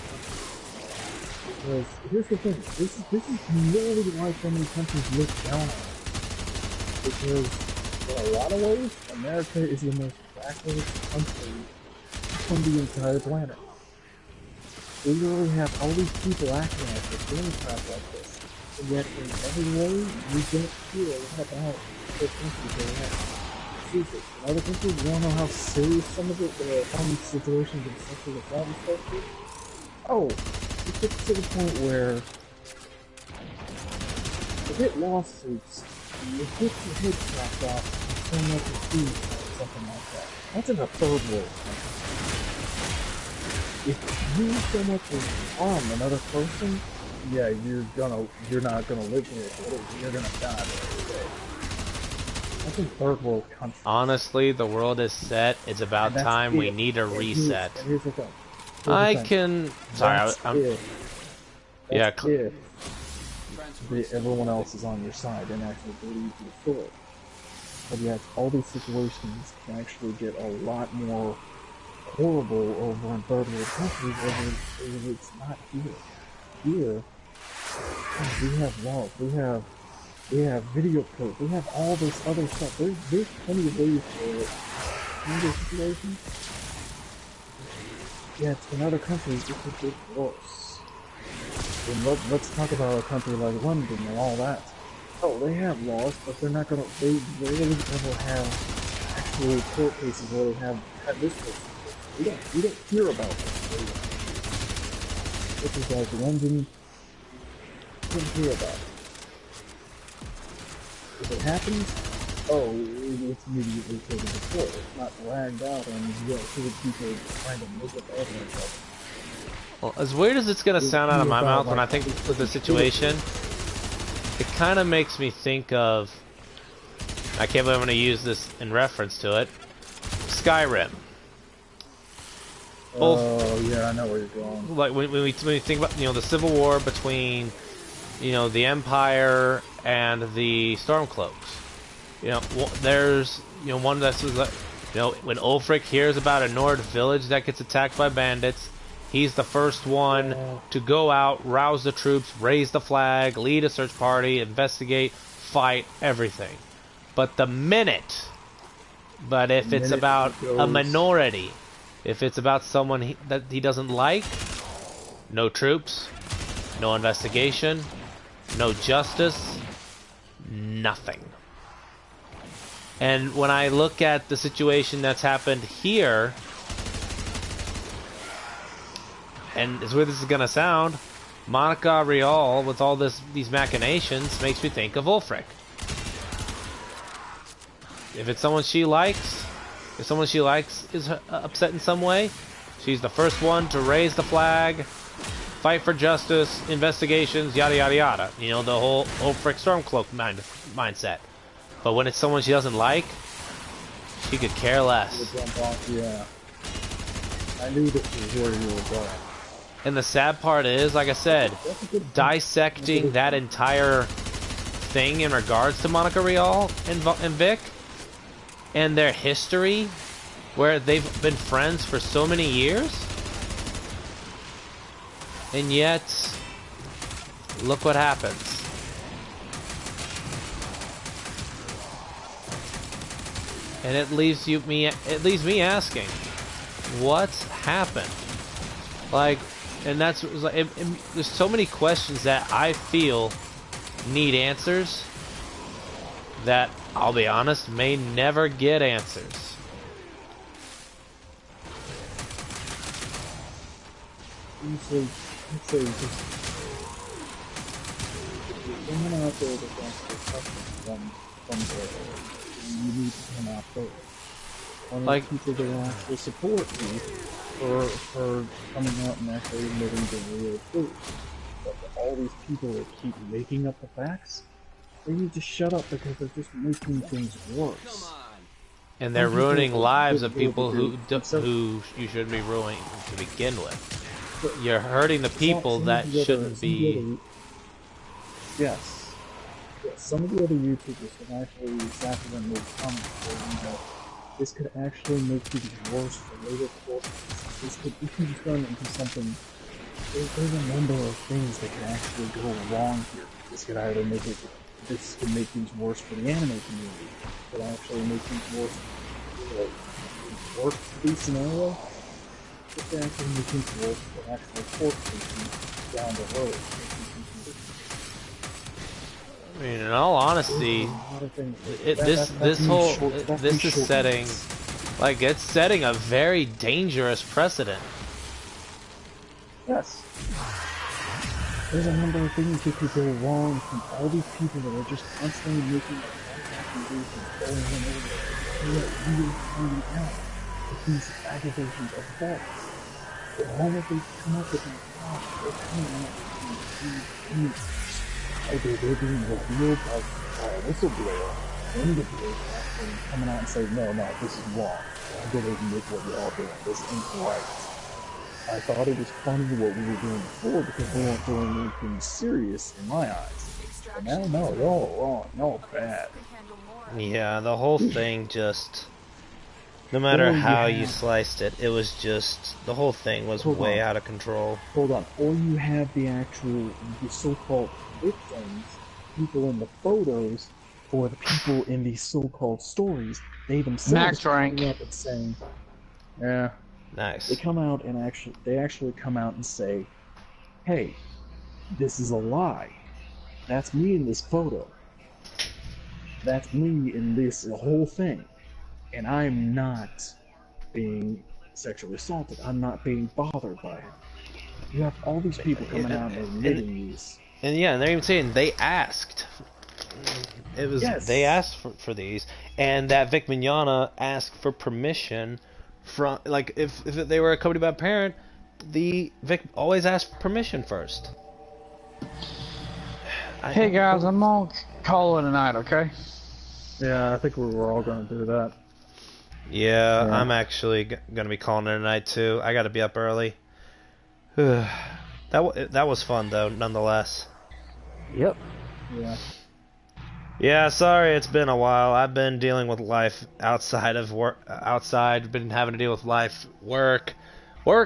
Speaker 2: Because here's the thing. This is really why so many countries look down on it. Because in a lot of ways, America is the most backward country on the entire planet. We literally have all these people acting like this, doing crap like this. And yet, in every way, we don't hear a lot about other countries that have secrets. In other countries, you don't know how serious some of these situations and sexual assault and stuff is. Oh, it gets to the point where you get lawsuits, you get your head chopped off, and so much is fees or something like that. That's in a third world country. If you so much as harm another person, yeah, you're not gonna live here. You're gonna die every day. That's in third world country.
Speaker 1: Honestly, the world is set. It's about time we need a reset.
Speaker 2: Here's the thing.
Speaker 1: I can. Sorry, I'm. Yeah.
Speaker 2: If everyone else is on your side and actually believes your story. But yet, all these situations can actually get a lot more horrible over in third world countries over it's not here. Here, we have laws, we have video proof, we have all this other stuff. There's plenty of ways to handle situations. Yet in other countries, it could get worse. And let's talk about a country like London and all that. Oh, they have laws, but they're not gonna. They rarely ever have actual court cases where they have this person. We don't hear about this. This is like London. We don't hear about it. If it happens, oh, it's immediately taken to court. It's not dragged out and you don't see people trying to make up evidence of it.
Speaker 1: Well, as weird as it's gonna sound out of my mouth when I think of the situation, it kind of makes me think of. I can't believe I'm gonna use this in reference to it. Skyrim.
Speaker 2: Oh yeah, I know where you're going.
Speaker 1: Like when we think about the Civil War between the Empire and the Stormcloaks. There's one that's like when Ulfric hears about a Nord village that gets attacked by bandits, he's the first one to go out, rouse the troops, raise the flag, lead a search party, investigate, fight, everything. But if it's about a minority. If it's about someone that he doesn't like, no troops, no investigation, no justice, nothing. And when I look at the situation that's happened here, and as weird as this is gonna sound, Monica Rial with all these machinations makes me think of Ulfric. If it's someone she likes. If someone she likes is upset in some way, she's the first one to raise the flag, fight for justice, investigations, yada yada yada. The whole Ulfric Stormcloak mindset. But when it's someone she doesn't like, she could care less.
Speaker 2: Yeah. I knew this was where you were going.
Speaker 1: And the sad part is, like I said, dissecting that entire thing in regards to Monica Rial and Vic, and their history, where they've been friends for so many years, and yet, look what happens. And it leaves me asking, what's happened? Like, and that's like, there's so many questions that I feel need answers that, I'll be honest, may never get answers.
Speaker 2: Let's say just someone out there that wants to question from there, you need to come out first. One of the people that will actually support you for coming out and actually admitting the real truth. But all these people that keep making up the facts, they need to shut up because they're just making things worse.
Speaker 1: And they're
Speaker 2: Some people
Speaker 1: ruining lives of
Speaker 2: really
Speaker 1: people
Speaker 2: do.
Speaker 1: who you shouldn't be ruining to begin with. You're hurting the people
Speaker 2: Some
Speaker 1: that
Speaker 2: of the other-
Speaker 1: shouldn't
Speaker 2: some of the
Speaker 1: be.
Speaker 2: other- Yes. Yes, some of the other YouTubers have actually sat there and made comments saying that this could actually make things worse for later courses. This could turn into something. There's a number of things that could actually go wrong here. This could either make it. This could make things worse for the anime community. It could actually make things worse. Worst case scenario. It could actually make things worse for actual court cases down the road.
Speaker 1: I mean, in all honesty, this is setting, like, it's setting a very dangerous precedent.
Speaker 2: Yes. There's a number of things that could go wrong from all these people that are just constantly making accusations over and over. They are really finding out that these accusations are false. The moment they come up with these facts, they're coming out with these okay, they're being revealed by a whistleblower. Then the blower actually coming out and saying, no, this is wrong. I believe in what you're all doing. This ain't right. I thought it was funny what we were doing before because we weren't doing anything serious in my eyes. But now, no, you're all wrong. Y'all bad.
Speaker 1: Yeah, the whole thing just, no matter how you sliced it, it was just, the whole thing was way out of control.
Speaker 2: Hold on. Or you have the so-called victims, people in the photos, or the people in these so-called stories, they themselves
Speaker 5: rank.
Speaker 2: coming up and saying, yeah.
Speaker 1: Nice.
Speaker 2: They come out and actually come out and say, hey, this is a lie. That's me in this photo. That's me in this whole thing. And I'm not being sexually assaulted. I'm not being bothered by it. You have all these people coming out and admitting these.
Speaker 1: And yeah, they're even saying they asked. It was They asked for these, and that Vic Mignogna asked for permission from, like, if they were accompanied by a parent, the Vic always asked permission first.
Speaker 5: Hey guys, I'm gonna call it a night, okay?
Speaker 2: Yeah, I think we were all gonna do that.
Speaker 1: Yeah, I'm actually gonna be calling it a night too. I gotta be up early. That was fun though, nonetheless.
Speaker 2: Yep. Yeah.
Speaker 1: Yeah, sorry it's been a while. I've been dealing with life outside of work. Been having to deal with life, work,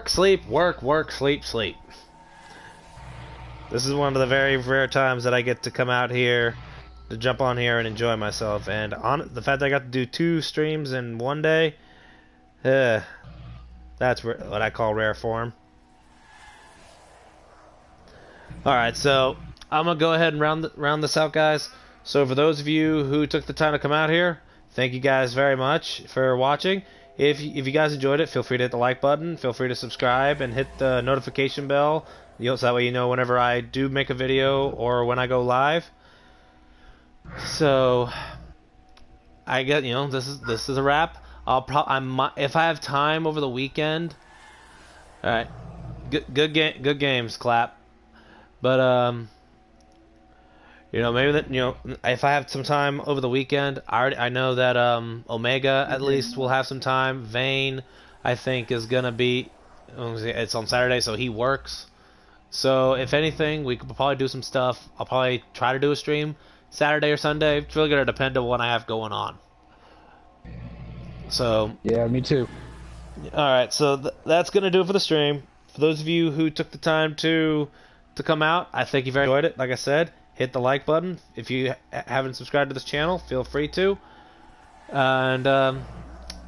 Speaker 1: sleep, work, sleep. This is one of the very rare times that I get to come out here, to jump on here and enjoy myself. And on the fact that I got to do 2 streams in one day, that's what I call rare form. Alright, so I'm going to go ahead and round this out, guys. So for those of you who took the time to come out here, thank you guys very much for watching. If you guys enjoyed it, feel free to hit the like button. Feel free to subscribe and hit the notification bell. So that way you know whenever I do make a video or when I go live. So I get, this is a wrap. If I have time over the weekend. All right, good games, clap. But maybe that if I have some time over the weekend, I know that Omega at least will have some time. Vane, I think, is gonna be. It's on Saturday, so he works. So if anything, we could probably do some stuff. I'll probably try to do a stream Saturday or Sunday. It's really gonna depend on what I have going on. So
Speaker 5: yeah, me too.
Speaker 1: All right, so that's gonna do it for the stream. For those of you who took the time to come out, I think you very enjoyed it. Like I said, hit the like button. If you haven't subscribed to this channel, feel free to. And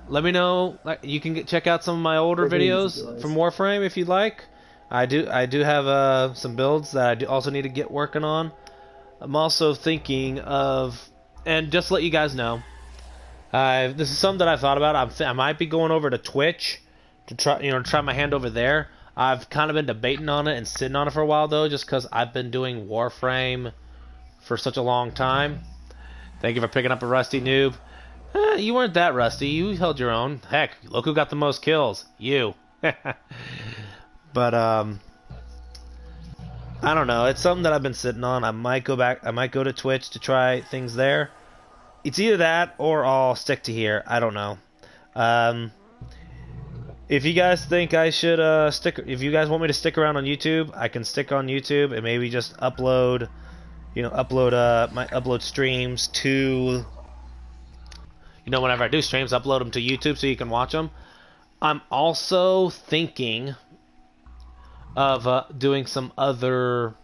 Speaker 1: let me know. You can check out some of my older videos from Warframe if you'd like. I do have some builds that I also need to get working on. I'm also thinking of, and just to let you guys know, this is something that I thought about. I might be going over to Twitch to try my hand over there. I've kind of been debating on it and sitting on it for a while though, just because I've been doing Warframe for such a long time. Thank you for picking up a rusty noob. You weren't that rusty. You held your own. Heck, look who got the most kills. You. But I don't know. It's something that I've been sitting on. I might go back. I might go to Twitch to try things there. It's either that or I'll stick to here. I don't know. If you guys think I should if you guys want me to stick around on YouTube, I can stick on YouTube and maybe just upload, upload streams to, whenever I do streams, upload them to YouTube so you can watch them. I'm also thinking of doing some other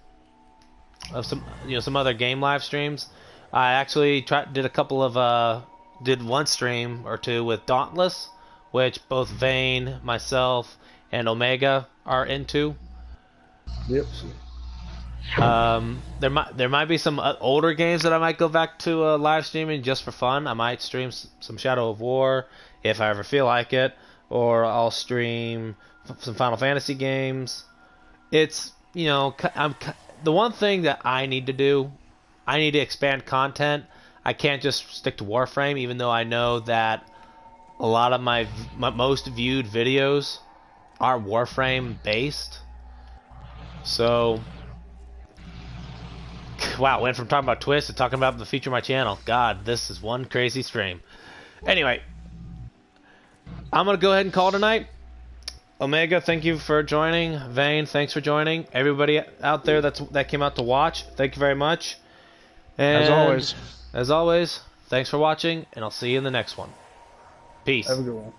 Speaker 1: game live streams. I actually did one stream or two with Dauntless, which both Vane, myself, and Omega are into.
Speaker 2: Yep.
Speaker 1: There might be some older games that I might go back to live streaming just for fun. I might stream some Shadow of War if I ever feel like it, or I'll stream some Final Fantasy games. It's the one thing that I need to do. I need to expand content. I can't just stick to Warframe, even though I know that a lot of my most viewed videos are Warframe based. So, wow, went from talking about Twitch to talking about the future of my channel. God, this is one crazy stream. Anyway, I'm going to go ahead and call tonight. Omega, thank you for joining. Vane, thanks for joining. Everybody out there that came out to watch, thank you very much. And as always, thanks for watching, and I'll see you in the next one. Peace.
Speaker 2: Have a good one.